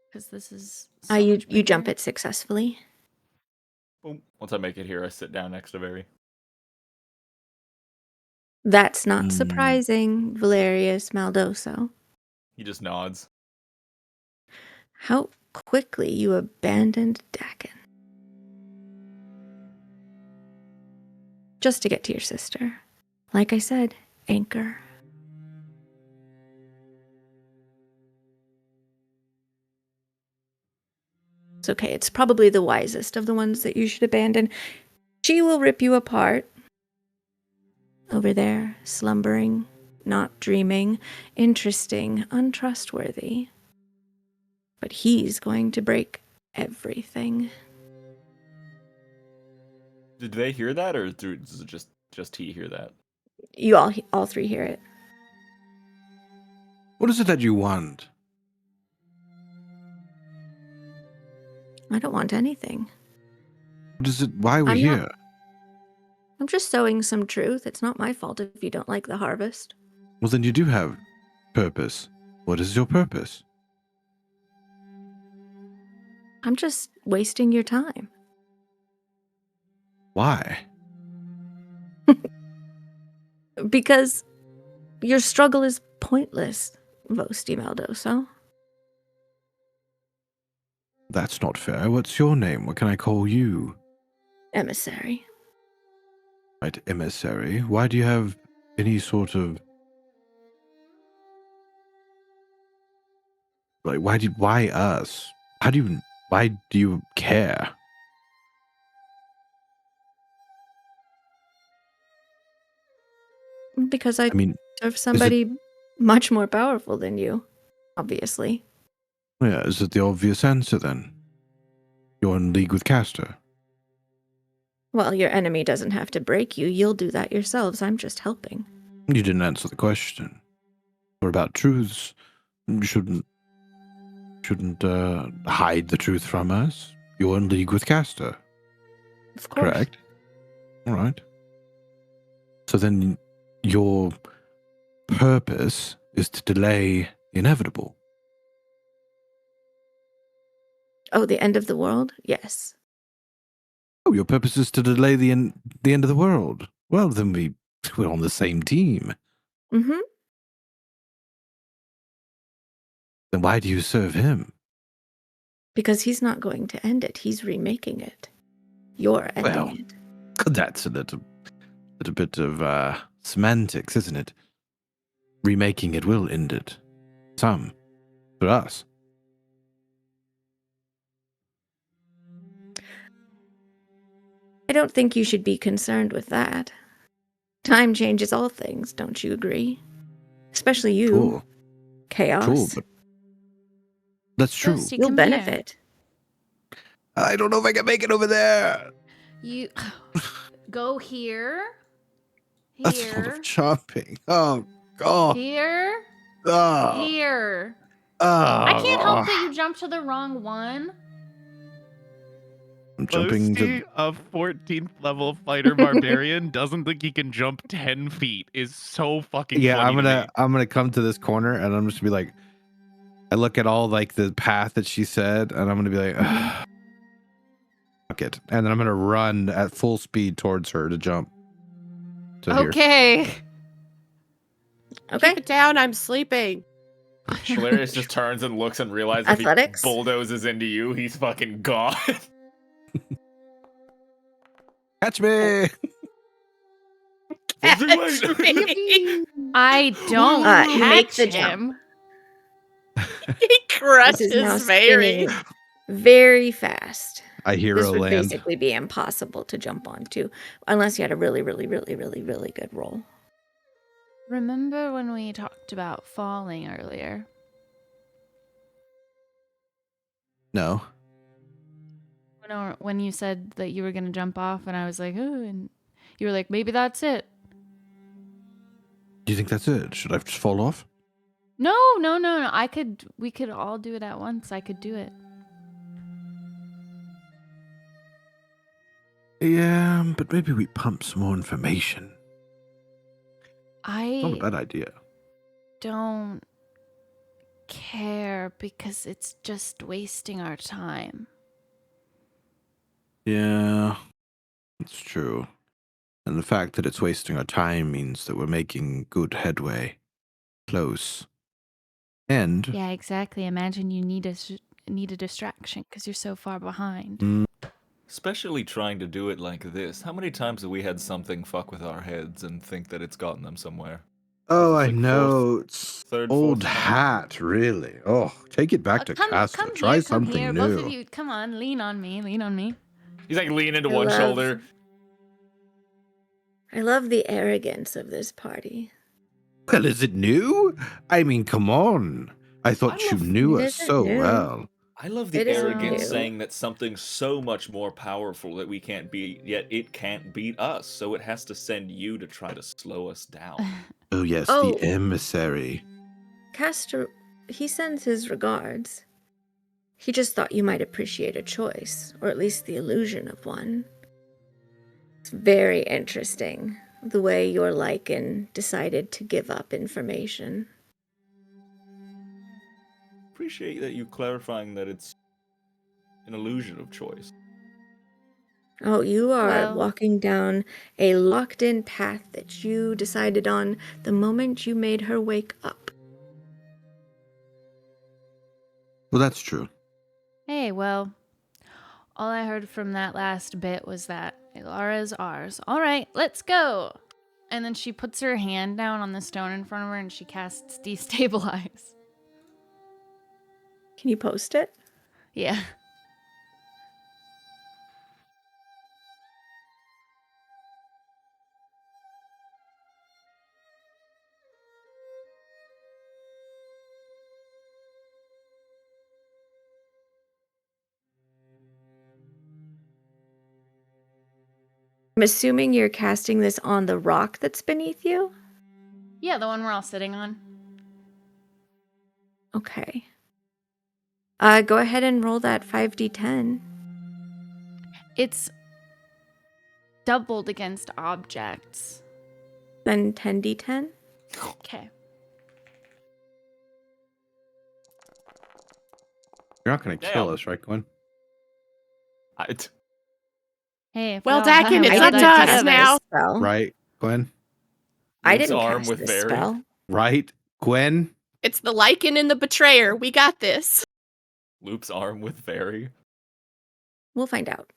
Because this is. So You much bigger. jump it successfully. Boom. Once I make it here, I sit down next to Barry. That's not Hmm. surprising, Valerius Maldoso. He just nods. How quickly you abandoned Dakin. Just to get to your sister. Like I said, anchor. It's okay. It's probably the wisest of the ones that you should abandon. She will rip you apart. Over there, slumbering, not dreaming, interesting, untrustworthy. But he's going to break everything. Did they hear that, or does it just he hear that? You all three hear it. What is it that you want? I don't want anything. What is it? Why are we I'm here? not- I'm just sowing some truth. It's not my fault if you don't like the harvest. Well, then you do have purpose. What is your purpose? I'm just wasting your time. Why? Because your struggle is pointless, Vosti Maldoso. That's not fair. What's your name? What can I call you? Emissary. Right, emissary. Why do you have any sort of... Like, why us? Why do you care? Because I I mean, serve somebody much more powerful than you, obviously. yeah, is it the obvious answer then? You're in league with Castor. Well, your enemy doesn't have to break you. You'll do that yourselves. I'm just helping. You didn't answer the question. We're about truths. You shouldn't hide the truth from us. You're in league with Castor. Of course. Correct. All right. So then your purpose is to delay the inevitable. Oh, the end of the world? Yes. Oh, your purpose is to delay the end of the world. Well, then we're on the same team. Mm-hmm. Then why do you serve him? Because he's not going to end it. He's remaking it. You're ending Well, it. that's a little bit of semantics, isn't it? Remaking it will end it. Some. For us. I don't think you should be concerned with that. Time changes all things, don't you agree? Especially you. Sure. Chaos. Sure, but that's true. Ghosty, You'll come here. benefit. I don't know if I can make it over there. You go here. That's a lot Here. of chopping. Oh, God. Here. Oh, Here. oh. I can't help that you jumped to the wrong one. I'm jumping Boasty, to... a 14th level fighter barbarian, doesn't think he can jump 10 feet is so fucking Yeah, funny to me. I'm gonna come to this corner and I'm just gonna be like, I look at all like the path that she said, and I'm gonna be like, "Ugh, fuck it," and then I'm gonna run at full speed towards her to jump. To here. Okay. Okay. Keep it down. I'm sleeping. Hilarious just turns and looks and realizes if he Athletics? bulldozes into you, he's fucking gone. Catch me! Catch Wait. me. I don't make catch the jump. him. He This is now crushes Mary. spinning very fast. I This hero would land. basically be impossible to jump onto unless you had a really, really, really, really, really good roll. Remember when we talked about falling earlier? No. When you said that you were going to jump off and I was like, oh, and you were like, maybe that's it. Do you think that's it? Should I just fall off? No. We could all do it at once. I could do it. Yeah, but maybe we pump some more information. Not a I bad idea. don't care because it's just wasting our time. Yeah, it's true. And the fact that it's wasting our time means that we're making good headway. Close. And Yeah, exactly. Imagine you need a distraction because you're so far behind. Especially trying to do it like this. How many times have we had something fuck with our heads and think that it's gotten them somewhere? Oh, This I is like know. It's third, old fourth time. hat, really. Oh, take it back to Castle. Come Try here, come something here. new. Both of you, come on, lean on me, lean on me. He's like leaning to I one love- shoulder. I love the arrogance of this party. Well, is it new? I mean, come on. I thought I you love- knew It us isn't so new. well. I love the It isn't arrogance new. saying that something's so much more powerful that we can't beat, yet it can't beat us, so it has to send you to try to slow us down. Oh, yes, Oh. the emissary. Castor, he sends his regards. He just thought you might appreciate a choice, or at least the illusion of one. It's very interesting, the way your Lycan decided to give up information. Appreciate that you clarifying that it's an illusion of choice. Oh, you are Well- walking down a locked-in path that you decided on the moment you made her wake up. Well, that's true. Hey, well, all I heard from that last bit was that Ilara's ours. All right, let's go. And then she puts her hand down on the stone in front of her and she casts Destabilize. Can you post it? Yeah. I'm assuming you're casting this on the rock that's beneath you? Yeah, the one we're all sitting on. Okay. Go ahead and roll that 5d10. It's doubled against objects. Then 10d10. Okay. You're not going to kill Damn. us, right, Gwen? Hey, if Well, we all Dakin, have it's it up to together- us cast now. this spell. Right, Gwen? I Luke's didn't arm cast with this Barry. spell. Right, Gwen? It's the Lycan and the Betrayer. We got this. Loop's arm with Fairy. We'll find out.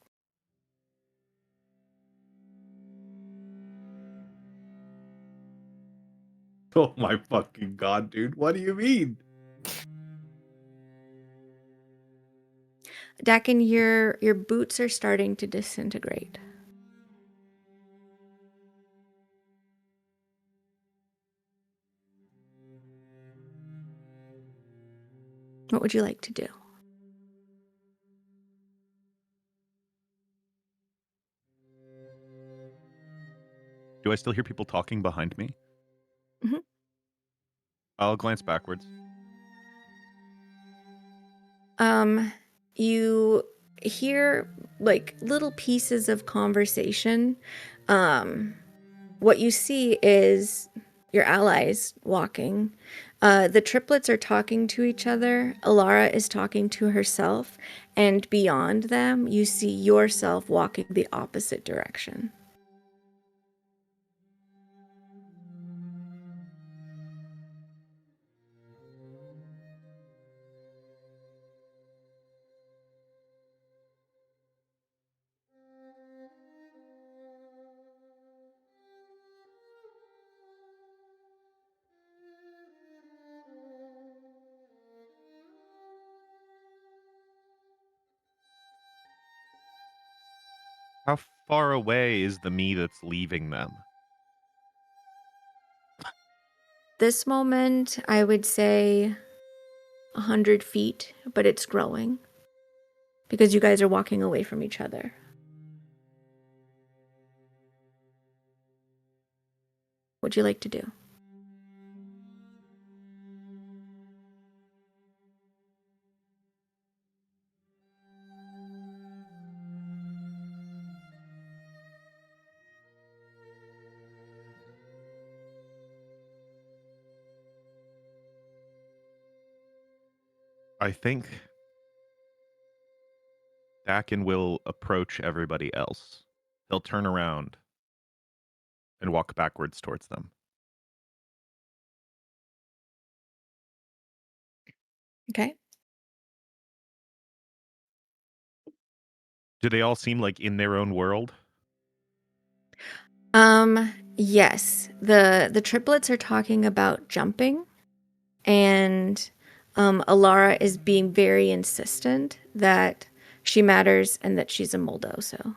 Oh my fucking god, dude. What do you mean? Dakin, your boots are starting to disintegrate. What would you like to do? Do I still hear people talking behind me? Mhm. I'll glance backwards. You hear like little pieces of conversation. What you see is your allies walking. The triplets are talking to each other. Alara is talking to herself, and beyond them, you see yourself walking the opposite direction. How far away is the me that's leaving them? This moment, I would say 100 feet, but it's growing because you guys are walking away from each other. What'd you like to do? I think Dakin will approach everybody else. He'll turn around and walk backwards towards them. Okay. Do they all seem like in their own world? Yes. The triplets are talking about jumping, and Alara is being very insistent that she matters and that she's a Moldoso.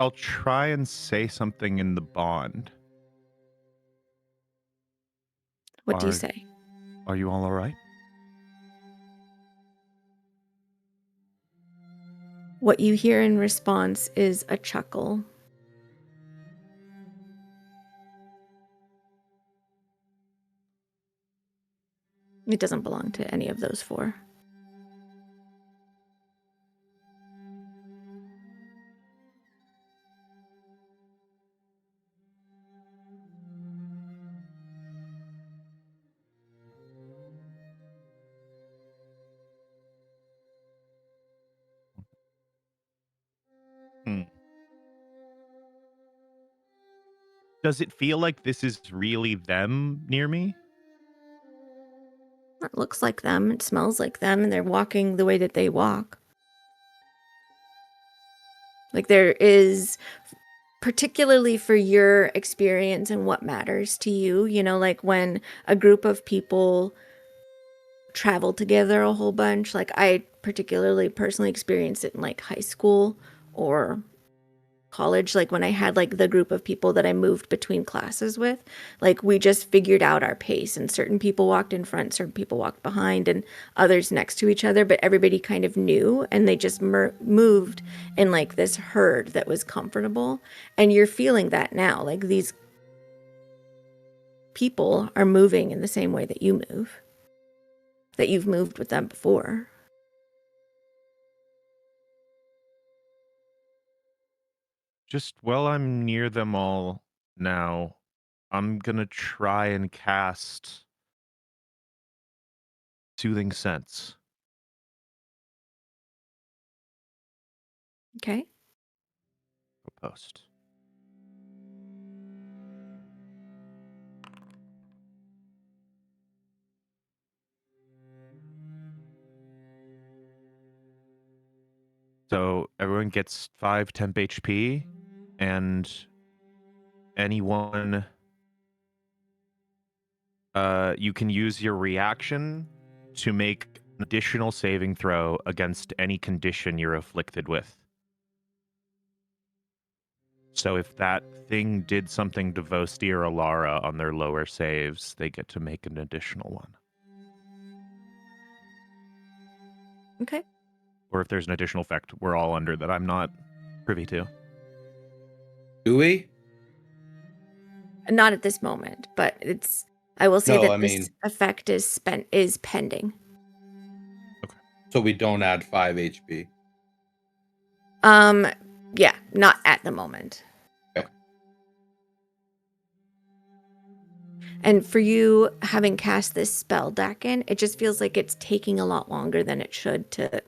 I'll try and say something in the bond. What do you say? Are you all right? What you hear in response is a chuckle. It doesn't belong to any of those four. Does it feel like this is really them near me? It looks like them, it smells like them, and they're walking the way that they walk. Like there is, particularly for your experience and what matters to you, you know, like when a group of people travel together a whole bunch, like I particularly personally experienced it in like high school or college, like when I had like the group of people that I moved between classes with, like we just figured out our pace, and certain people walked in front, certain people walked behind, and others next to each other, but everybody kind of knew, and they just moved in like this herd that was comfortable. And you're feeling that now, like these people are moving in the same way that you move, that you've moved with them before. Just while I'm near them all now, I'm gonna try and cast Soothing Sense. Okay. Post. So everyone gets 5 temp HP, and anyone, you can use your reaction to make an additional saving throw against any condition you're afflicted with. So if that thing did something to Vosti or Alara on their lower saves, they get to make an additional one. Okay. Or if there's an additional effect we're all under that I'm not privy to. Do we? Not at this moment, but it's, I will say No, that I this mean- effect is pending. So we don't add 5 HP. Yeah, not at the moment. Okay. And for you having cast this spell, Dakin, it just feels like it's taking a lot longer than it should to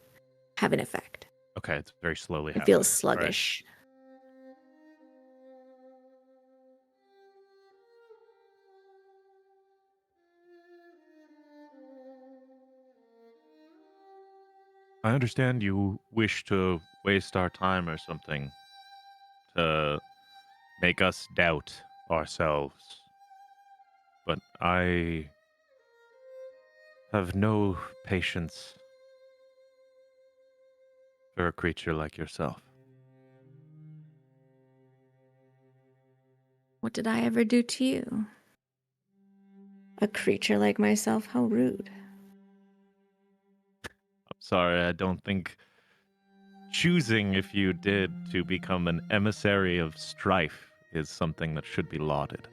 have an effect. Okay, it's very slowly It happening. feels sluggish. I understand you wish to waste our time or something to make us doubt ourselves. But I have no patience for a creature like yourself. What did I ever do to you? A creature like myself? How rude. I'm sorry, I don't think choosing, if you did, to become an emissary of strife is something that should be lauded.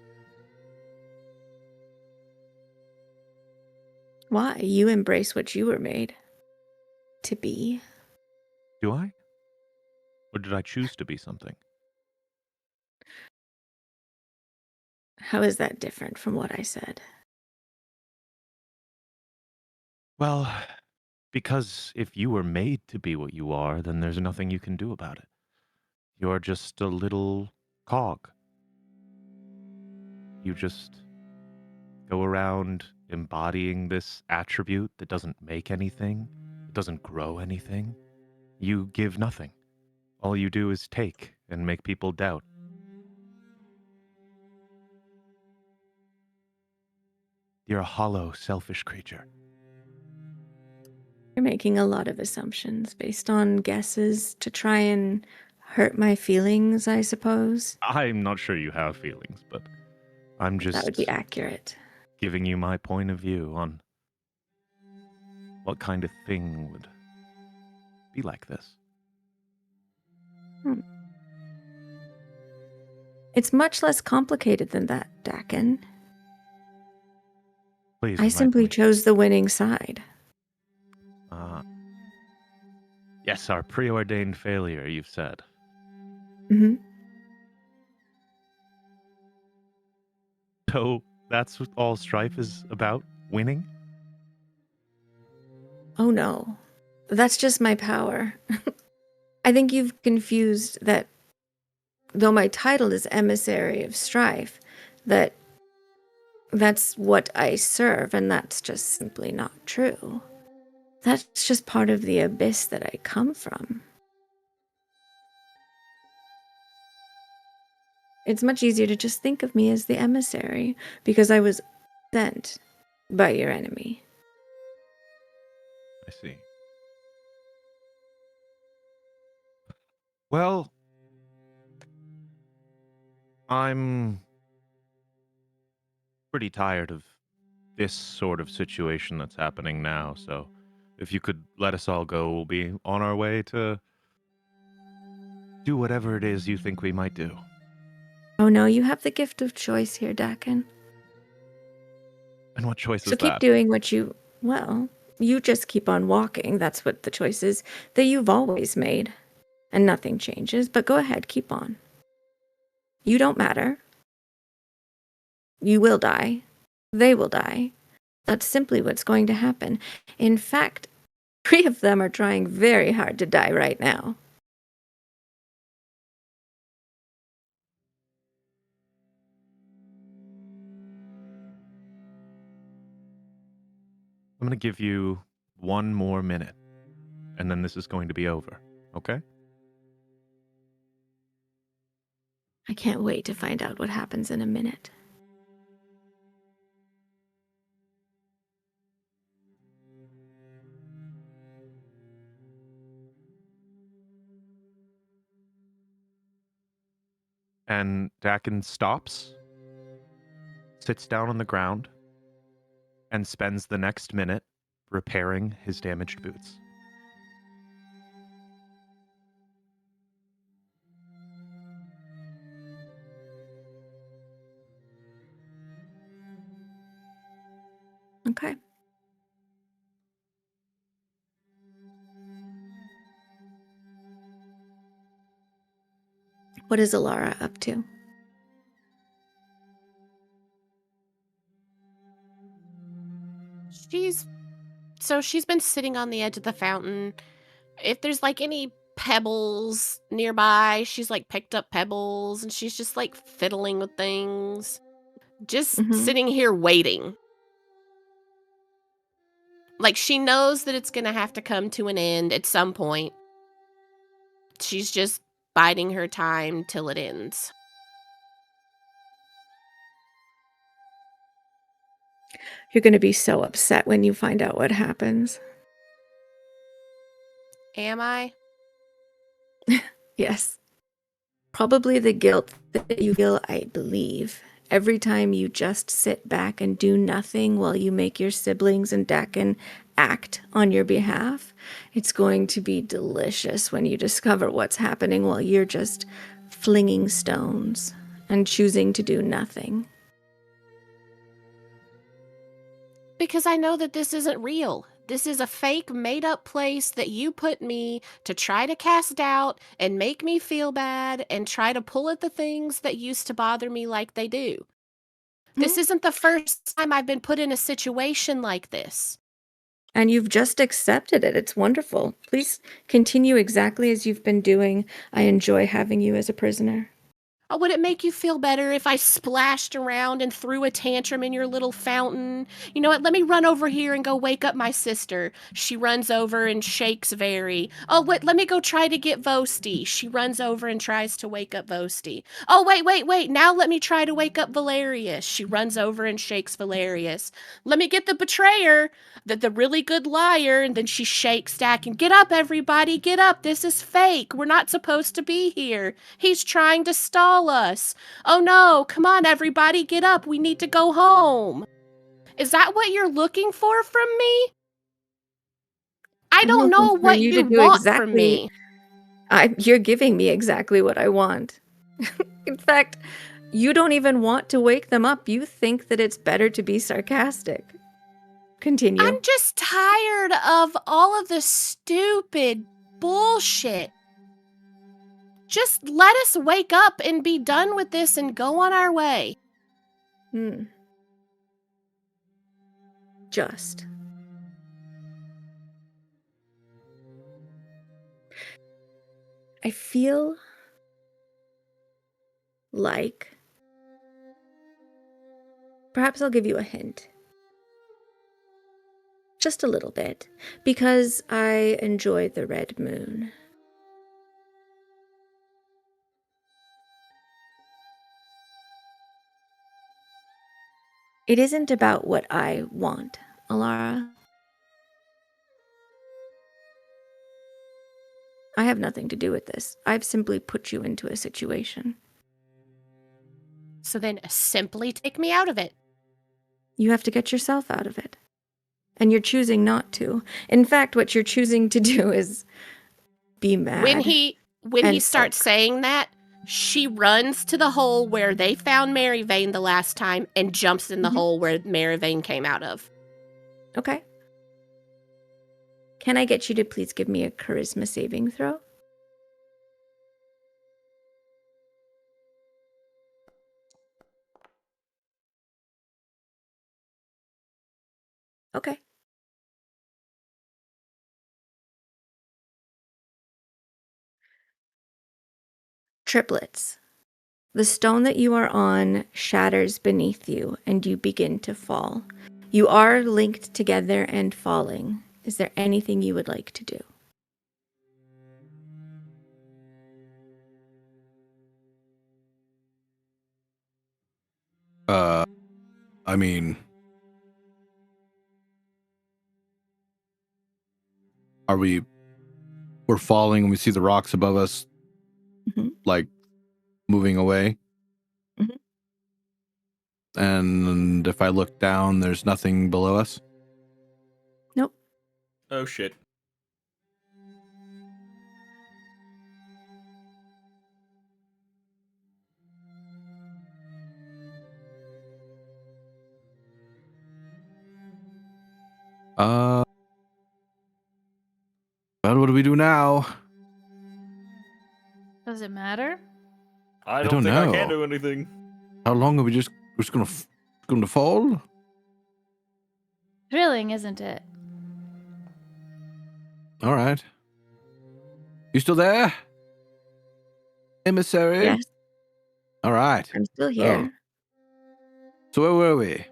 Why? You embrace what you were made to be. Do I? Or did I choose to be something? How is that different from what I said? Well, because if you were made to be what you are, then there's nothing you can do about it. You're just a little cog. You just go around embodying this attribute that doesn't make anything, it doesn't grow anything. You give nothing. All you do is take and make people doubt. You're a hollow, selfish creature. You're making a lot of assumptions based on guesses to try and hurt my feelings, I suppose. I'm not sure you have feelings, but I'm That would be just accurate. giving you my point of view on what kind of thing would be like this. It's much less complicated than that, Dakin. Please, I simply me. chose the winning side. Yes, our preordained failure, you've said. Hmm. So that's what all strife is about? Winning? Oh no, that's just my power. I think you've confused that though my title is Emissary of Strife, that's what I serve, and that's just simply not true. That's just part of the abyss that I come from. It's much easier to just think of me as the emissary, because I was sent by your enemy. I see. Well, I'm pretty tired of this sort of situation that's happening now, so if you could let us all go, we'll be on our way to do whatever it is you think we might do. Oh no, you have the gift of choice here, Dakin. And what choice So is keep that? doing what you just keep on walking. That's what the choice is that you've always made. And nothing changes, but go ahead, keep on. You don't matter. You will die. They will die. That's simply what's going to happen. In fact, 3 of them are trying very hard to die right now. I'm going to give you 1 more minute, and then this is going to be over, okay? I can't wait to find out what happens in a minute. And Dakin stops, sits down on the ground, and spends the next minute repairing his damaged boots. Okay. What is Alara up to? She's been sitting on the edge of the fountain. If there's like any pebbles nearby, she's like picked up pebbles and she's just like fiddling with things. Just Mm-hmm. sitting here waiting. Like she knows that it's going to have to come to an end at some point. She's just biding her time till it ends. You're going to be so upset when you find out what happens. Am I? Yes. Probably the guilt that you feel, I believe, every time you just sit back and do nothing while you make your siblings and Dakin act on your behalf. It's going to be delicious when you discover what's happening while you're just flinging stones and choosing to do nothing. Because I know that this isn't real. This is a fake, made-up place that you put me to try to cast doubt and make me feel bad and try to pull at the things that used to bother me like they do. This isn't the first time I've been put in a situation like this. And you've just accepted it. It's wonderful. Please continue exactly as you've been doing. I enjoy having you as a prisoner. Oh, would it make you feel better if I splashed around and threw a tantrum in your little fountain? You know what? Let me run over here and go wake up my sister. She runs over and shakes very. Oh, wait, let me go try to get Vosti. She runs over and tries to wake up Vosti. Oh, wait. Now let me try to wake up Valerius. She runs over and shakes Valerius. Let me get the betrayer, the really good liar, and then she shakes Stack and get up, everybody, get up. This is fake. We're not supposed to be here. He's trying to stall us. Oh no, come on, everybody, get up. We need to go home. Is that what you're looking for from me? I I'm don't looking know for what you you to do want from exactly. me. You're giving me exactly what I want. In fact, you don't even want to wake them up. You think that it's better to be sarcastic. Continue. I'm just tired of all of the stupid bullshit. Just let us wake up and be done with this and go on our way. Just. I feel like perhaps I'll give you a hint. Just a little bit, because I enjoy the red moon. It isn't about what I want, Alara. I have nothing to do with this. I've simply put you into a situation. So then simply take me out of it. You have to get yourself out of it. And you're choosing not to. In fact, what you're choosing to do is be mad. When he and starts sulk. saying that, she runs to the hole where they found Mary Vane the last time and jumps in the hole where Mary Vane came out of. Okay. Can I get you to please give me a charisma saving throw? Okay. Triplets. The stone that you are on shatters beneath you, and you begin to fall. You are linked together and falling. Is there anything you would like to do? I mean, we're falling and we see the rocks above us, like moving away. Mhm. And if I look down, there's nothing below us. Nope. Oh shit. Well, what do we do now? Does it matter? I don't don't think I can know. do anything. How long are we just going to fall? Thrilling, isn't it? All right. You still there? Emissary? Yes, All right. I'm still here. So where were we?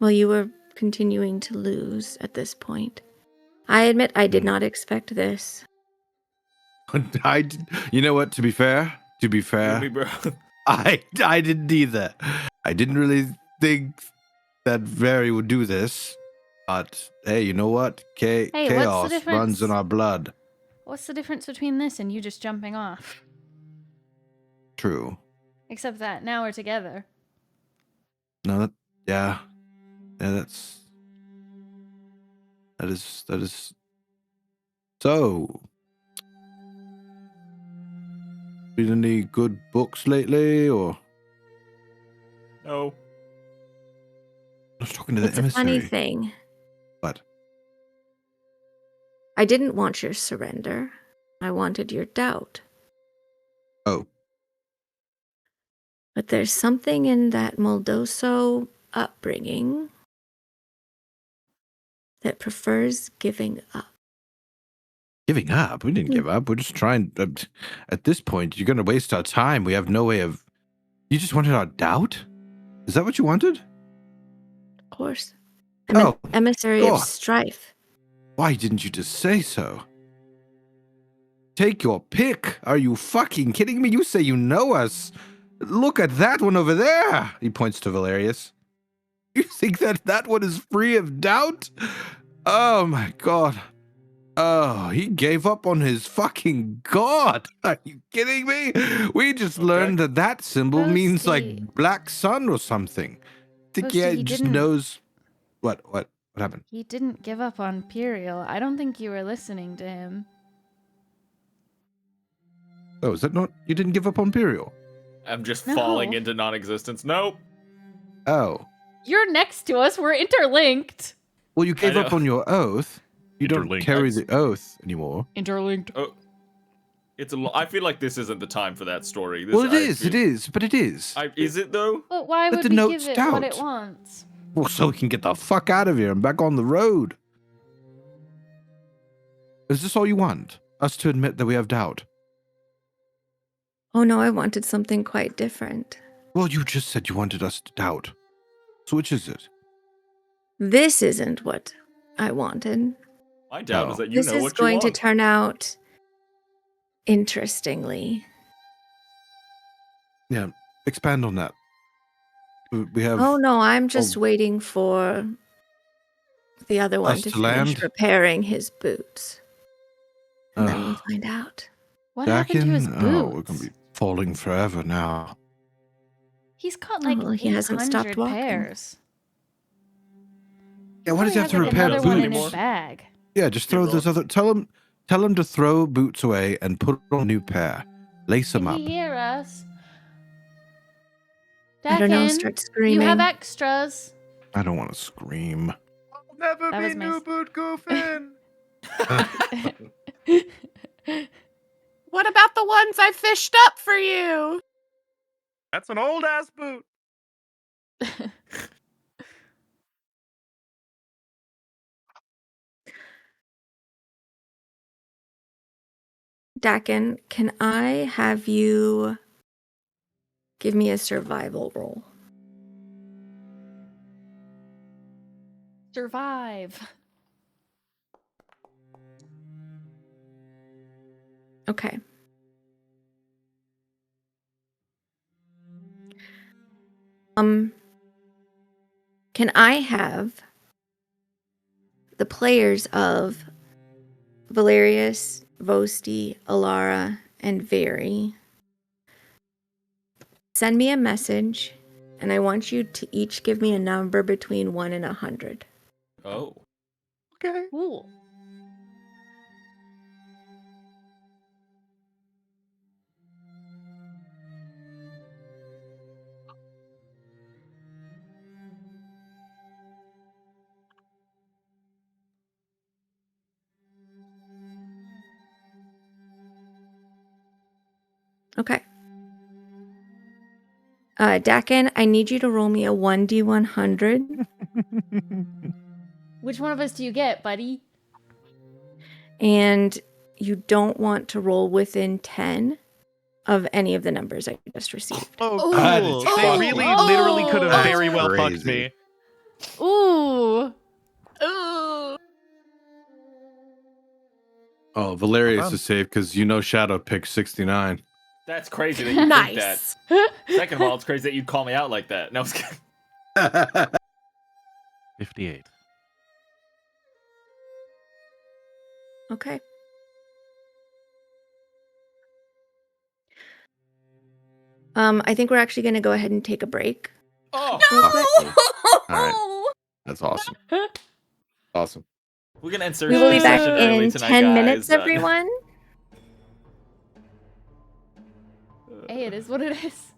Well, you were continuing to lose at this point. I admit I did not expect this. You know what? To be fair, You and me, bro. I didn't either. I didn't really think that Very would do this. But hey, you know what? Hey, what's the Chaos difference? runs in our blood. What's the difference between this and you just jumping off? True. Except that now we're together. No, that is so. Read any good books lately, or No. I was talking to the It's a emissary. funny thing. What? I didn't want your surrender. I wanted your doubt. Oh, But there's something in that Moldoso upbringing that prefers giving up. Giving up? We didn't give up. We're just trying. At this point, you're going to waste our time. We have no way of. You just wanted our doubt? Is that what you wanted? Of course. I'm an emissary of God. strife. Why didn't you just say so? Take your pick. Are you fucking kidding me? You say you know us. Look at that one over there. He points to Valerius. You think that one is free of doubt? Oh my god. Oh, he gave up on his fucking god. Are you kidding me? We just learned that symbol means like Boasty. black sun or something. Think Boasty, he just didn't- knows what happened? He didn't give up on Imperial. I don't think you were listening to him. Oh, is that not? You didn't give up on Imperial? I'm just No. falling into non-existence. Nope. Oh. You're next to us. We're interlinked. Well, you gave know. up on your oath. You don't Interlinked. carry the oath anymore. Interlinked. Oh, I feel like this isn't the time for that story. Well, it is, but it is. Is it though? But why But would the we note's give it what it doubt. wants? Well, so we can get the fuck out of here and back on the road. Is this all you want? Us to admit that we have doubt? Oh no, I wanted something quite different. Well, you just said you wanted us to doubt. So which is it? This isn't what I wanted. My doubt Oh. is that you This know is what going you to want. turn out interestingly. Yeah, expand on that. We have Oh no, I'm just Oh. waiting for the other one Us to to finish land? repairing his boots. And then we'll Ugh. find out. What happened to his Dakin? boots? Oh, we're gonna be falling forever now. He's caught like Oh, well, he hasn't stopped 800 walking. pairs. Yeah, why does he have to Probably has, like, repair another one in boots? his bag. Yeah, just throw those other. Tell him to throw boots away and put on a new pair. Lace them Can up. he hear us? I don't know, Dakin, start you screaming. have extras. I don't want to scream. I'll never That was be my new s- boot goofing. What about the ones I fished up for you? That's an old ass boot. Dakin, can I have you give me a survival roll? Survive. Okay. Can I have the players of Valerius, Vosti, Alara, and Veri send me a message, and I want you to each give me a number between 1 and 100. Oh. Okay. Cool. Okay. Dakin, I need you to roll me a 1d100, Which one of us do you get, buddy? and you don't want to roll within 10 of any of the numbers I just received. Oh, That cool. is They fucking- really, literally could have That's very well fucked crazy. me. Ooh. Ooh. Oh, Valerius Fun. is safe because you know Shadow picked 69. That's crazy that you think that. Nice. Second of all, it's crazy that you'd call me out like that. No, I was kidding. 58. Okay. I think we're actually going to go ahead and take a break. Oh, real quick. All That's awesome. Awesome. we're gonna insert We will be this back session early in tonight, 10 guys. minutes, everyone. Hey, it is what it is.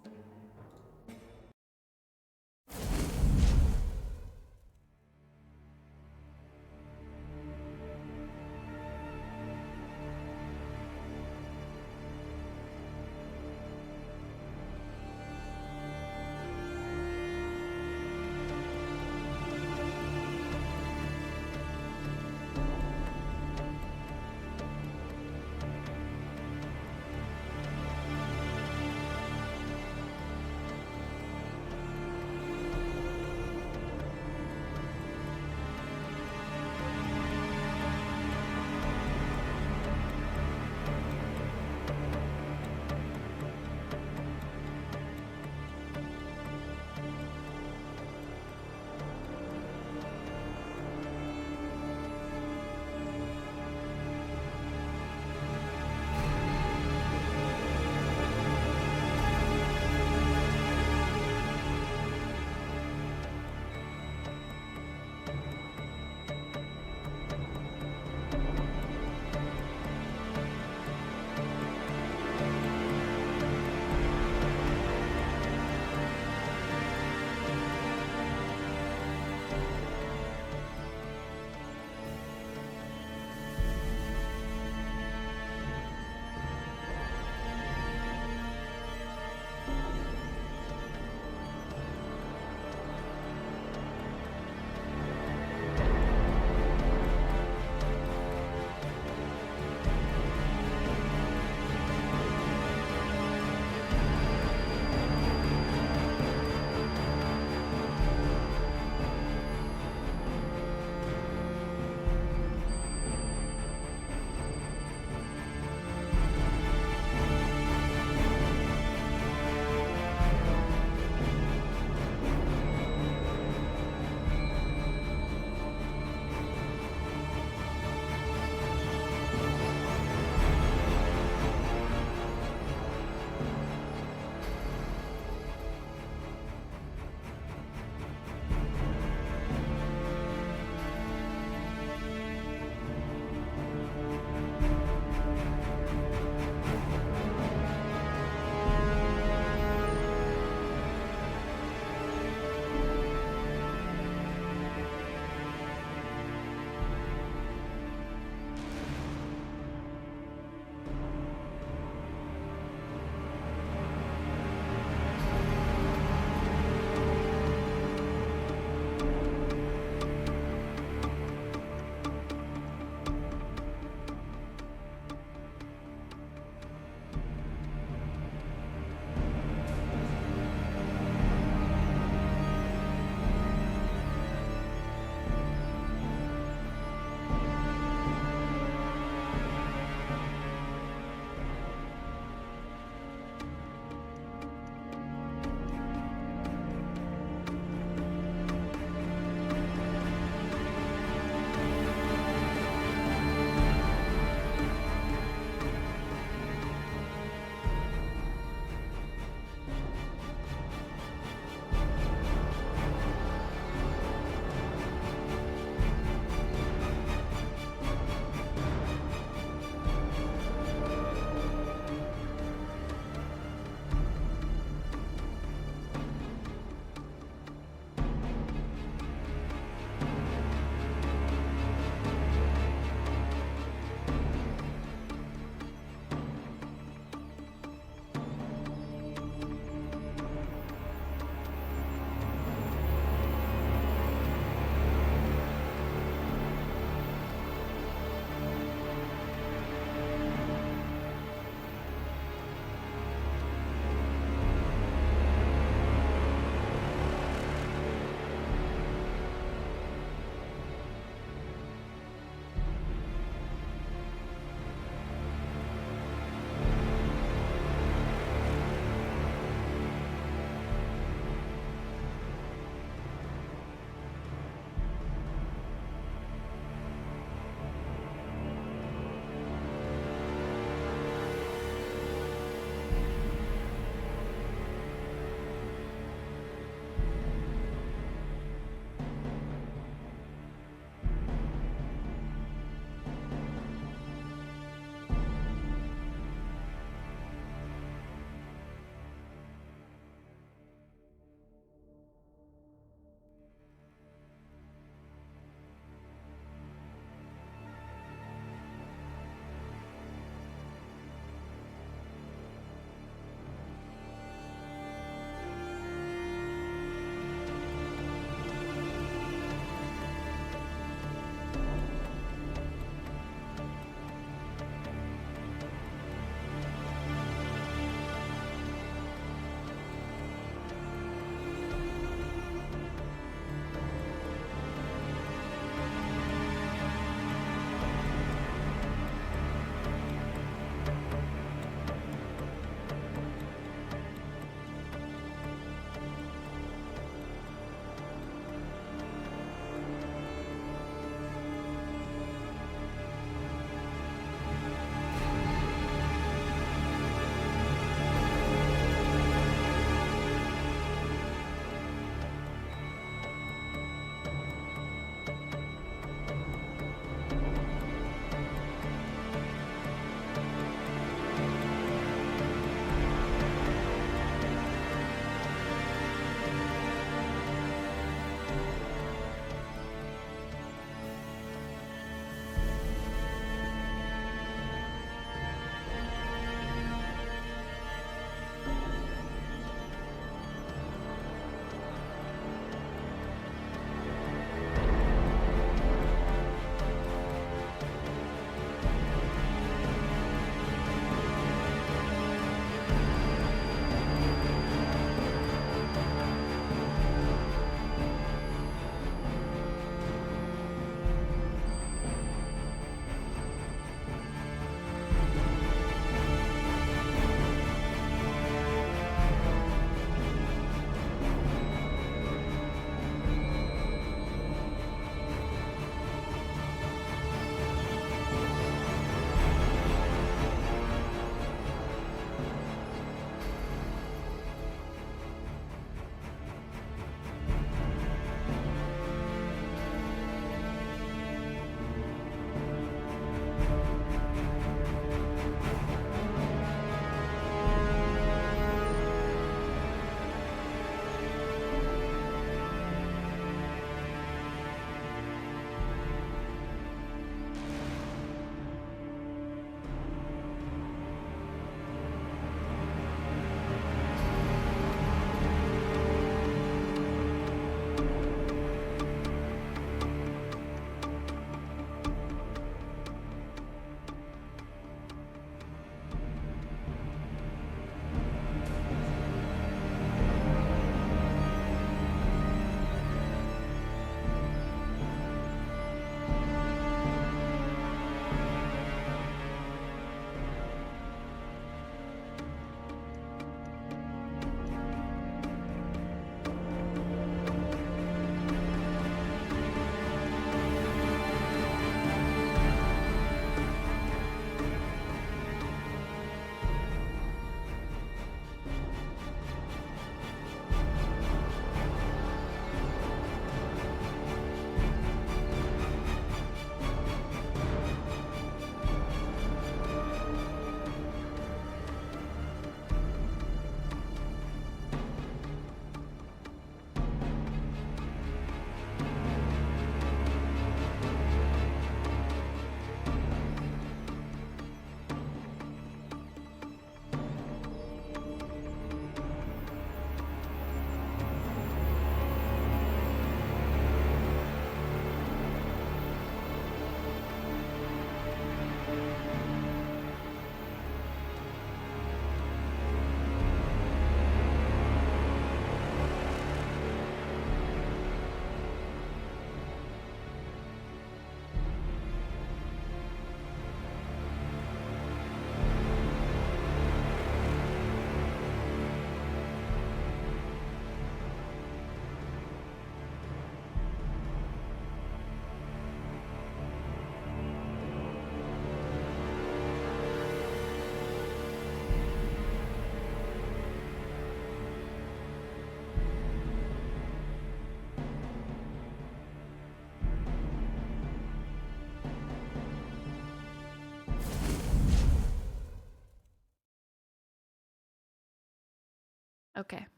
Okay.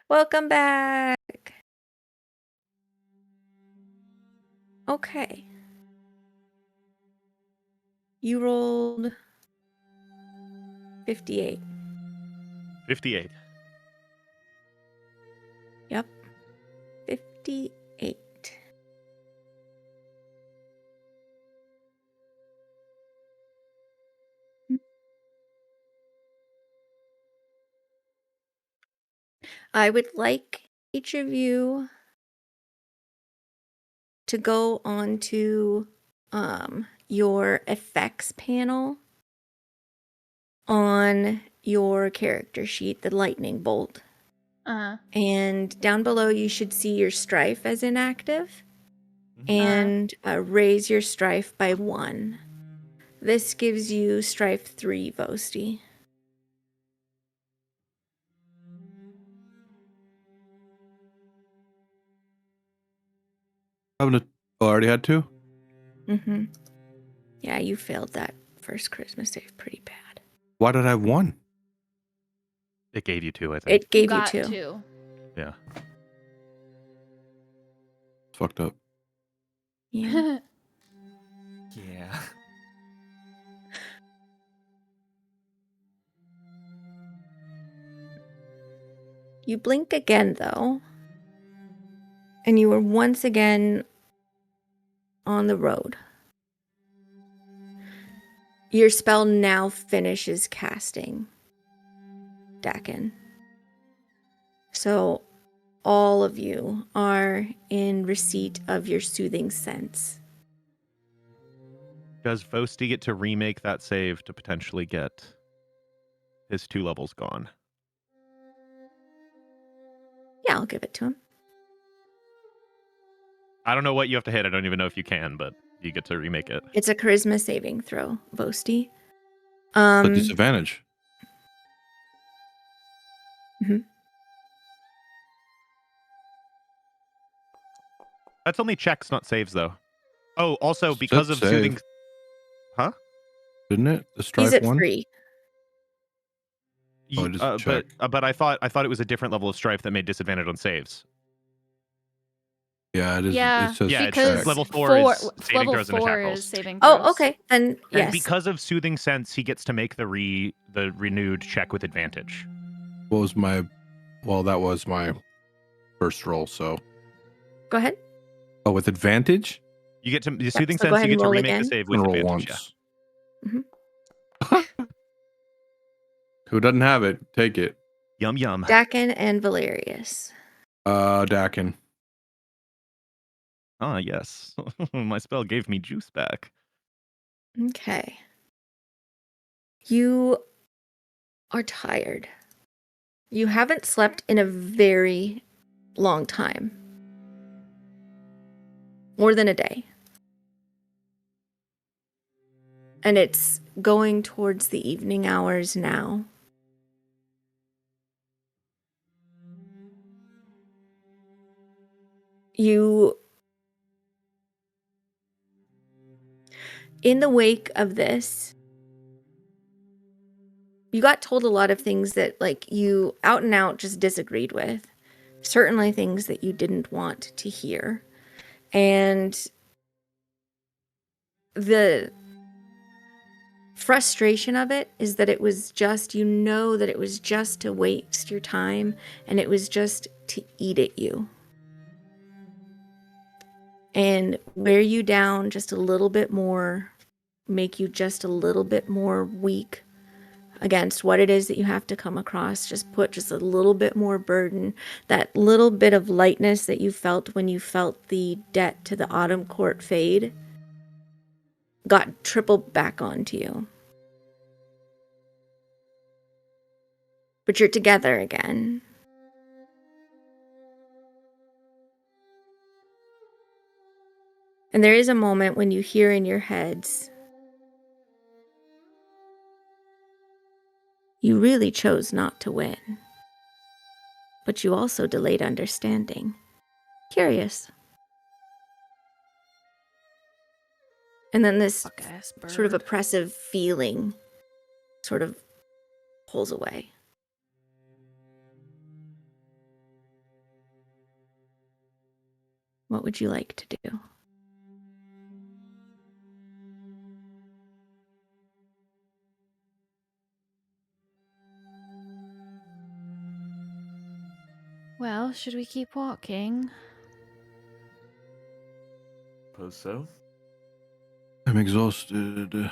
Welcome back. Okay. You rolled 58. 58. Yep. 58. I would like each of you to go onto your effects panel on your character sheet, the lightning bolt. And down below, you should see your strife as inactive. And raise your strife by 1. This gives you strife 3, Vosti. I already had 2. Mm-hmm. Yeah, you failed that first charisma save pretty bad. Why did I have 1? It gave you 2, I think. It gave you got 2. 2. Yeah. It's fucked up. Yeah. Yeah. You blink again, though, and you are once again on the road. Your spell now finishes casting, Dakin. So all of you are in receipt of your soothing sense. Does Vosti get to remake that save to potentially get his 2 levels gone? Yeah, I'll give it to him. I don't know what you have to hit. I don't even know if you can, but you get to remake it. It's a charisma saving throw, Vosti. But disadvantage. That's only checks, not saves, though. Oh, also, because Said of soothing... save. Huh? Didn't it? The He's strife at 1? 3. Oh, just check. But I thought it was a different level of strife that made disadvantage on saves. Yeah, it is. Yeah, It says Yeah, because check. level 4 is saving level throws and 4 shackles. is saving throws. Oh, okay. Then, And yes. because of soothing sense, he gets to make the renewed check with advantage. What was my... Well, that was my first roll, so... Go ahead. Oh, with advantage? You get to the soothing so go sense. ahead You and get to roll remake again. the save I'm with gonna roll advantage. once. Who doesn't have it? Take it. Yeah. Yum yum. Dakin and Valerius. Dakin. Ah, yes. My spell gave me juice back. Okay. You are tired. You haven't slept in a very long time. More than a day. And it's going towards the evening hours now. In the wake of this, you got told a lot of things that, like, you out and out just disagreed with. Certainly things that you didn't want to hear. And the frustration of it is that it was just, that it was just to waste your time, and it was just to eat at you. And wear you down just a little bit more, make you just a little bit more weak against what it is that you have to come across. Just put just a little bit more burden. That little bit of lightness that you felt when you felt the debt to the Autumn Court fade got tripled back onto you. But you're together again. And there is a moment when you hear in your heads, you really chose not to win. But you also delayed understanding. Curious. And then this sort of oppressive feeling sort of pulls away. What would you like to do? Well, should we keep walking? Suppose so. I'm exhausted.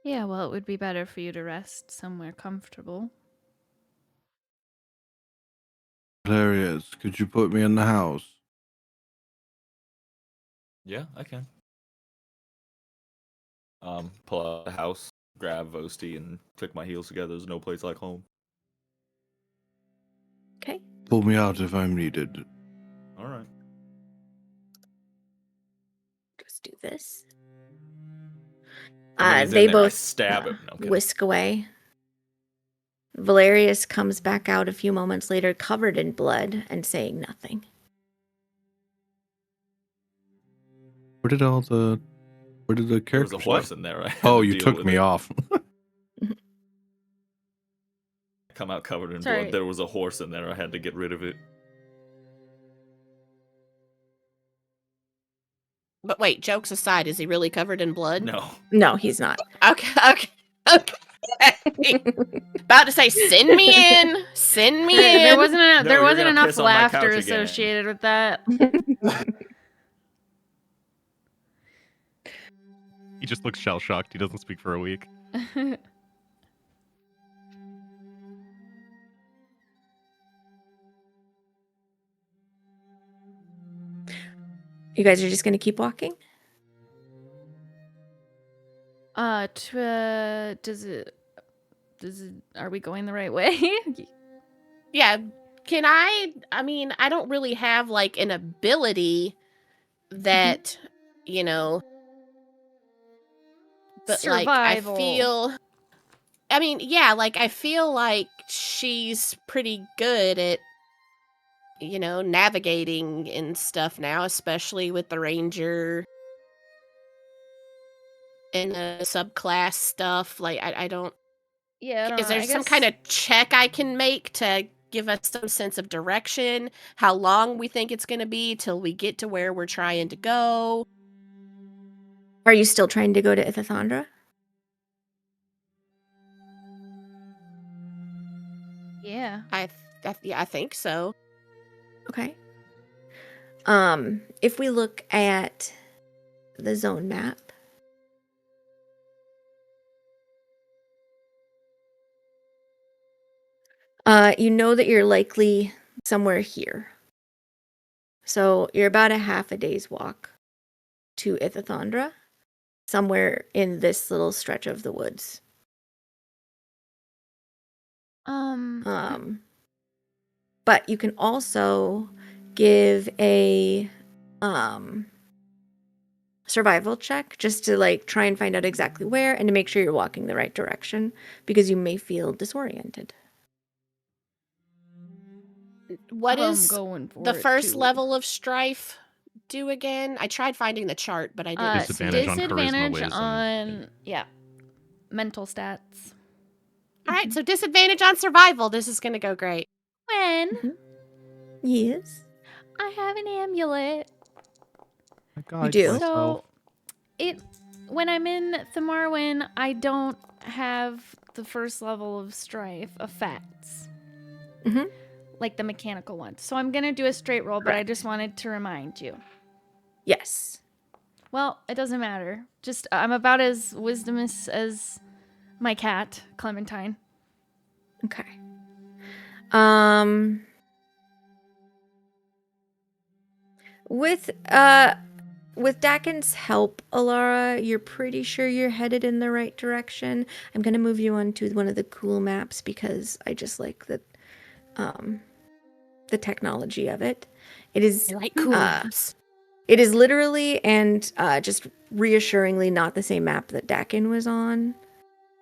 Yeah, well, it would be better for you to rest somewhere comfortable. Hilarious. Could you put me in the house? Yeah, I can. Pull out the house, grab Vosti, and click my heels together. There's no place like home. Okay. Pull me out if I'm needed. All right. Just do this. And when he's They in there, I both stab him. No, I'm kidding. whisk away. Valerius comes back out a few moments later, covered in blood and saying nothing. Where did the There was a characters horse go? in there. I had Oh, to you deal took with me it. off. Come out covered in Sorry. blood. There was a horse in there. I had to get rid of it. But wait, jokes aside, is he really covered in blood? No. No, he's not. Okay. About to say, send me in. Send me There in. wasn't No, there you're wasn't gonna enough piss on my couch laughter again. associated with that. He just looks shell shocked. He doesn't speak for a week. You guys are just going to keep walking? Does it are we going the right way? Yeah. Can I mean, I don't really have like an ability that, you know, but like Survival. I mean, yeah, like I feel like she's pretty good at, you know, navigating and stuff now, especially with the ranger and the subclass stuff. Like I don't Yeah, I don't is know. there I some guess kind of check I can make to give us some sense of direction? How long we think it's going to be till we get to where we're trying to go? Are you still trying to go to Ithathandra? yeah. Yeah, I think so. Okay. If we look at the zone map, you know that you're likely somewhere here. So you're about a half a day's walk to Ithathandra, somewhere in this little stretch of the woods. But you can also give a survival check just to like try and find out exactly where and to make sure you're walking the right direction because you may feel disoriented. What I'm is going for the it, first too. level of strife do again? I tried finding the chart, but I didn't see Disadvantage it. on charisma, disadvantage whiz, and- on yeah, mental stats. All right, so disadvantage on survival. This is going to go great. When Yes. I have an amulet. My God, do? myself. So when I'm in Themarwyn, I don't have the first level of strife effects. Mhm. Like the mechanical ones. So I'm gonna do a straight roll, but I just wanted to remind you. Yes. Well, it doesn't matter. Just I'm about as wisdomous as my cat, Clementine. Okay. With Dakin's help, Alara, you're pretty sure you're headed in the right direction. I'm gonna move you onto one of the cool maps because I just like the technology of it. It is I like cool maps. It is literally and just reassuringly not the same map that Dakin was on.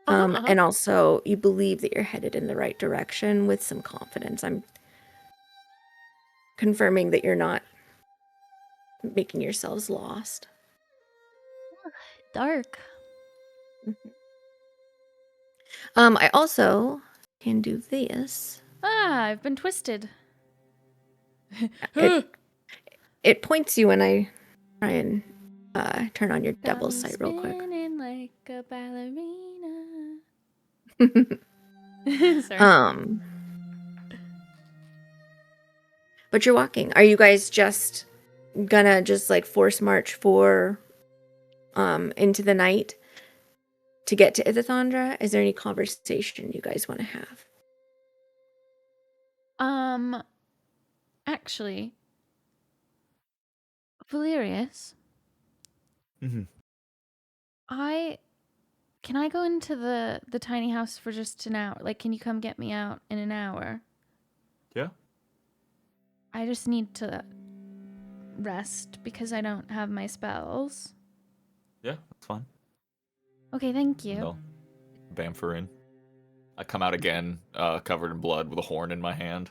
And also, you believe that you're headed in the right direction with some confidence. I'm confirming that you're not making yourselves lost. Dark. I also can do this. Ah, I've been twisted. It points you when I try and turn on your Got devil's me sight real quick. spinning like a ballerina. Sorry. But you're walking. Are you guys just gonna just like force march for into the night to get to Ithithondra? Is there any conversation you guys want to have? Actually, Valerius, Mhm. Can I go into the tiny house for just an hour? Like, can you come get me out in an hour? Yeah. I just need to rest because I don't have my spells. Yeah, that's fine. Okay, thank you. No. Bamfer in. I come out again, covered in blood with a horn in my hand.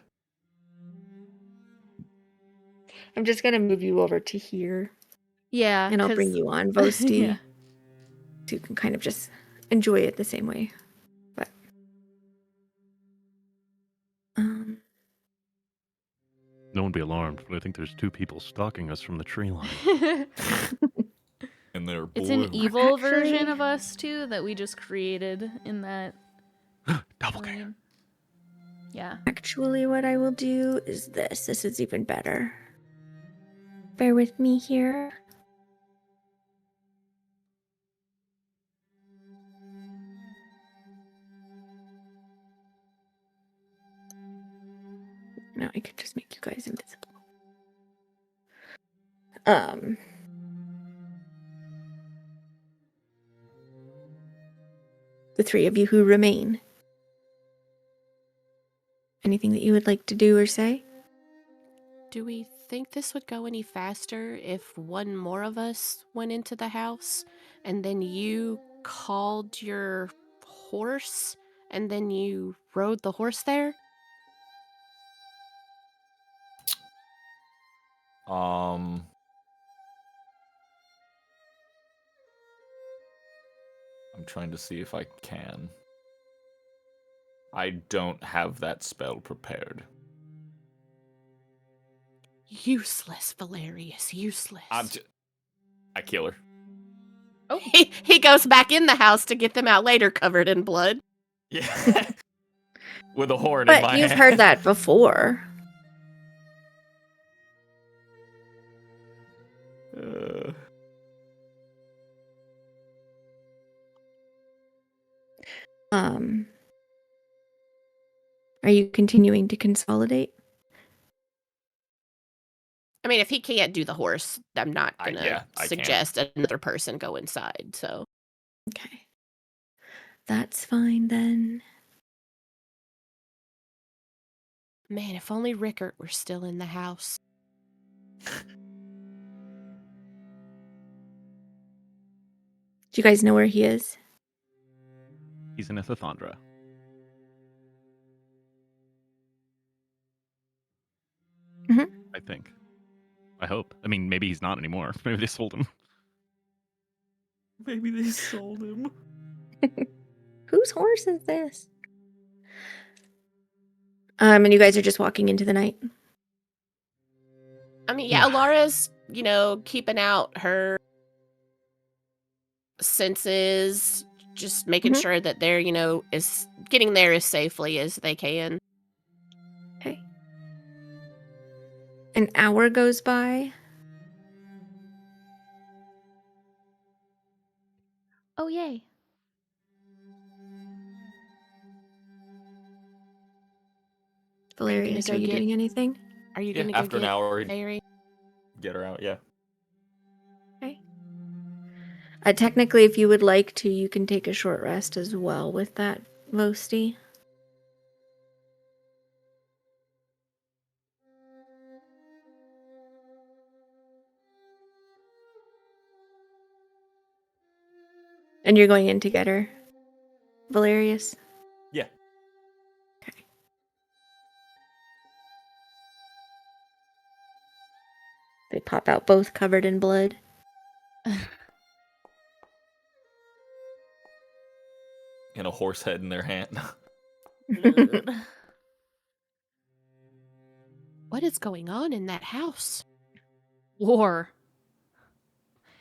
I'm just gonna move you over to here, Yeah, and I'll bring 'cause- you on, Vosti, Yeah. so you can kind of just enjoy it the same way. But No one be alarmed, but I think there's 2 people stalking us from the tree line. And they're It's blue. an evil version Actually- of us too that we just created in that Doppelganger. lane. Yeah. actually, what I will do is this. This is even better. Bear with me here. No, I could just make you guys invisible. The 3 of you who remain. Anything that you would like to do or say? Do we think this would go any faster if one more of us went into the house and then you called your horse and then you rode the horse there? I'm trying to see if I can. I don't have that spell prepared. Useless, Valerius, useless. I kill her. Oh. He goes back in the house to get them out later covered in blood. Yeah. With a horn in But my you've hand. heard that before. Are you continuing to consolidate? I mean, if he can't do the horse, I'm not I gonna can't. suggest another person go inside. So Okay. That's fine then. man, if only Rickert were still in the house. Do you guys know where he is? He's in Ithithondra. Mhm. I think. I hope. I mean, maybe he's not anymore. Maybe they sold him. Maybe they sold him. Whose horse is this? And you guys are just walking into the night. I mean, yeah, Alara's, keeping out her senses, just making Mhm. sure that they're, is getting there as safely as they can. Okay. An hour goes by. Oh, yay. Valerius, go are you get- doing anything? Are you Yeah, gonna go after an get hour, Fairy? get her out, yeah. Okay. Technically, if you would like to, you can take a short rest as well with that, Vosti. And you're going in to get her, Valerius? Yeah. Okay. They pop out both covered in blood. And a horse head in their hand. What is going on in that house? War.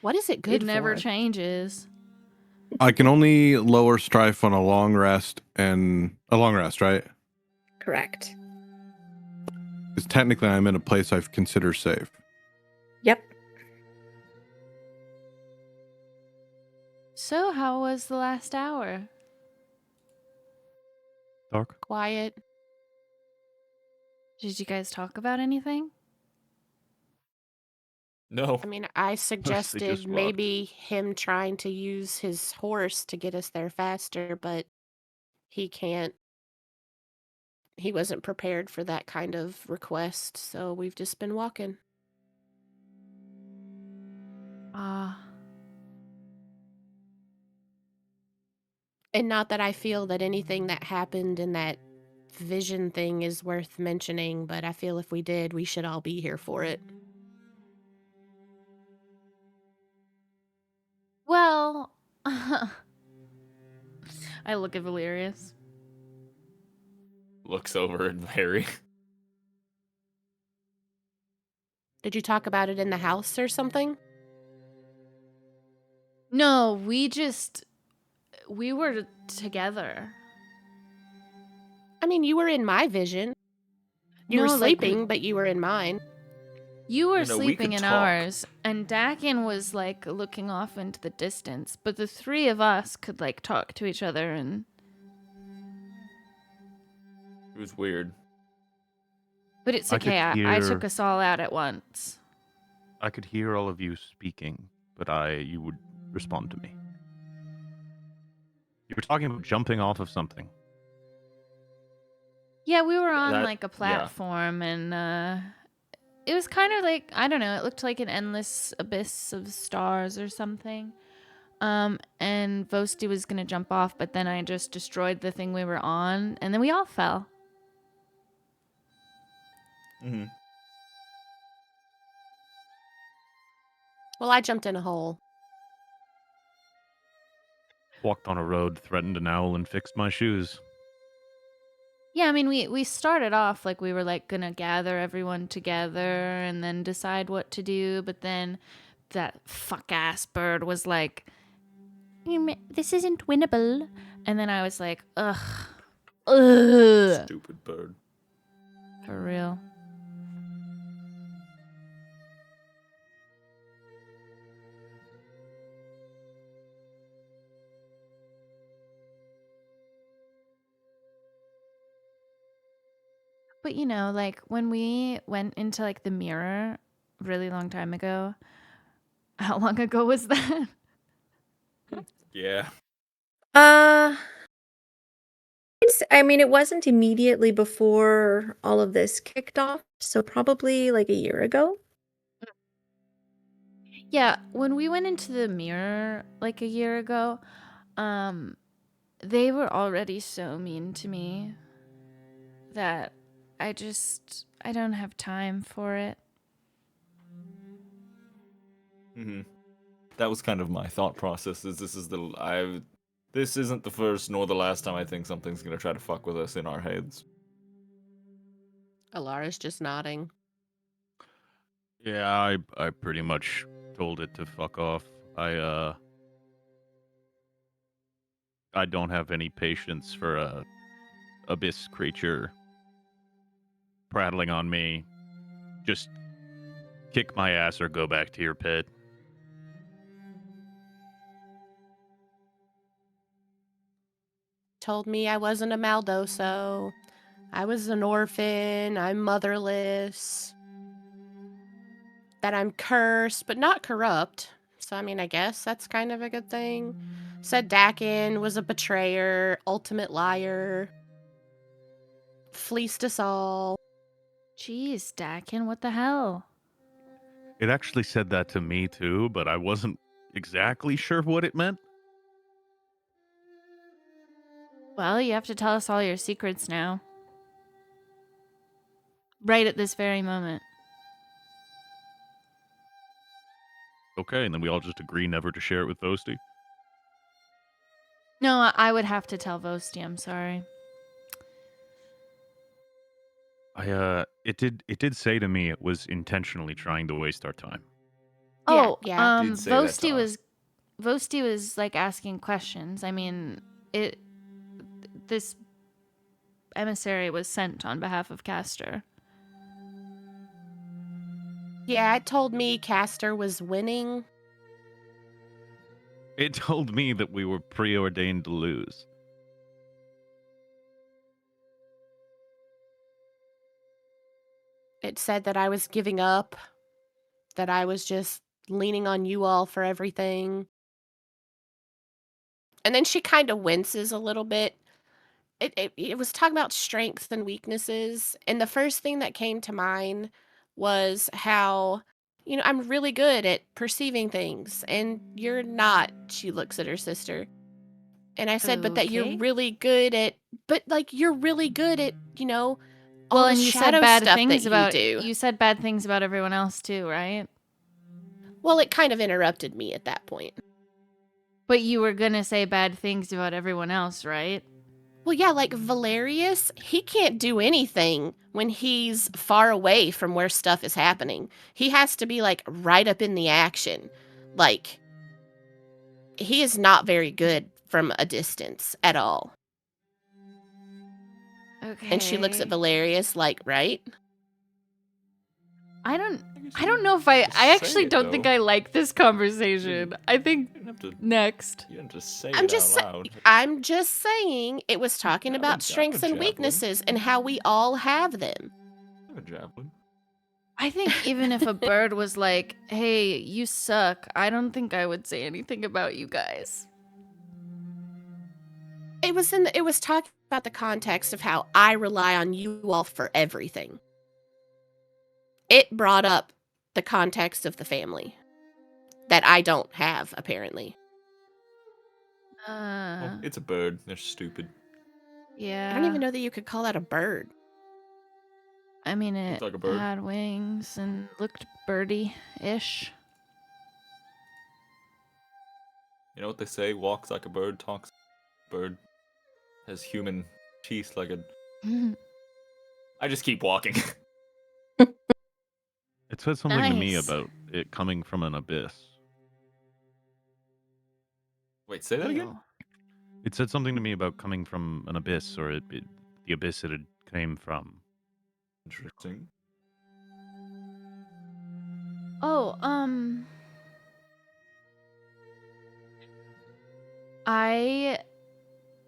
What is it good It never for? changes. I can only lower strife on a long rest, right? Correct. Because technically I'm in a place I've considered safe. Yep. So, how was the last hour? Dark. Quiet. Did you guys talk about anything? No. I mean, I suggested just walked. maybe him trying to use his horse to get us there faster, but he can't. He wasn't prepared for that kind of request, so we've just been walking. Ah. And not that I feel that anything that happened in that vision thing is worth mentioning, but I feel if we did, we should all be here for it. Well, I look at Valerius. Looks over at Harry. Did you talk about it in the house or something? No, we were together. I mean, you were in my vision. You were No, like, sleeping, but you were in mine. You were You know, we sleeping could in talk. ours, and Dakin was like looking off into the distance, but the three of us could like talk to each other and It was weird. but it's I could okay. I hear- took us all out at once. I could hear all of you speaking, but you would respond to me. You were talking about jumping off of something. Yeah, we were on That- like a yeah. platform and it was kind of like, I don't know, it looked like an endless abyss of stars or something. And Vosti was gonna jump off, but then I just destroyed the thing we were on, and then we all fell. Mm-hmm. Well, I jumped in a hole. Walked on a road, threatened an owl, and fixed my shoes. Yeah, I mean, we started off like we were like gonna gather everyone together and then decide what to do, but then that fuck ass bird was like, "This isn't winnable," and then I was like, ugh, Stupid bird. for real. But you know, like when we went into like the mirror a really long time ago, how long ago was that? Yeah. I mean, it wasn't immediately before all of this kicked off, so probably like a year ago. Yeah, when we went into the mirror like a year ago, they were already so mean to me that I don't have time for it. Mm-hmm. That was kind of my thought process. This isn't the first nor the last time I think something's gonna try to fuck with us in our heads. Alara's just nodding. Yeah, I pretty much told it to fuck off. I don't have any patience for a abyss creature prattling on me. Just kick my ass or go back to your pit. Told me I wasn't a Maldoso. I was an orphan. I'm motherless. That I'm cursed, but not corrupt. So, I mean, I guess that's kind of a good thing. Said Dakin was a betrayer, ultimate liar. Fleeced us all. Jeez, Dakin, what the hell? It actually said that to me too, but I wasn't exactly sure what it meant. Well, you have to tell us all your secrets now. Right at this very moment. Okay, and then we all just agree never to share it with Vosti. No, I would have to tell Vosti, I'm sorry. It did say to me it was intentionally trying to waste our time. Oh, yeah. Did say that to us. Vosti was like asking questions. I mean, this emissary was sent on behalf of Castor. Yeah, it told me Castor was winning. It told me that we were preordained to lose. It said that I was giving up, that I was just leaning on you all for everything. And then she kind of winces a little bit. It was talking about strengths and weaknesses. And the first thing that came to mind was how, I'm really good at perceiving things and you're not. She looks at her sister. And I said, but that you're Okay. really good at, you're really good at, all Well, the and you shadow said bad stuff things that about you do. you said bad things about everyone else too, right? Well, it kind of interrupted me at that point. But you were gonna say bad things about everyone else, right? Well, yeah, like Valerius, he can't do anything when he's far away from where stuff is happening. He has to be like right up in the action. Like, he is not very good from a distance at all. Okay. And she looks at Valerius like, right? I don't know if I Just actually say it, don't think though. I like this conversation. I think You don't have to. next. You don't have to say I'm it just out loud. I'm just saying it was talking I have about a strengths and javelin. weaknesses and how we all have them. I have a javelin. I think even if a bird was like, "Hey, you suck," I don't think I would say anything about you guys. It was talking about the context of how I rely on you all for everything. It brought up the context of the family that I don't have, apparently. Well, it's a bird. They're stupid. Yeah. I don't even know that you could call that a bird. I mean, it Looked like a bird. had wings and looked birdie-ish. You know what they say? Walks like a bird, talks like a bird, has human teeth like a. I just keep walking. It said something to me Nice. about it coming from an abyss. Wait, say that again? Ew. It said something to me about coming from an abyss, or the abyss it had came from. Interesting. Oh, I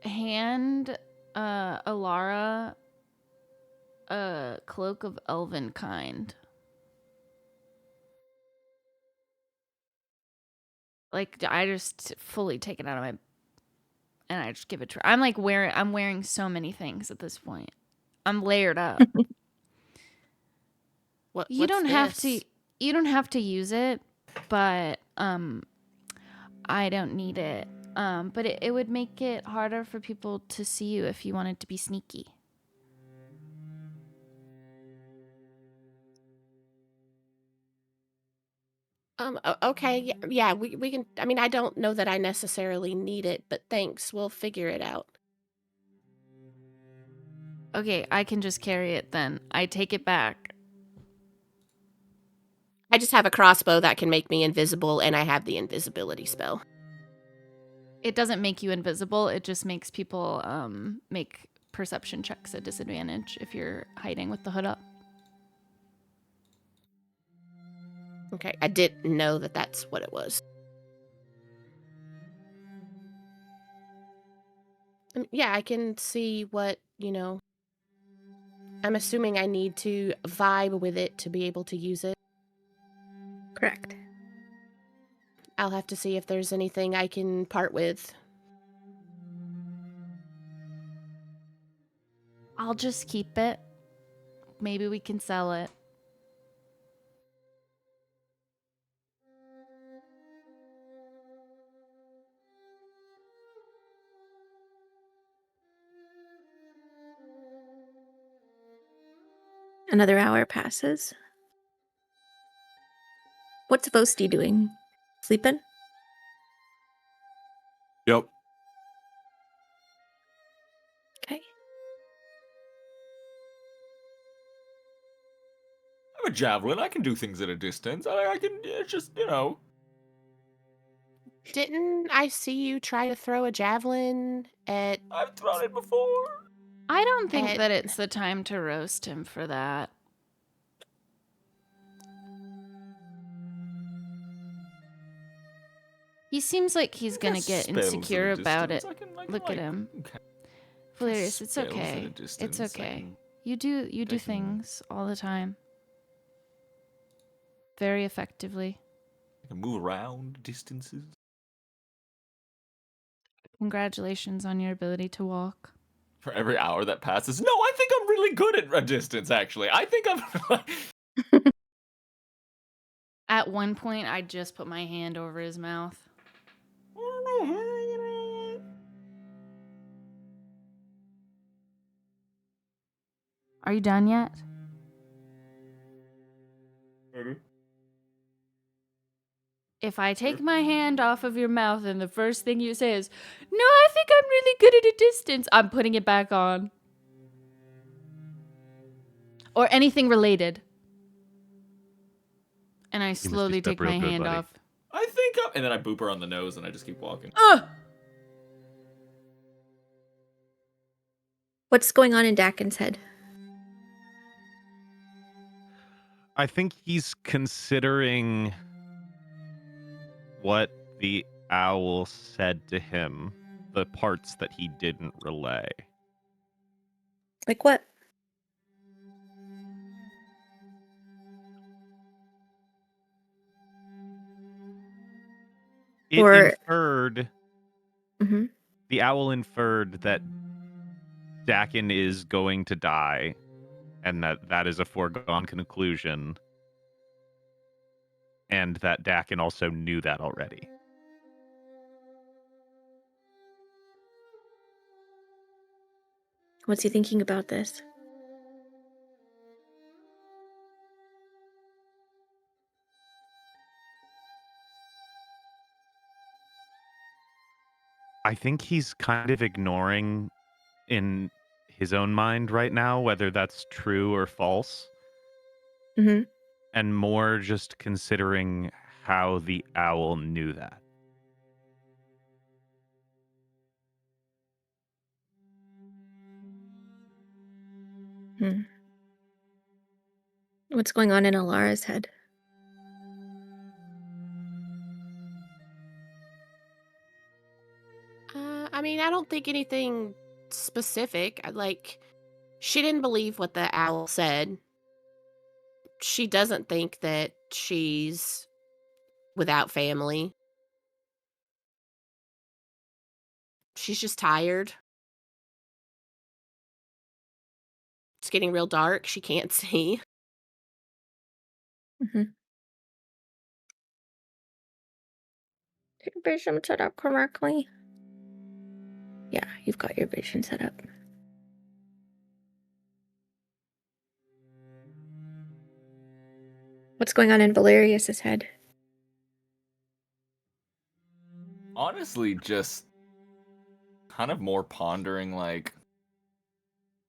hand Alara a cloak of elven kind. Like, I just fully take it out of my, and I just give it to her. I'm wearing so many things at this point. I'm layered up. You don't have to use it, but I don't need it. But it would make it harder for people to see you if you wanted to be sneaky. Okay, yeah, we can. I mean, I don't know that I necessarily need it, but thanks. We'll figure it out. Okay, I can just carry it then. I take it back. I just have a crossbow that can make me invisible, and I have the invisibility spell. It doesn't make you invisible. It just makes people make perception checks at disadvantage if you're hiding with the hood up. Okay, I didn't know that that's what it was. Yeah, I can see what, I'm assuming I need to vibe with it to be able to use it. Correct. I'll have to see if there's anything I can part with. I'll just keep it. Maybe we can sell it. Another hour passes. What's Vosti doing? Sleeping? Yep. Okay. I'm a javelin. I can do things at a distance. I can just, Didn't I see you try to throw a javelin at I've thrown it before. I don't think Ed. that it's the time to roast him for that. He seems like he's gonna get insecure about it. Look at him. Valerius, it's okay. It's okay. You do things all the time. Very effectively. I can move around distances. Congratulations on your ability to walk. For every hour that passes. No, I think I'm really good at a distance, actually. I think I'm... At one point, I just put my hand over his mouth. Are you done yet? If I take my hand off of your mouth and the first thing you say is, "No, I think I'm really good at a distance," I'm putting it back on. Or anything related. And I slowly take my hand off. I think I'm... And then I boop her on the nose and I just keep walking. What's going on in Dakin's head? I think he's considering what the owl said to him, the parts that he didn't relay. Like what? It inferred... Mhm. The owl inferred that Dakin is going to die, and that is a foregone conclusion, and that Dakin also knew that already. What's he thinking about this? I think he's kind of ignoring in his own mind right now whether that's true or false, Mm-hmm. and more just considering how the owl knew that. What's going on in Alara's head? I mean, I don't think anything specific. Like, she didn't believe what the owl said. She doesn't think that she's without family. She's just tired. It's getting real dark. She can't see. Mm-hmm. Your vision set up correctly? Yeah, you've got your vision set up. What's going on in Valerius's head? Honestly, just kind of more pondering, like,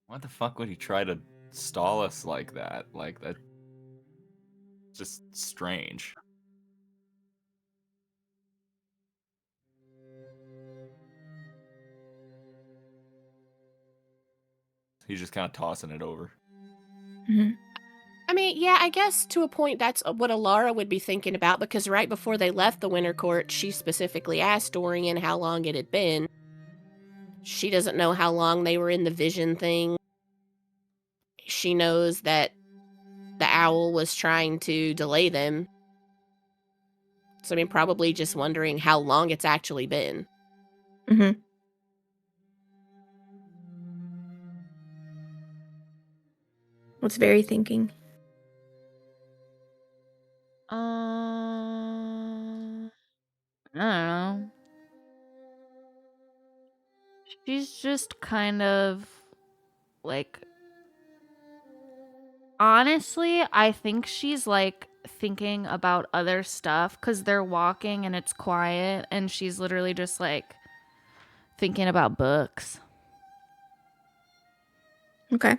what the fuck would he try to stall us like that? Like, that's just strange. He's just kind of tossing it over. Mm-hmm. I mean, yeah, I guess to a point that's what Alara would be thinking about, because right before they left the Winter Court, she specifically asked Dorian how long it had been. She doesn't know how long they were in the vision thing. She knows that the owl was trying to delay them. So, I mean, probably just wondering how long it's actually been. Mm-hmm. What's Very thinking? I don't know. She's just kind of like, honestly, I think she's like thinking about other stuff because they're walking and it's quiet, and she's literally just like thinking about books. Okay.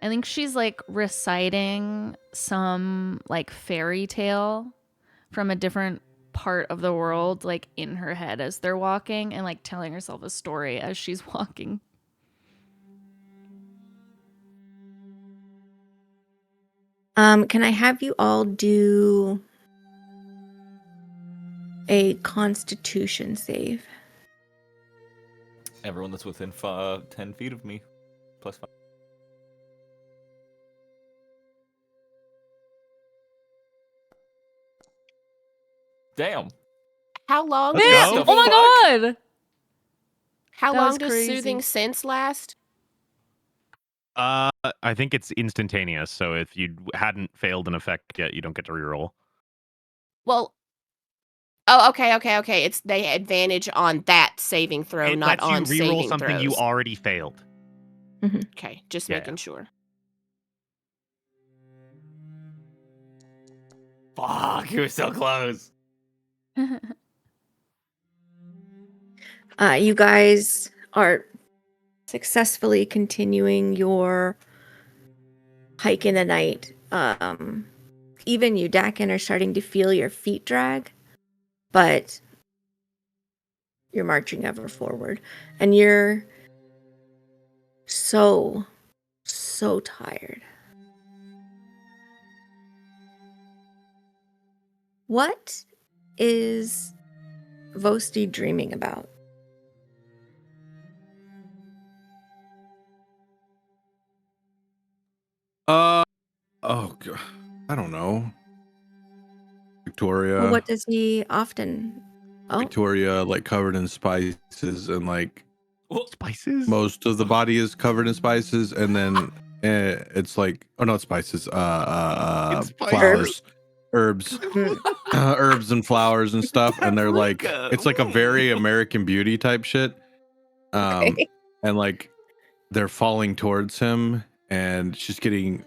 I think she's like reciting some like fairy tale from a different part of the world, like in her head as they're walking, and like telling herself a story as she's walking. Can I have you all do a Constitution save? Everyone that's within 10 feet of me, +5. Damn. How long? Let's Man, go. oh my god! How That long was does crazy. soothing sense last? I think it's instantaneous. So if you hadn't failed an effect yet, you don't get to reroll. Well, oh, okay. It's the advantage on that saving throw, It not lets you on reroll saving something you throws. already failed. Okay, just Yeah, making sure. Fuck, you were so close. You guys are successfully continuing your hike in the night. Even you, Dakin, are starting to feel your feet drag, but you're marching ever forward. And you're so tired. What is Vosti dreaming about? Oh god, I don't know. Victoria. Well, what does he often? Oh, Victoria, like covered in spices, and like Spices? most of the body is covered in spices, and then it's like, oh no, it's spices. It's spices. Flowers, herbs, mm, herbs and flowers and stuff, and they're like, Paprika. it's like a very American Beauty type shit. okay. And like they're falling towards him, and she's getting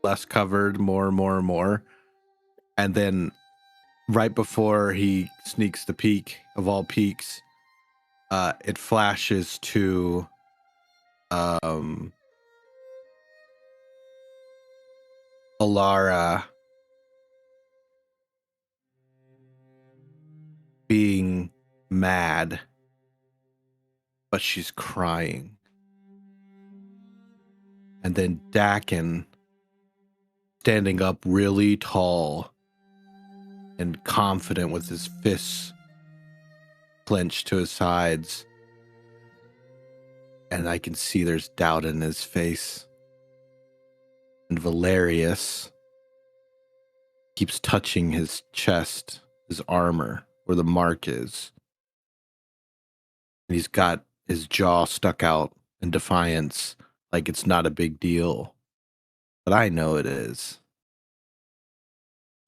less covered, more, and then right before he sneaks the peak of all peaks, it flashes to Alara being mad, but she's crying. And then Dakin standing up really tall and confident with his fists clenched to his sides. And I can see there's doubt in his face. And Valerius keeps touching his chest, his armor, where the mark is. And he's got his jaw stuck out in defiance, like it's not a big deal. But I know it is.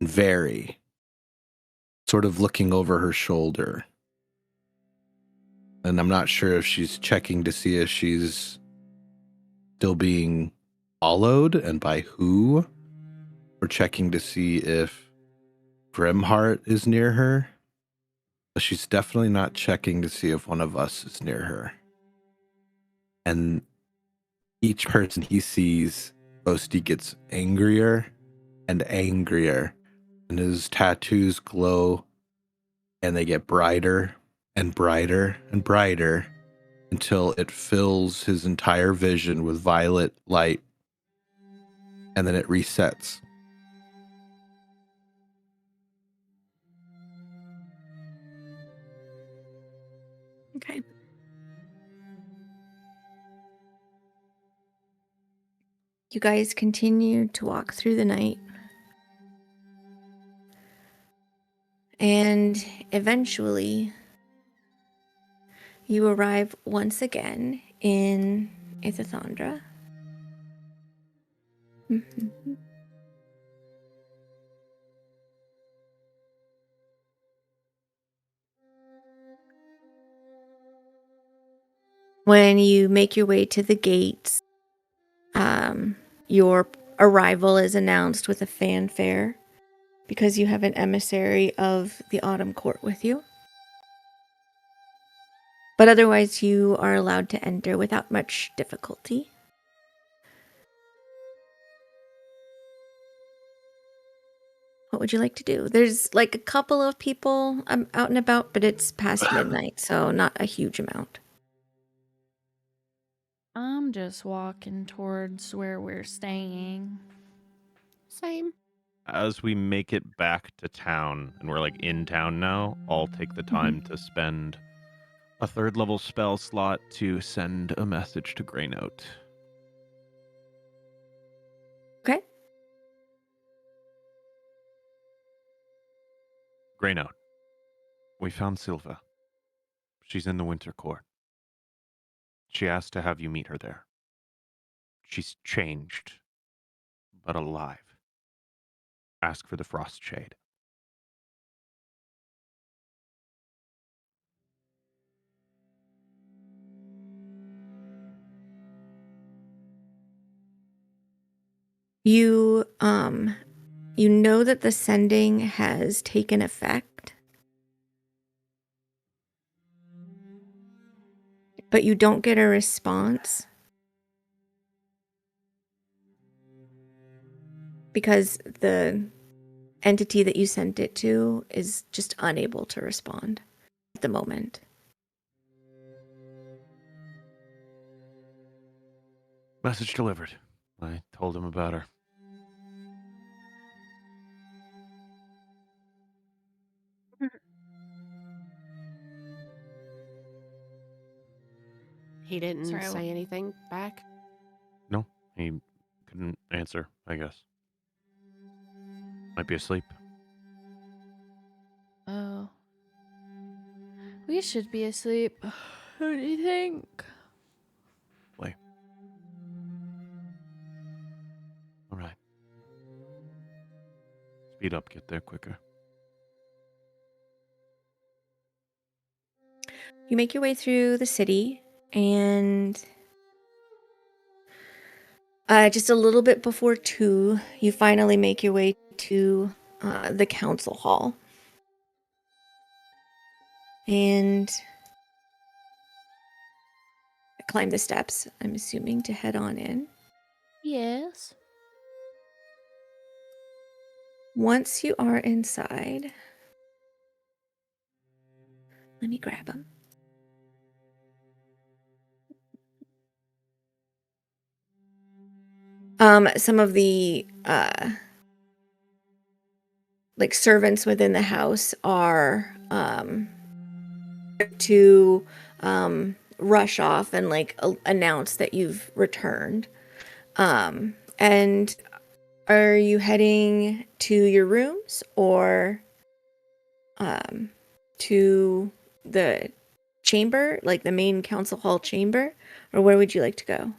Very. Sort of looking over her shoulder. And I'm not sure if she's checking to see if she's still being followed and by who, or checking to see if Grimheart is near her. But she's definitely not checking to see if one of us is near her. And each person he sees, Boasty gets angrier and angrier, and his tattoos glow, and they get brighter and brighter and brighter until it fills his entire vision with violet light, and then it resets. Okay. You guys continue to walk through the night. And eventually, you arrive once again in Ithathandra. When you make your way to the gates, your arrival is announced with a fanfare because you have an emissary of the Autumn Court with you. But otherwise, you are allowed to enter without much difficulty. What would you like to do? There's like a couple of people out and about, but it's past midnight, so not a huge amount. I'm just walking towards where we're staying. Same. As we make it back to town, and we're like in town now, I'll take the time to spend a 3rd level spell slot to send a message to Greynote. Okay. Greynote, we found Silva. She's in the Winter Court. She asked to have you meet her there. She's changed, but alive. Ask for the Frost Shade. You know that the sending has taken effect, but you don't get a response because the entity that you sent it to is just unable to respond at the moment. Message delivered. I told him about her. He didn't Sorry, say anything back. No, he couldn't answer, I guess. Might be asleep. Oh. We should be asleep. What do you think? Play. All right. Speed up, get there quicker. You make your way through the city, and just a little bit before 2, you finally make your way to the council hall. And climb the steps, I'm assuming, to head on in. Yes. Once you are inside, let me grab them. Some of the like servants within the house are to rush off and like announce that you've returned. And are you heading to your rooms or to the chamber, like the main council hall chamber, or where would you like to go?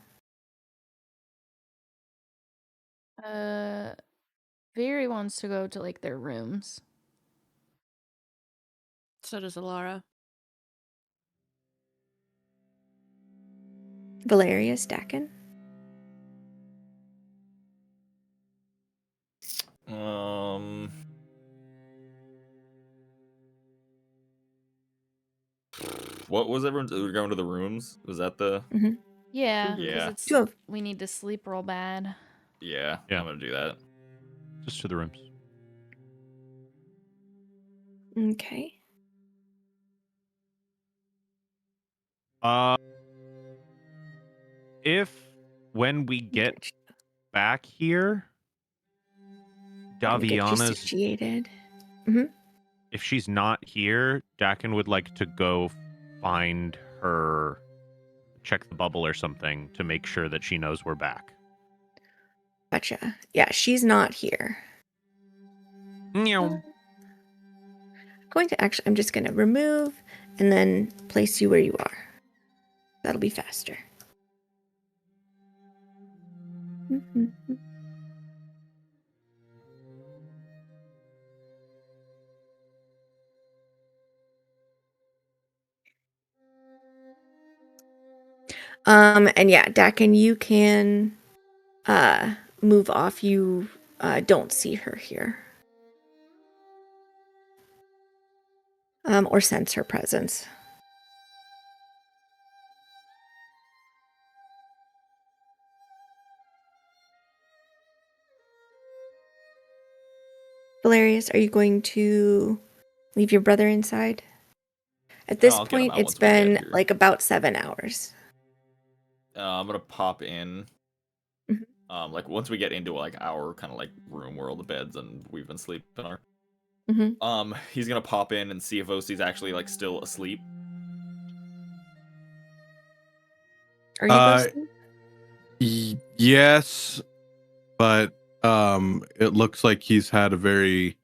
Veery wants to go to like their rooms. So does Alara. Valerius Dakin? What was everyone? We're going to the rooms. Was that the? Yeah, because Yeah. it's 12. we need to sleep real bad. Yeah, Yeah. I'm gonna do that. Just to the rooms. Okay. If when we get back here, Gonna get you Daviana's, situated. if she's not here, Dakin would like to go find her, check the bubble or something to make sure that she knows we're back. Gotcha. Yeah, she's not here. Meow. I'm just gonna remove and then place you where you are. That'll be faster. And yeah, Dakin, you can move off. You don't see her here. Or sense her presence. Valerius, are you going to leave your brother inside? At No, this I'll get him point, out it's once we get been here. like about 7 hours. I'm gonna pop in. Mhm. Like once we get into like our kind of like room where all the beds and we've been sleeping are. Mhm. He's gonna pop in and see if Osi's actually like still asleep. Are you Uh, both? yes, but it looks like he's had a very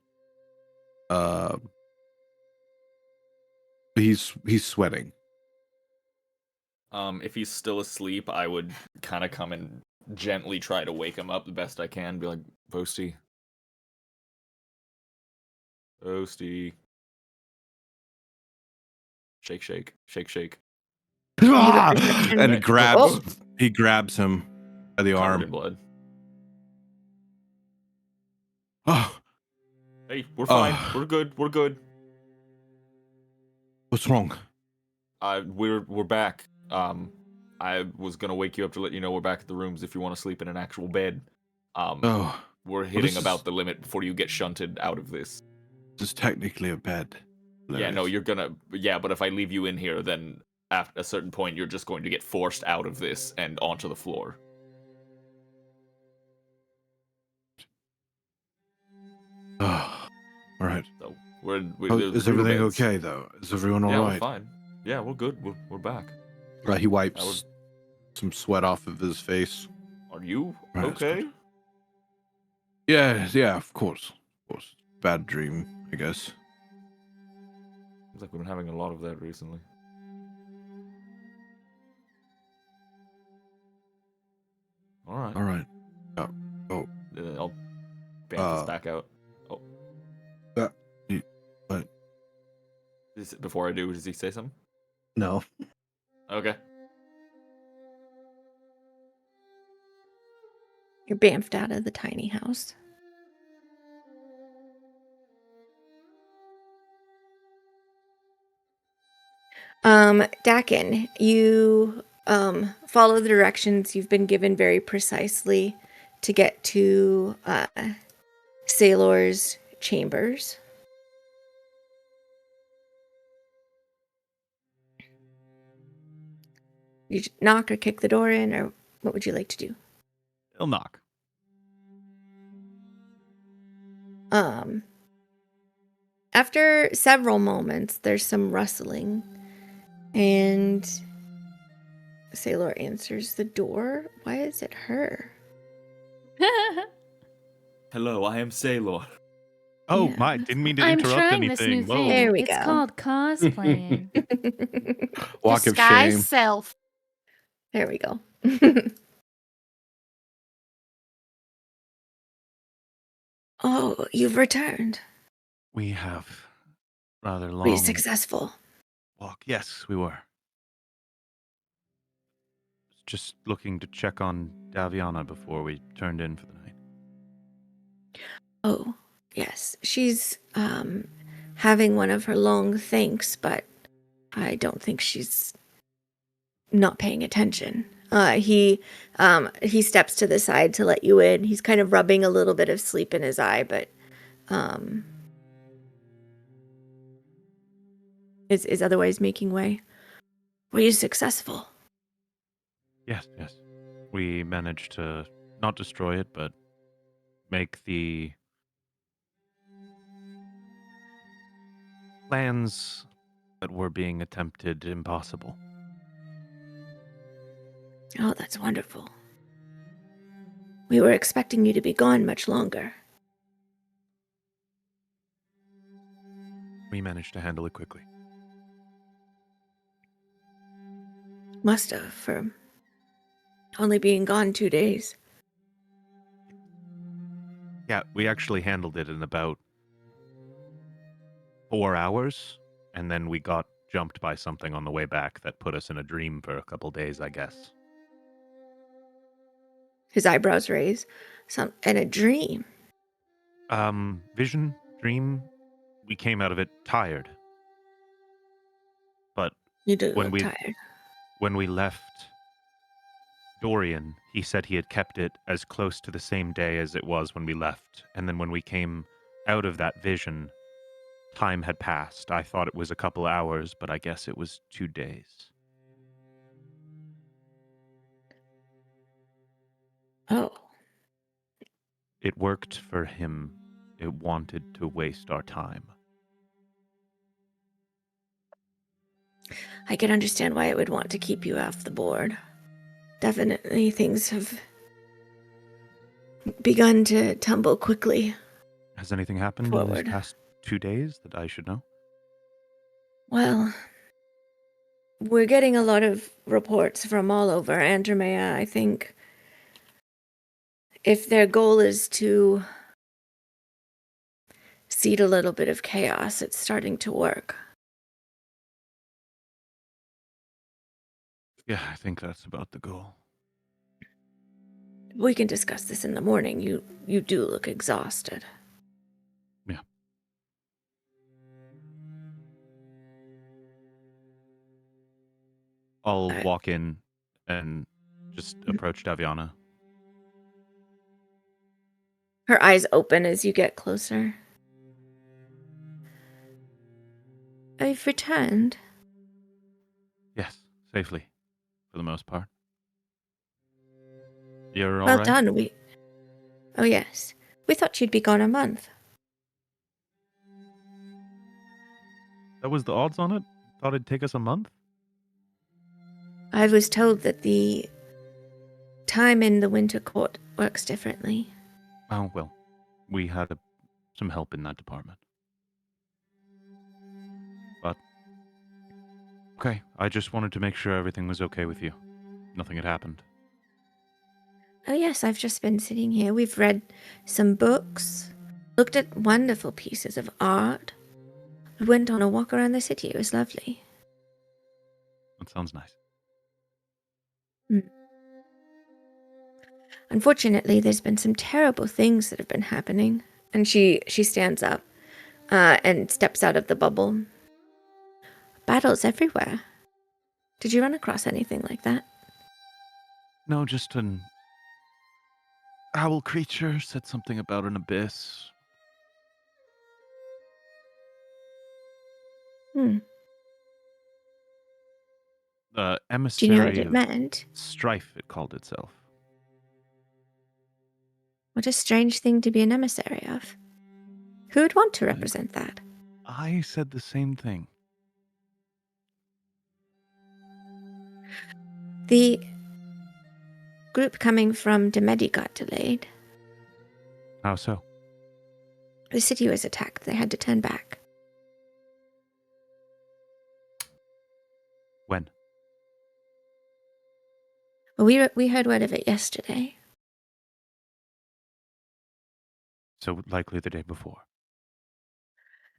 he's sweating. If he's still asleep, I would kind of come and gently try to wake him up the best I can. Be like, Vosti. Vosti. Shake, shake, shake, shake. Ah! perception And check. grabs Oh. he grabs him by the Covered in arm. blood. Oh, Hey, we're fine. Oh. We're good. We're good. what's wrong? We're back. I was gonna wake you up to let you know we're back at the rooms if you want to sleep in an actual bed. Oh, We're this hitting is- about the limit before you get shunted out of this. this is technically a bed. Yeah, no, Hilarious. you're gonna. Yeah, but if I leave you in here, then at a certain point, you're just going to get forced out of this and onto the floor. Oh, all right. So Is everything okay though? Is everyone all Yeah, we're right? fine. Yeah, we're good. We're back. He wipes would- some sweat off of his face. Are you Right, that's okay? good. Yeah, of course. Bad dream, I guess. Seems like we've been having a lot of that recently. All right. All right. Oh, I'll bamf this back out. Oh, what? before I do, does he say something? No. Okay. You're bamfed out of the tiny house. Dakin, you follow the directions you've been given very precisely to get to Sailor's chambers. You knock or kick the door in, or what would you like to do? He'll knock. After several moments, there's some rustling, and Sailor answers the door. Why is it her? Hello, I am Sailor. Oh Yeah. my! Didn't mean to I'm interrupt trying anything. this new Whoa. thing. There we It's go. called cosplaying. Walk of Disguise shame. self. There we go. Oh, you've returned. We have rather Were you long successful? walk. Yes, we were. Just looking to check on Daviana before we turned in for the night. Oh, yes. She's having one of her long thinks, but I don't think she's not paying attention. He steps to the side to let you in. He's kind of rubbing a little bit of sleep in his eye, but is otherwise making way. Were you successful? Yes. We managed to not destroy it, but make the plans that were being attempted impossible. Oh, that's wonderful. We were expecting you to be gone much longer. We managed to handle it quickly. Must have, for only being gone 2 days. Yeah, we actually handled it in about 4 hours, and then we got jumped by something on the way back that put us in a dream for a couple days, I guess. His eyebrows raise. And a dream. Vision, dream, we came out of it tired. But You do when look tired. when we left Dorian, he said he had kept it as close to the same day as it was when we left. And then when we came out of that vision, time had passed. I thought it was a couple hours, but I guess it was 2 days. Oh. It worked for him. It wanted to waste our time. I can understand why it would want to keep you off the board. Definitely things have begun to tumble quickly Has anything happened in forward. these past 2 days that I should know? Well, we're getting a lot of reports from all over Andromea. I think if their goal is to seed a little bit of chaos, it's starting to work. Yeah, I think that's about the goal. We can discuss this in the morning. You do look exhausted. Yeah. I'll Alright. walk in and just approach Daviana. Her eyes open as you get closer. I've returned. Yes, safely, for the most part. You're all Well right? done. Oh yes. We thought you'd be gone a month. That was the odds on it? Thought it'd take us a month? I was told that the time in the Winter Court works differently. Oh, well, we had some help in that department. But, okay, I just wanted to make sure everything was okay with you. Nothing had happened. Oh yes, I've just been sitting here. We've read some books, looked at wonderful pieces of art. We went on a walk around the city. It was lovely. That sounds nice. Unfortunately, there's been some terrible things that have been happening. And she stands up and steps out of the bubble. Battles everywhere. Did you run across anything like that? No, just an owl creature said something about an abyss. Hmm. The Do you know what emissary it of meant? strife, it called itself. What a strange thing to be an emissary of. Who would want to represent that? I said the same thing. The group coming from Demedi got delayed. How so? The city was attacked. They had to turn back. When? Well, we heard word of it yesterday. So likely the day before.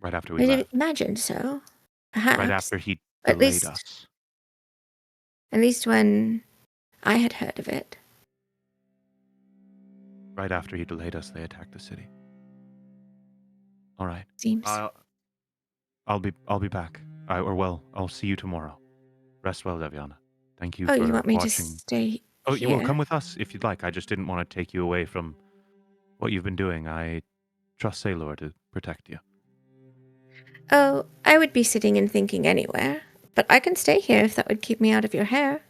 Right after we left. Imagined so. Perhaps. Right after he At delayed us. least when I had heard of it. Right after he delayed us, they attacked the city. All right. Seems. I'll be back. I'll see you tomorrow. Rest well, Daviana. Thank you Oh, for you want me to watching. stay Oh, here? you will come with us if you'd like. I just didn't want to take you away from what you've been doing. I trust Sailor to protect you. Oh, I would be sitting and thinking anywhere. But I can stay here if that would keep me out of your hair.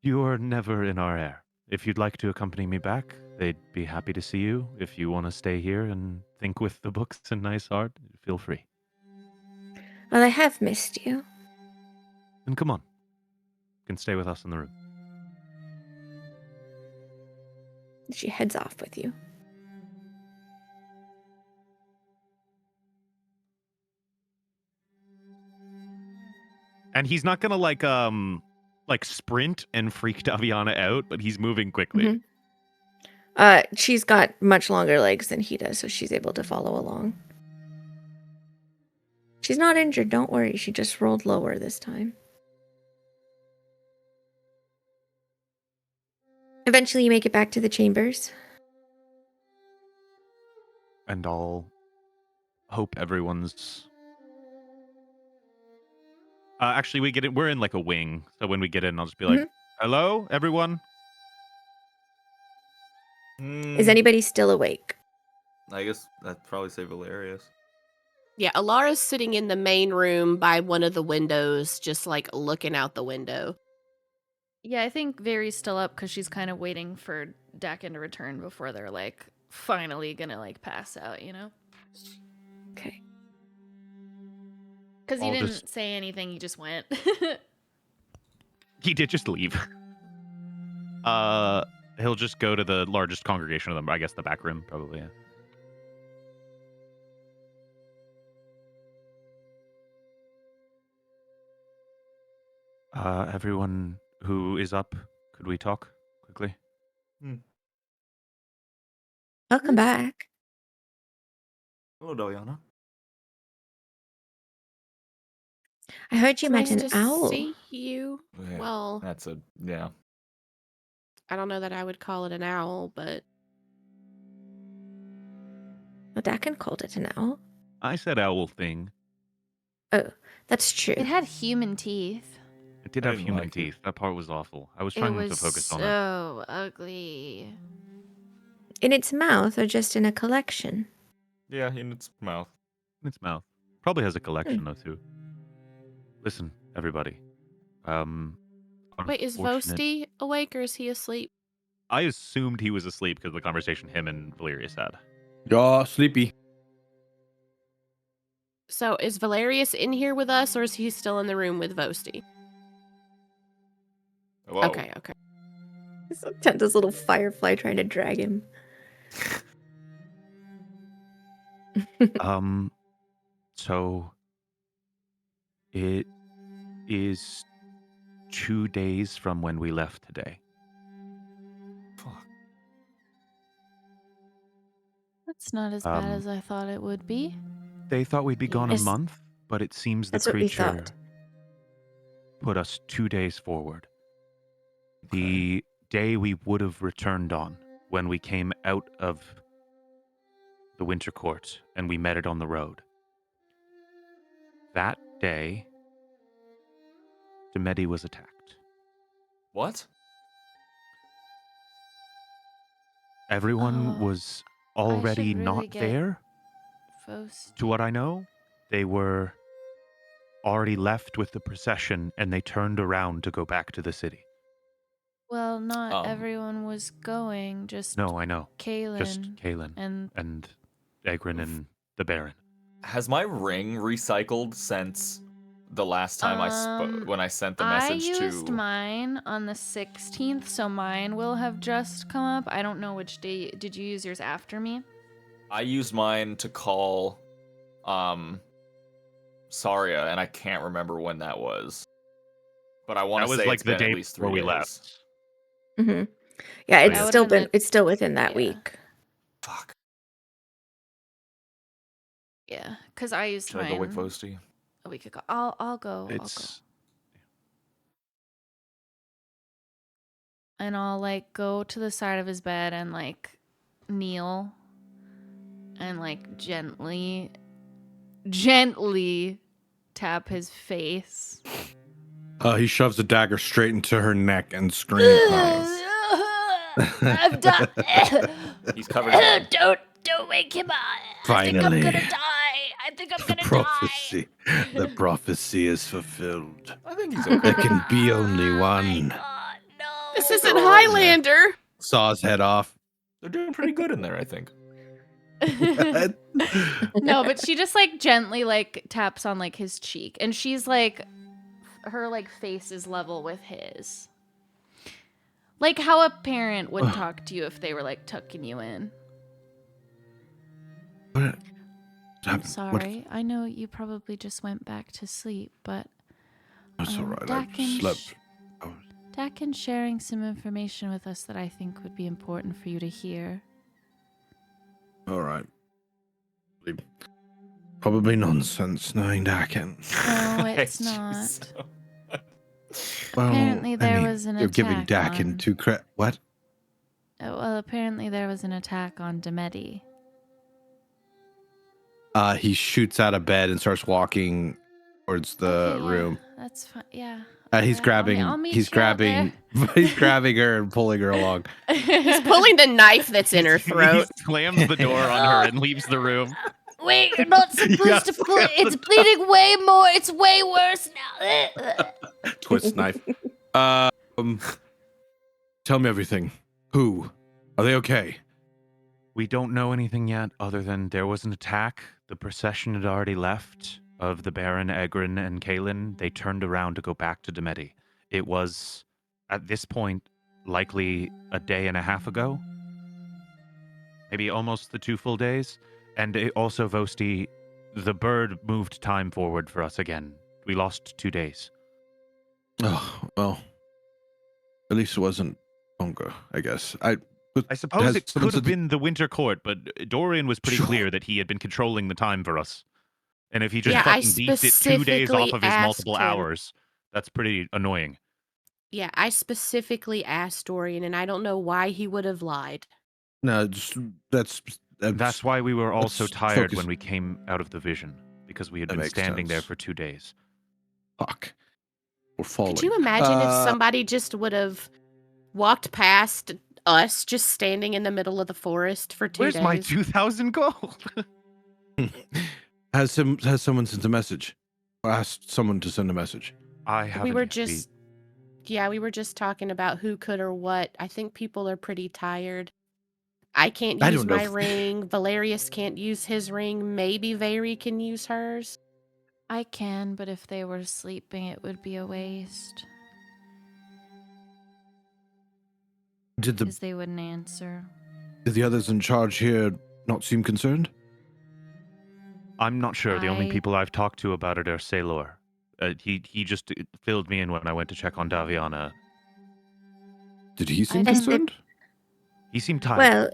You are never in our air. If you'd like to accompany me back, they'd be happy to see you. If you want to stay here and think with the books and nice art, feel free. Well, I have missed you. Then come on. You can stay with us in the room. She heads off with you. And he's not gonna like sprint and freak Daviana out, but he's moving quickly. Mm-hmm. She's got much longer legs than he does, so she's able to follow along. She's not injured, don't worry. She just rolled lower this time. Eventually you make it back to the chambers. And I'll hope everyone's. Actually, we're in like a wing, so when we get in, I'll just be like, "Hello, everyone." Is anybody still awake? I guess I'd probably say Valerius. Yeah, Alara's sitting in the main room by one of the windows, just like looking out the window. Yeah, I think Very's still up because she's kind of waiting for Dakin to return before they're like finally gonna like pass out, you know? Okay. Because he I'll didn't just- say anything, he just went. He did just leave. He'll just go to the largest congregation of them. I guess the back room, probably. Yeah. Everyone who is up, could we talk quickly? Welcome back. Hello, Daliana. I heard you met Nice an to owl. see you. Yeah, Well, that's a yeah. I don't know that I would call it an owl, but Well, Dakin called it an owl. I said owl thing. Oh, that's true. It had human teeth. It did I have didn't human like it. teeth. That part was awful. I was It trying was to focus on it. so ugly. In its mouth or just in a collection? Yeah, in its mouth. In its mouth. Probably has a collection though too. Listen, everybody. wait, is Unfortunate- Vosti awake or is he asleep? I assumed he was asleep because of the conversation him and Valerius had. Y'all sleepy. So is Valerius in here with us or is he still in the room with Vosti? Whoa. Okay. This little firefly trying to drag him. So it is 2 days from when we left today. Fuck. That's not as bad Um, as I thought it would be. They thought we'd be gone a Yes. month, but it seems the That's what we creature thought. put us 2 days forward. The day we would have returned on when we came out of the Winter Court and we met it on the road. That day, Demedi was attacked. What? Everyone Oh, was already really not get- there. Vosti. To what I know, they were already left with the procession and they turned around to go back to the city. Well, not Um, everyone was going, just No, I know. Kaylin. Just Kaylin and Egrin and the Baron. Has my ring recycled since the last time I spoke when I sent the message I used to? mine on the 16th, so mine will have just come up. I don't know which day. Did you use yours after me? I used mine to call, Saria, and I can't remember when that was. But I want That to was say like it's the been day at least 3 before we days. left. Hmm. Yeah, That it's would've still been been. It's still within that yeah. week. Fuck. Yeah, because I used Should I go wake mine Vosti? a week ago. I'll go. It's And I'll like go to the side of his bed and like kneel and like gently tap his face. He shoves the dagger straight into her neck and screams. I've done. He's covered in blood. Don't wake him up. Finally. I think I'm gonna die. I think I'm The gonna prophecy. The prophecy is fulfilled. I think he's There okay. can be only Oh my one. God, no. This isn't They're all right, man. Highlander. Saw his head off. They're doing pretty good in there, I think. No, but she just like gently like taps on like his cheek, and she's like, her like face is level with his. Like how a parent would talk to you if they were like tucking you in. What I'm happened? sorry. I know you probably just went back to sleep, but That's all right. I Dakin slept. Dakin's sharing some information with us that I think would be important for you to hear. All right. Probably nonsense, knowing Dakin. No, it's I not. just- Well, Apparently there was an you're giving attack Dakin on- too credit. What? Well, apparently there was an attack on Demedi. He shoots out of bed and starts walking towards the Okay, yeah, room. That's fine. Yeah. He's grabbing. I'll meet He's you out grabbing. He's grabbing her and pulling her along. He's pulling the knife that's in her He throat. slams the door on her and leaves the room. Wait, you're not supposed to pull it. It's bleeding way more. It's way worse now. Twist knife. Tell me everything. Who? Are they okay? We don't know anything yet other than there was an attack. The procession had already left of the Baron, Egrin, and Kaelin. They turned around to go back to Demeti. It was, at this point, likely a day and a half ago. Maybe almost the 2 full days. And also, Vosti, the bird moved time forward for us again. We lost 2 days. Oh, well. At least it wasn't longer, I guess. I suppose has it someone could have said- been the Winter Court, but Dorian was pretty Sure. clear that he had been controlling the time for us. And if he just Yeah, I fucking beefed it 2 days off specifically of his multiple asked him. hours, that's pretty annoying. Yeah, I specifically asked Dorian, and I don't know why he would have lied. No, That's why we were all so let's tired focus. when we came out of the vision, because we had That been makes standing there sense. for 2 days. Fuck. We're falling. Could you imagine if somebody just would have walked past us just standing in the middle of the forest for 2 Where's days? my 2,000 gold? Has someone sent a message? Or asked someone to send a message? I haven't. We were yet. just we were just talking about who could or what. I think people are pretty tired. I can't I use don't know my if- ring. Valerius can't use his ring. Maybe Vary can use hers. I can, but if they were sleeping, it would be a waste. Did Because they wouldn't answer. the others in charge here not seem concerned? I'm not sure. The only I- people I've talked to about it are Sailor. He just filled me in when I went to check on Daviana. Did he seem I don't- concerned? He seemed tired. Well,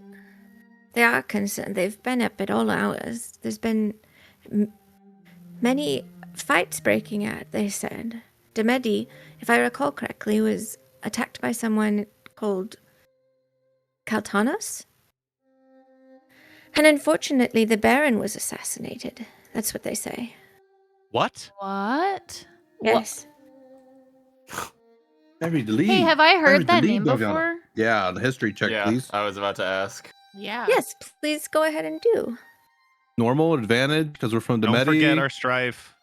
they are concerned. They've been up at all hours. There's been many fights breaking out, they said. Demedi, if I recall correctly, was attacked by someone called Kaltanos. And unfortunately, the Baron was assassinated. That's what they say. What? What? Yes. Harry the lead. Hey, have I Harry heard that the name lead, Daviana. before? Yeah, the history check, yeah, please. I was about to ask. Yeah. Yes, please go ahead and do. Normal advantage because we're from Don't Demeti. forget our strife.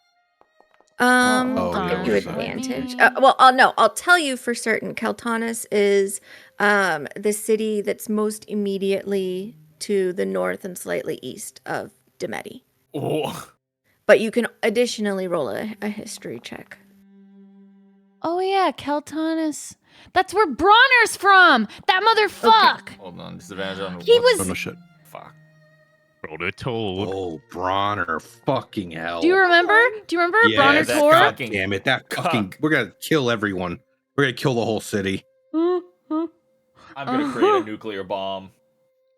Oh, I'll yeah, give you right. advantage. Well, I'll tell you for certain. Kaltanis is the city that's most immediately to the north and slightly east of Demeti. Oh, But you can additionally roll a history check. Oh yeah, Keltonis. That's where Bronner's from. That motherfuck. hold on, disadvantage on. He what? was- Oh, no shit. Fuck. Rolled a toad. Oh, Bronner. Fucking hell. Do you remember? Do you remember Yeah, Bronner that Tor? fuck- God Fucking damn it. That fucking. fuck. We're going to kill everyone. We're going to kill the whole city. I'm gonna create a nuclear bomb.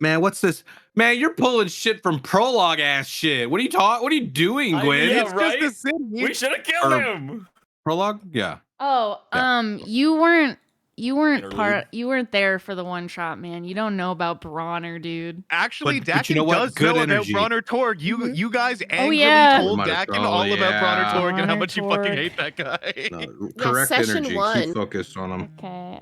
Man, what's this? Man, you're pulling shit from prologue ass shit. What are you What are you doing, I Gwen? know. It's right? Just a city. We should have killed Or- him. prologue? Yeah. Oh, Yeah. you weren't Interlude. you weren't there for the one shot, man. You don't know about Bronner, dude. Actually, But Dakin you know what? does Good know energy. about Bronner Torg. You guys angrily yeah. told Bronner Dakin Torg, all about yeah. Bronner Torg and how Bronner much you fucking Torg. hate that guy. No, correct session energy. one. Keep focused on them. Okay.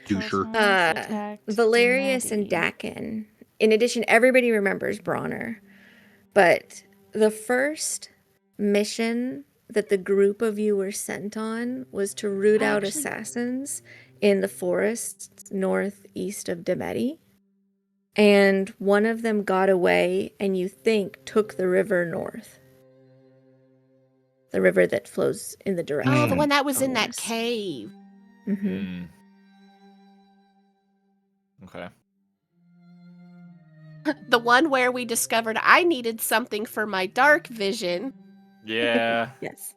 Doucher. Valerius and Dakin. In addition, everybody remembers Bronner. But the first mission that the group of you were sent on was to root out Actually- assassins in the forests northeast of Demeti. And one of them got away and you think took the river north. The river that flows in the direction. Oh, the one that was in that west. cave. Mhm. Mm. Okay. The one where we discovered I needed something for my dark vision. Yeah. Yes.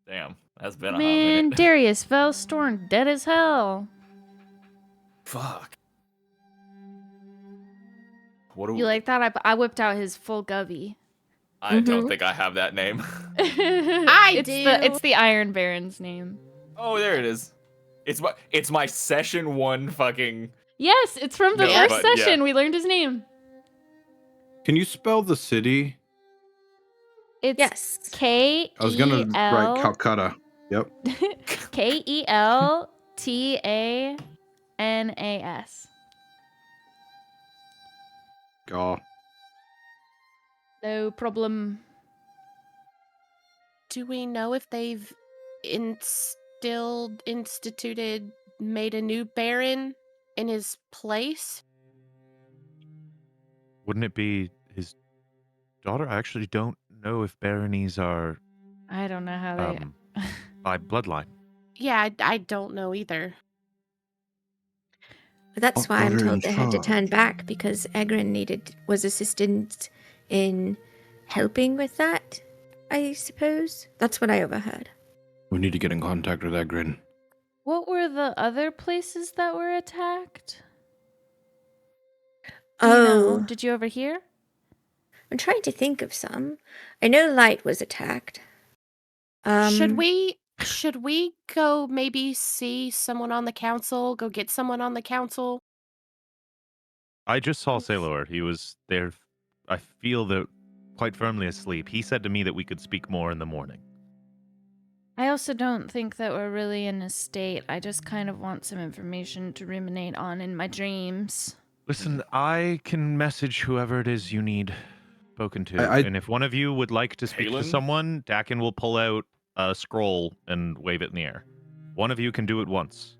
Damn. That's been a hot Man, minute. Darius Fellstorm dead as hell. Fuck. What do You like that? I whipped out his full gubby. I don't Mhm. think I have that name. it's do. It's the Iron Baron's name. Oh, there it is. It's my session 1 fucking. Yes, it's from the No, first but, yeah. session. We learned his name. Can you spell the city? It's Yes. K I was going to write E L Calcutta. Yep. Keltanas. God. No problem. Do we know if they've made a new Baron in his place? Wouldn't it be his daughter? I actually don't know if baronies are I don't know how they. by bloodline. Yeah, I don't know either. But that's What why I'm got her in told they had to turn charge? back because Egrin was assistant in helping with that, I suppose. That's what I overheard. We need to get in contact with Egrin. What were the other places that were attacked? Do you know? Did you overhear? I'm trying to think of some. I know Light was attacked. Should we go maybe see someone on the council? Go get someone on the council? I just saw Sailor. He was there. I feel that quite firmly asleep. He said to me that we could speak more in the morning. I also don't think that we're really in a state. I just kind of want some information to ruminate on in my dreams. Listen, I can message whoever it is you need spoken to. I- And if one of you would like to speak to Talon? someone, Dakin will pull out a scroll and wave it in the air. One of you can do it once.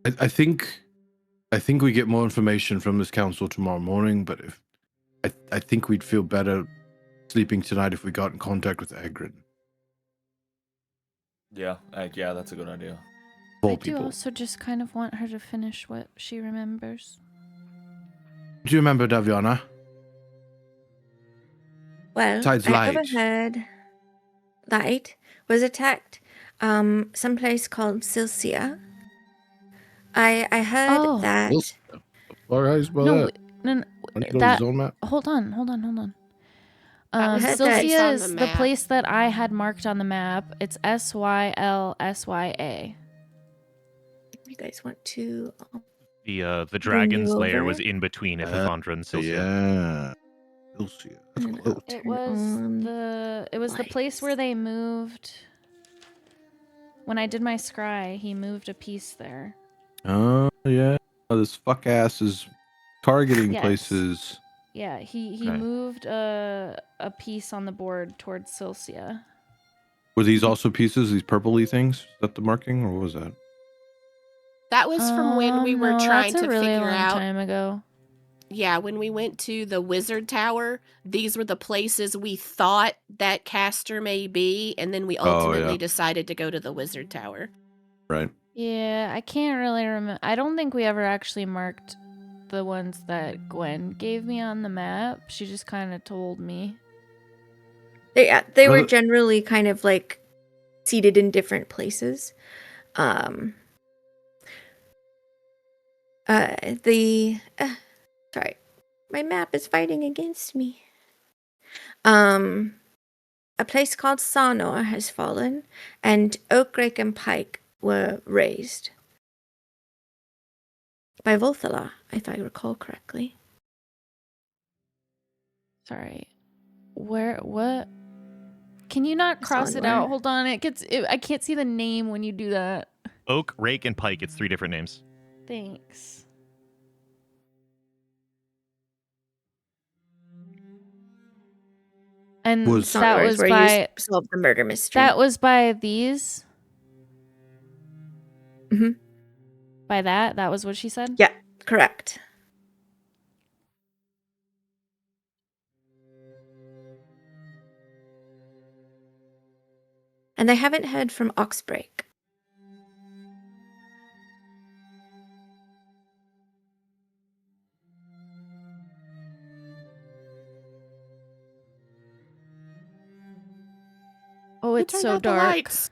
I think we get more information from this council tomorrow morning, but if I think we'd feel better sleeping tonight if we got in contact with Egrin. Yeah, yeah, that's a good idea. I Four do people. also just kind of want her to finish what she remembers. Do you remember Daviana? Well, Besides I Light. overheard Light was attacked someplace called Silcia. I heard Oh. that. All right, well, No, no, that. zone map. Hold on. That was the Silcia place on is the the map. place that I had marked on the map. It's SYLSYA. You guys want to? The Bring Dragon's you Lair over? was in between Epichandra and Silcia. Yeah. Silcia. That's And close. It Turn was on the place where lights. they moved. When I did my scry, he moved a piece there. Oh, yeah. This fuck ass is targeting Yes. places. Yeah, he Okay. moved a piece on the board towards Silcia. Were these also pieces, these purpley things? Is that the marking, or what was that? That was from when we were No, trying that's to a really figure long out. time ago. Yeah, when we went to the Wizard Tower, these were the places we thought that Castor may be, and then we Oh, ultimately yeah. decided to go to the Wizard Tower. Right. Yeah, I can't really remember. I don't think we ever actually marked the ones that Gwen gave me on the map. She just kind of told me. They were Well, generally kind of like seated in different places. Sorry, my map is fighting against me. A place called Sanor has fallen, and Oakrake and Pike were razed by Volthala, if I recall correctly. Sorry. What? Can you not cross it Sanor. out? Hold on. I can't see the name when you do that. Oak, Rake, and Pike. It's 3 different names. Thanks. And Was- that Sanor is was where by you solved the murder mystery. that was by these. Mhm. By that was what she said. Yeah, correct. And they haven't heard from Oxbreak. Oh, Who it's turned so out the dark. lights?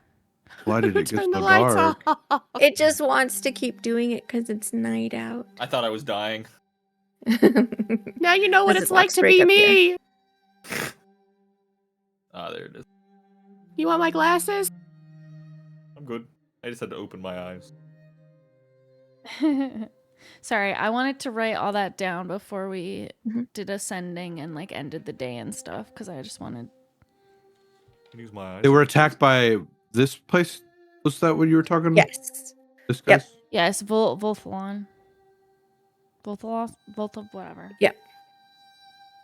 Why did Who it get turned so the lights dark? off? It just wants to keep doing it because it's night out. I thought I was dying. Now you know what This it's is like to Oxbreak be up here. me. Ah, there it is. You want my glasses? I'm good. I just had to open my eyes. Sorry, I wanted to write all that down before we Mhm. did ascending and like ended the day and stuff because I just wanted. Can use my eyes. They were attacked by This place, was that what you were talking about? Yes. This Yep. guy's? Yes, Volthalon. Volta, whatever.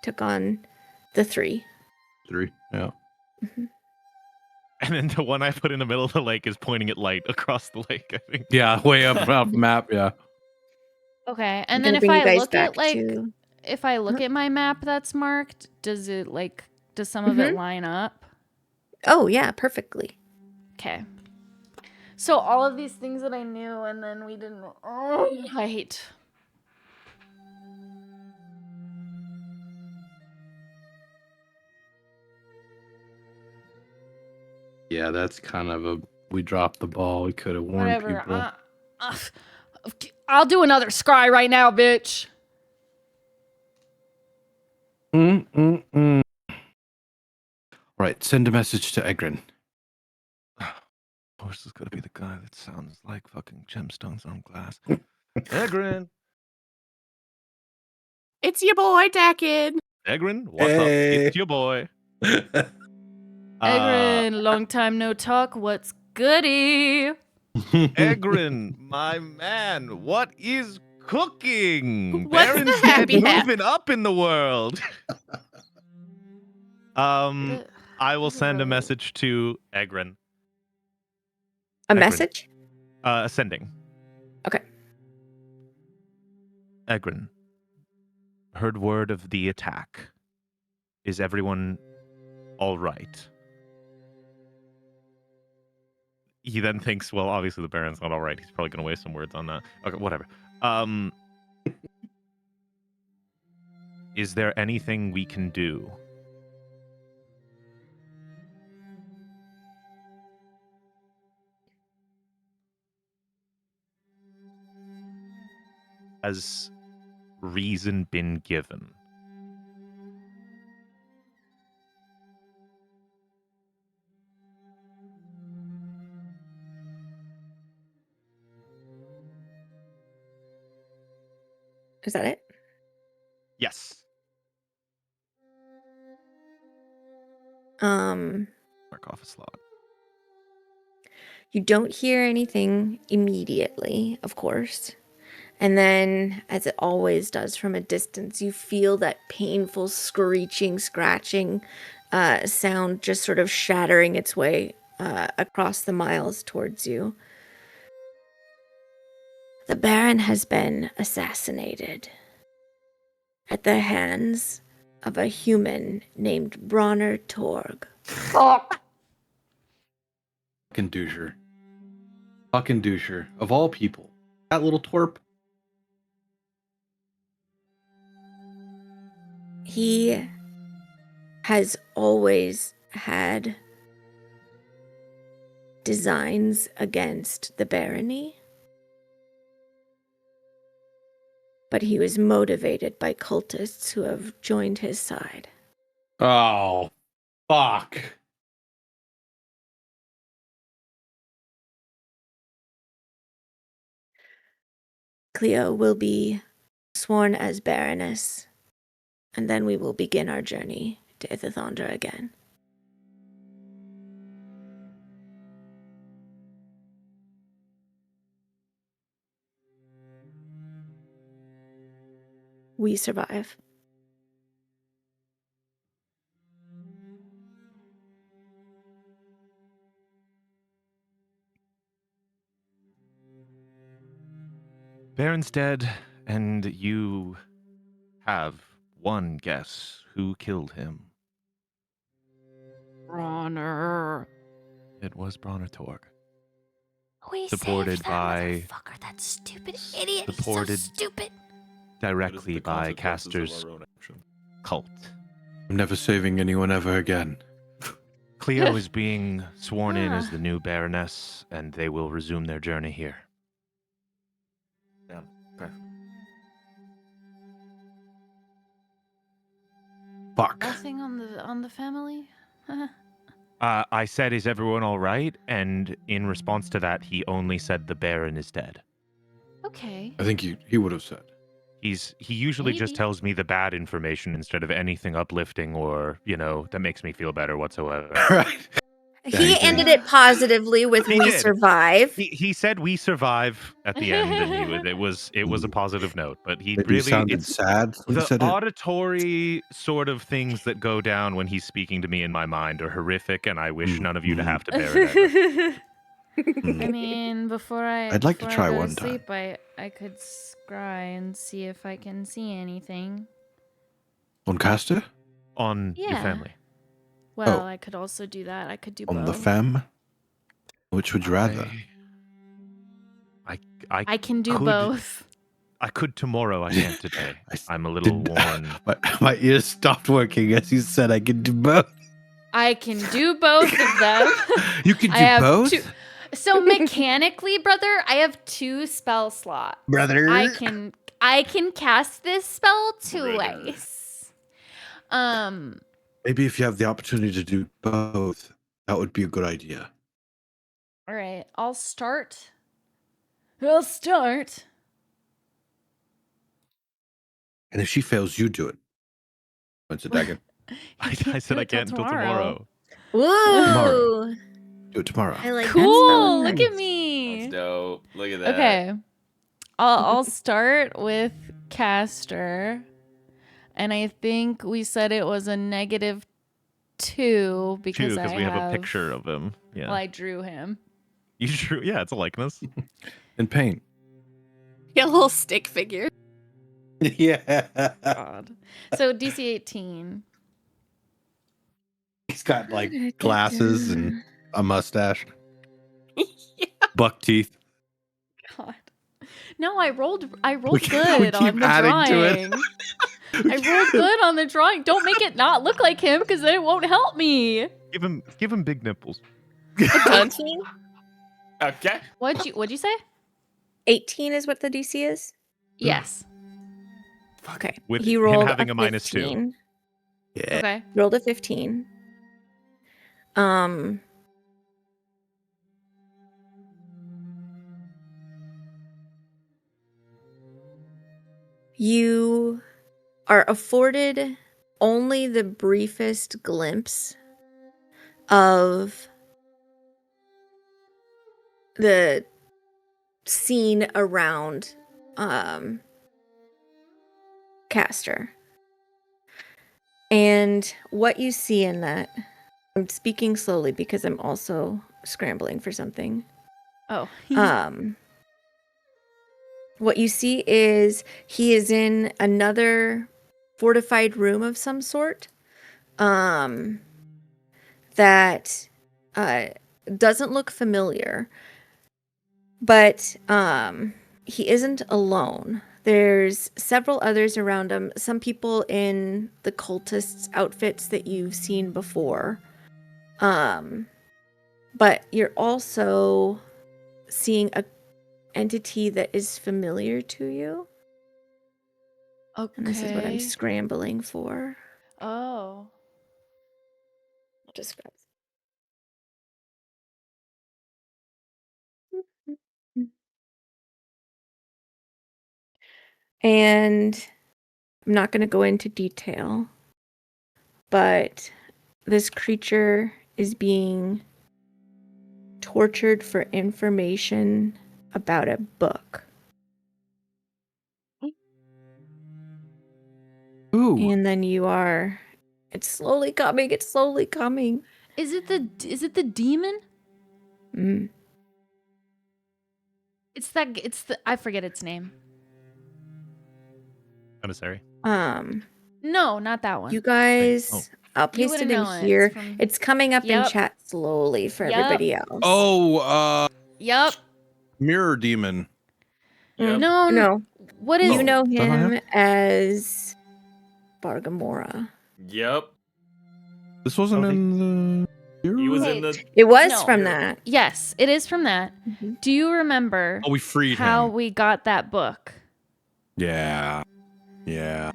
Took on the 3. 3. Yeah. Mhm. And then the one I put in the middle of the lake is pointing at light across the lake, I think. Yeah, way up map, yeah. Okay, I'm and then gonna if bring you I guys look at back like, to. if I look Uh-huh. at my map that's marked, does some of it line up? Oh yeah, perfectly. Okay. So all of these things that I knew and then we didn't. Oh, I hate. Yeah, that's kind of we dropped the ball. We could have warned Whatever. people. I'll do another scry right now, bitch. Right, send a message to Egrin. Of course, it's gonna be the guy that sounds like fucking gemstones on glass. Egrin! It's your boy, Dakin. Egrin, what's up? Hey. It's your boy. Egrin, long time no talk. What's goody? Egrin, my man, what is cooking? What's Baron's the Dead happy hap? moving up in the world. I will send a message to Egrin. A Egrin. message? Sending. Okay. Egrin, heard word of the attack. Is everyone all right? He then thinks, well, obviously the Baron's not all right. He's probably going to waste some words on that. Okay, whatever. Is there anything we can do? Has reason been given? Is that it? Yes. Mark off a slot. You don't hear anything immediately, of course. And then, as it always does from a distance, you feel that painful screeching, scratching sound just sort of shattering its way across the miles towards you. The Baron has been assassinated at the hands of a human named Bronner Torg. Fuck. Fucking doucher. Fucking doucher. Of all people. That little twerp. He has always had designs against the barony, but he was motivated by cultists who have joined his side. Oh, fuck. Cleo will be sworn as Baroness, and then we will begin our journey to Ithithondra again. We survive. Baron's dead, and you have one guess who killed him. Bronner. It was Bronner Torg. We Supported saved that by- motherfucker, that stupid idiot. Supported- He's so stupid. Directly by Caster's cult. I'm never saving anyone ever again. Cleo is being sworn in as Ah. the new Baroness, and they will resume their journey here. Yeah. Okay. Fuck. Nothing on the family. I said, is everyone all right? And in response to that, he only said the Baron is dead. Okay. I think he would have said. He usually just Maybe. tells me the bad information instead of anything uplifting or, that makes me feel better whatsoever. Right. He Dang. ended it positively with He "We did. survive." He said we survive at the end, and it was a positive note. But he Maybe he really sounded it's sad when he the said it. auditory sort of things that go down when he's speaking to me in my mind are horrific, and I wish none of you to have to bear it ever. Mm. I mean, before I I'd like to before I try go one to time. sleep, I could scry and see if I can see anything. On Caster? On your Yeah. family. Well, Oh. I could also do that. I could do On the both. fam? Which would you rather? I can do could- both. I could tomorrow. I can't today. I'm a little Did- worn. My ears stopped working as you said I could do both. I can do both of them. You can I do have both? two- So mechanically, brother, I have 2 spell slots. Brother. I can cast this spell twice. Maybe if you have the opportunity to do both, that would be a good idea. All right, I'll start. And if she fails, you do it. When's the dagger? I said I can't until tomorrow. Woo! Tomorrow. Do it tomorrow. I like that Cool. spell. Look at me. That's dope. Look at that. Okay. I'll start with caster. And I think we said it was a -2 because Because we have a picture of him. Yeah. Well, I drew him. You drew. Yeah, it's a likeness. And paint. Yeah, a little stick figure. Yeah. God. So DC 18. He's got like glasses and a mustache. Yeah. Buck teeth. God. No, I rolled We good on keep the adding to it. drawing. I rolled good on the drawing. Don't make it not look like him because then it won't help me. Give him big nipples. Dunty? Okay. What'd you say? 18 is what the DC is? Yes. Okay. With He him rolled having a -2. 15. Yeah. Okay. Rolled a 15. You are afforded only the briefest glimpse of the scene around Caster. And what you see in that, I'm speaking slowly because I'm also scrambling for something. Oh. What you see is he is in another fortified room of some sort that doesn't look familiar, but he isn't alone. There's several others around him, some people in the cultists' outfits that you've seen before. But you're also seeing a entity that is familiar to you. Okay. And this is what I'm scrambling for. Oh. I'll just grab. And I'm not going to go into detail, but this creature is being tortured for information about a book. Ooh. And then it's slowly coming. It's slowly coming. Is it the demon? Mm. I forget its name. Emissary. No, not that one. You guys, Oh. I'll You paste it wouldn't in know it. here. From- It's coming up in Yep. chat slowly for Yep. everybody else. Oh, Yep. Mirror Demon. Yep. No. What is You know Is that not him as Bargamora. Yep. This wasn't in the. He was in the. It was No. from that. Yes, it is from that. Mhm. Do you remember Oh, we freed how him. we got that book? Yeah. Yeah.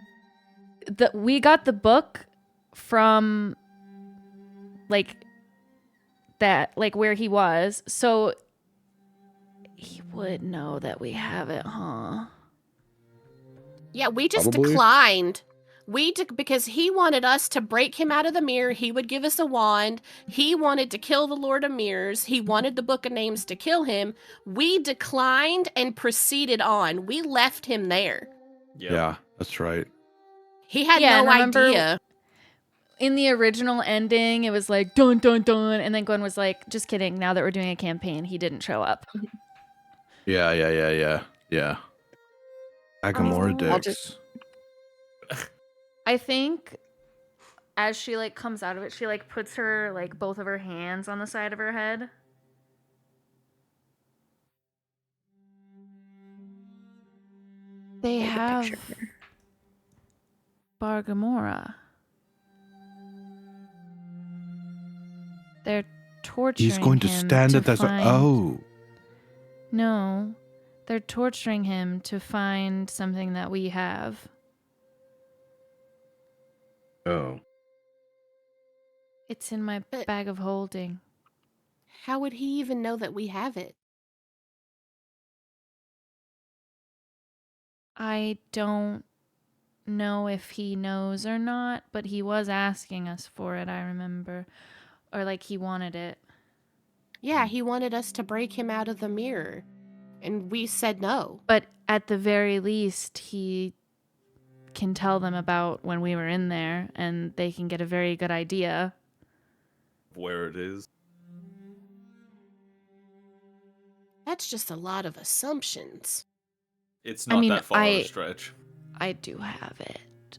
We got the book from like where he was, so he would know that we have it, huh? Yeah, we just Probably. declined. Because he wanted us to break him out of the mirror. He would give us a wand. He wanted to kill the Lord of Mirrors. He wanted the Book of Names to kill him. We declined and proceeded on. We left him there. Yep. Yeah, that's right. He had Yeah, and no remember- idea. In the original ending, it was like, dun, dun, dun. And then Gwen was like, just kidding. Now that we're doing a campaign, he didn't show up. Yeah. Agamora I'll dicks. I think as she like comes out of it, she like puts her like both of her hands on the side of her head. They Take a have picture. Bargamora. They're torturing He's going to him stand to at that. find... Oh. No, they're torturing him to find something that we have. Oh. It's in my But- bag of holding. How would he even know that we have it? I don't know if he knows or not, but he was asking us for it, I remember. Or like he wanted it. Yeah, he wanted us to break him out of the mirror. And we said no. But at the very least, he can tell them about when we were in there, and they can get a very good idea. Where it is. That's just a lot of assumptions. It's I not mean, that far of I- a stretch. I do have it.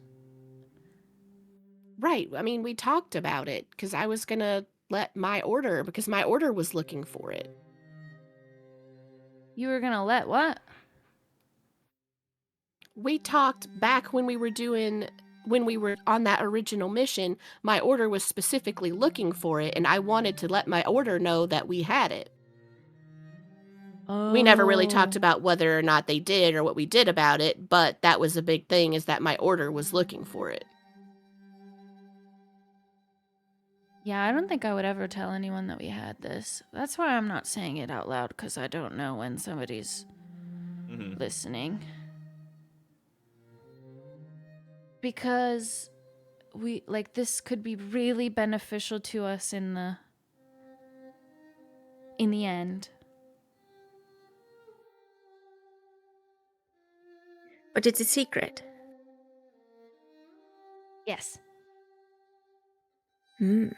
Right. I mean, we talked about it because I was going to let my order, because my order was looking for it. You were gonna let what? We talked back when we were on that original mission. My order was specifically looking for it, and I wanted to let my order know that we had it. We never really talked Oh. about whether or not they did or what we did about it, but that was a big thing, is that my order was looking for it. Yeah, I don't think I would ever tell anyone that we had this. That's why I'm not saying it out loud, because I don't know when somebody's Mhm. listening. Because this could be really beneficial to us in the end. But it's a secret. Yes. Hmm.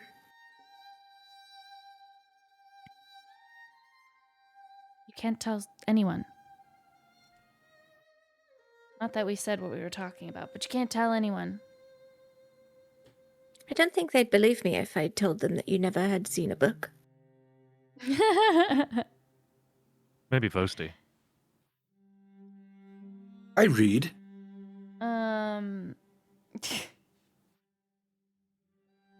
You can't tell anyone. Not that we said what we were talking about, but you can't tell anyone. I don't think they'd believe me if I told them that you never had seen a book. Maybe Vosti. I read.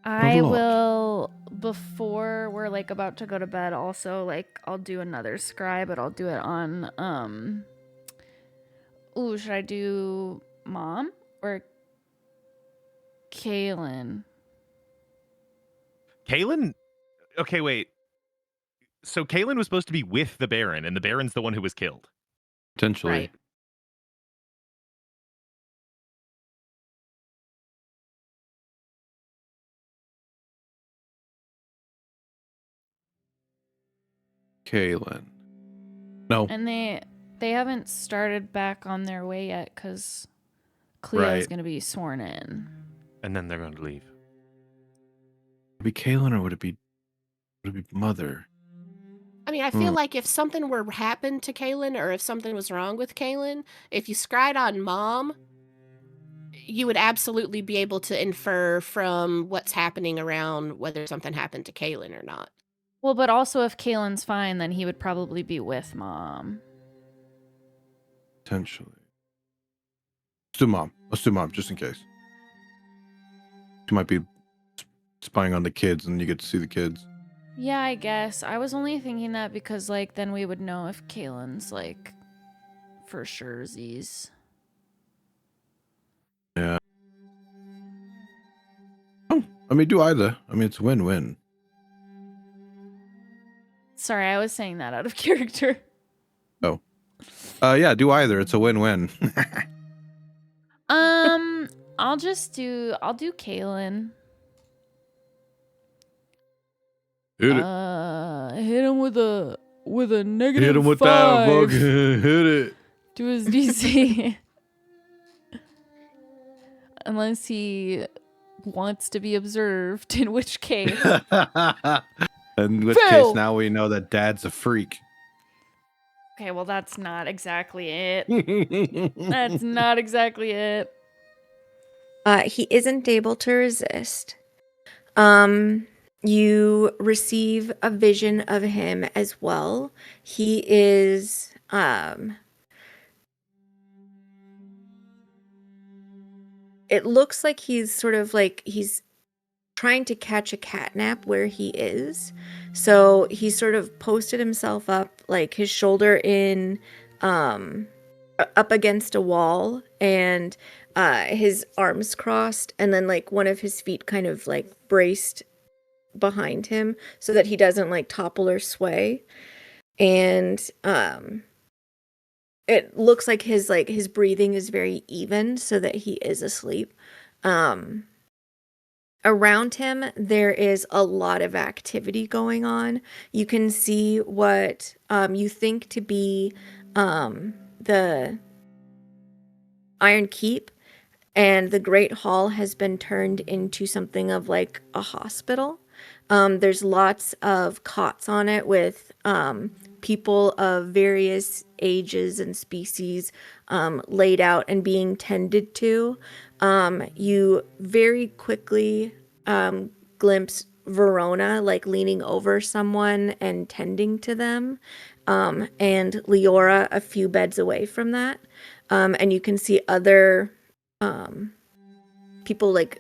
I lot. will, before we're like about to go to bed, also like I'll do another scry, but I'll do it on ooh, should I do Mom or Kaylin? Kaylin? Okay, wait. So Kaylin was supposed to be with the Baron, and the Baron's the one who was killed. Potentially. Right. Kaylin. No. And they haven't started back on their way yet because Cleo's Right. gonna be sworn in. And then they're going to leave. Would it be Kaylin or would it be Mother? I mean, I feel like if something were happened to Kaylin, or if something was wrong with Kaylin, if you scried on Mom, you would absolutely be able to infer from what's happening around whether something happened to Kaylin or not. Well, but also if Kaylin's fine, then he would probably be with Mom. Potentially. Let's do Mom, just in case. She might be spying on the kids and you get to see the kids. Yeah, I guess. I was only thinking that because, like, then we would know if Kaylin's, like, for surezies. Yeah. Oh, I mean, do either. I mean, it's a win-win. Sorry, I was saying that out of character. Yeah, do either. It's a win-win. I'll do Kaylin. Hit it. Hit him with a negative Hit him with 5 that fucking hit it. to his DC. Unless he wants to be observed, in which case. In which Fail. case, now we know that Dad's a freak. Okay, well, that's not exactly it. That's not exactly it. He isn't able to resist. You receive a vision of him as well. He is it looks like he's sort of like he's trying to catch a catnap where he is. So he sort of posted himself up, like his shoulder in up against a wall, and his arms crossed, and then like one of his feet kind of like braced behind him so that he doesn't like topple or sway. And it looks like his breathing is very even so that he is asleep. Around him there is a lot of activity going on. You can see what you think to be the Iron Keep, and the Great Hall has been turned into something of like a hospital. There's lots of cots on it with people of various ages and species laid out and being tended to. You very quickly glimpse Verona like leaning over someone and tending to them, and Leora a few beds away from that. And you can see other people like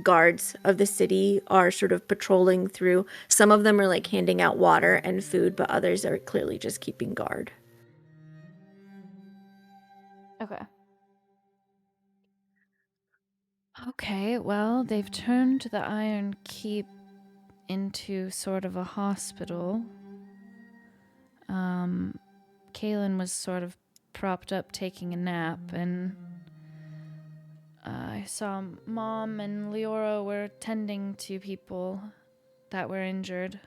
guards of the city are sort of patrolling through. Some of them are like handing out water and food, but others are clearly just keeping guard. Okay. Okay, well, they've turned the Iron Keep into sort of a hospital. Kaylin was sort of propped up taking a nap, and I saw Mom and Leora were tending to people that were injured.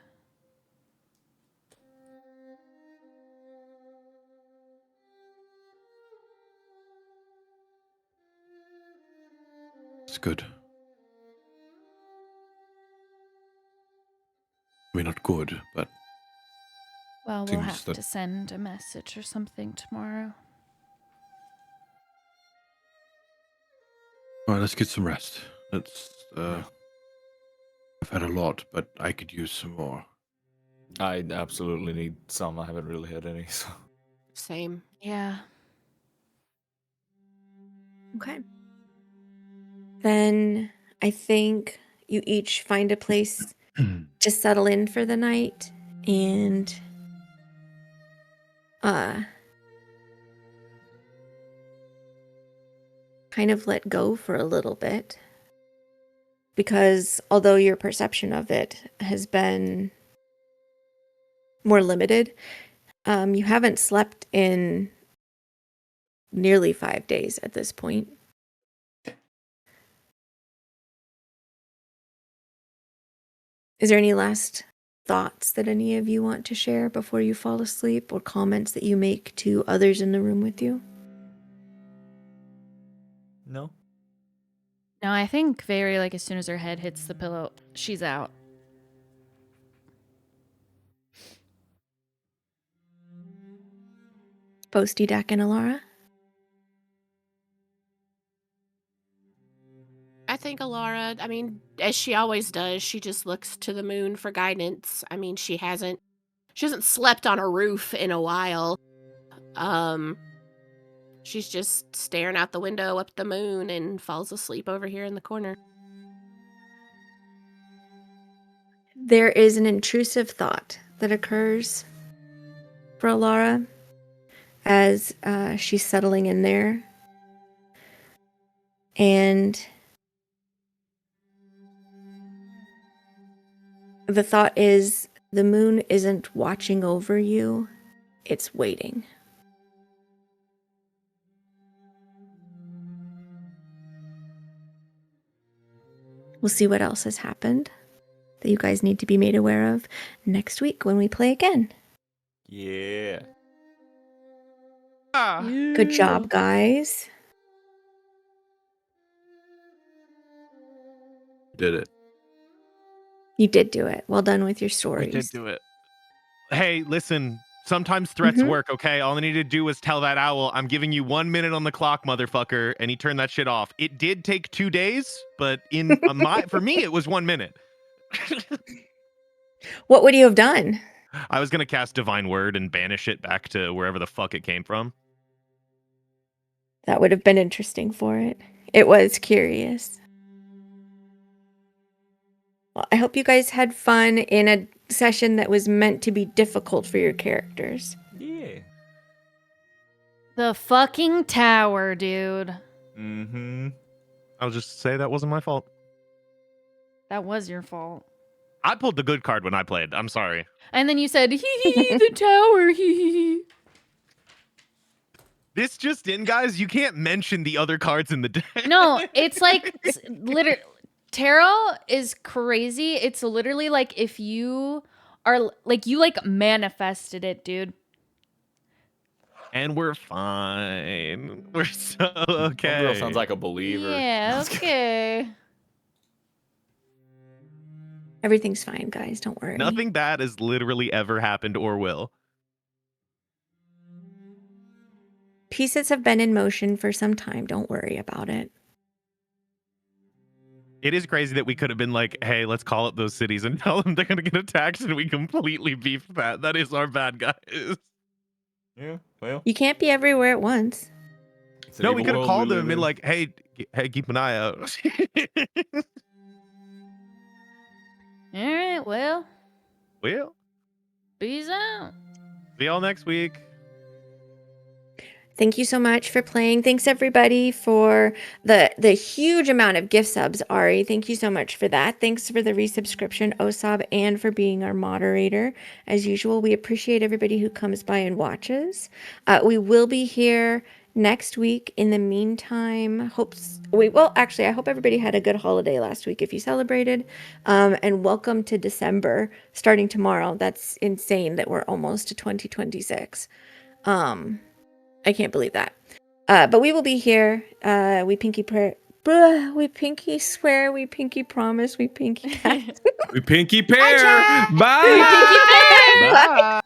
It's good. I mean, not good, but Well, we'll seems have that- to send a message or something tomorrow. all right, let's get some rest. I've had a lot, but I could use some more. I absolutely need some. I haven't really had any. So. Same. Yeah. Okay. Then I think you each find a place to settle in for the night and kind of let go for a little bit. Because although your perception of it has been more limited, you haven't slept in nearly 5 days at this point. Is there any last thoughts that any of you want to share before you fall asleep, or comments that you make to others in the room with you? No. No, I think Very, like, as soon as her head hits the pillow, she's out. Posty, Dak, and Alara? I think Alara, I mean, as she always does, she just looks to the moon for guidance. I mean, she hasn't slept on a roof in a while. She's just staring out the window up at the moon and falls asleep over here in the corner. There is an intrusive thought that occurs for Alara as she's settling in there. And the thought is, the moon isn't watching over you, it's waiting. We'll see what else has happened that you guys need to be made aware of next week when we play again. Yeah. Good job, guys. Did it. You did do it. Well done with your We stories. did do it. Hey, listen. Sometimes threats Mhm. work, okay? All I need to do was tell that owl, I'm giving you 1 minute on the clock, motherfucker, and he turned that shit off. It did take 2 days, but for me, it was 1 minute. What would you have done? I was gonna cast Divine Word and banish it back to wherever the fuck it came from. That would have been interesting for it. It was curious. Well, I hope you guys had fun in a session that was meant to be difficult for your characters. Yeah. The fucking tower, dude. Mm-hmm. I'll just say that wasn't my fault. That was your fault. I pulled the good card when I played. I'm sorry. And then you said, hee hee, the tower, hee hee. This just in, guys. You can't mention the other cards in the deck. No, it's like literally tarot is crazy. It's literally like if you are like you like manifested it, dude. And we're fine. We're so Homegirl okay. sounds like a believer. Yeah, okay. Everything's fine, guys. Don't worry. Nothing bad has literally ever happened or will. Pieces have been in motion for some time. Don't worry about it. It is crazy that we could have been like, hey, let's call up those cities and tell them they're going to get attacked, and we completely beefed that. That is our bad, guys. Yeah, well. You can't be everywhere at once. it's an No, we evil could have world called we them and live been in. like, hey, keep an eye out. All right, well, Well, peace out. see y'all next week. Thank you so much for playing. Thanks everybody for the huge amount of gift subs, Ari. Thank you so much for that. Thanks for the resubscription, Osab, and for being our moderator. As usual, we appreciate everybody who comes by and watches. We will be here next week. In the meantime, I hope everybody had a good holiday last week if you celebrated. And welcome to December, starting tomorrow. That's insane that we're almost to 2026. I can't believe that. But we will be here. We pinky we pinky swear, we pinky promise, we pinky We pinky pair. Jack. Bye. Pinky pair. Bye.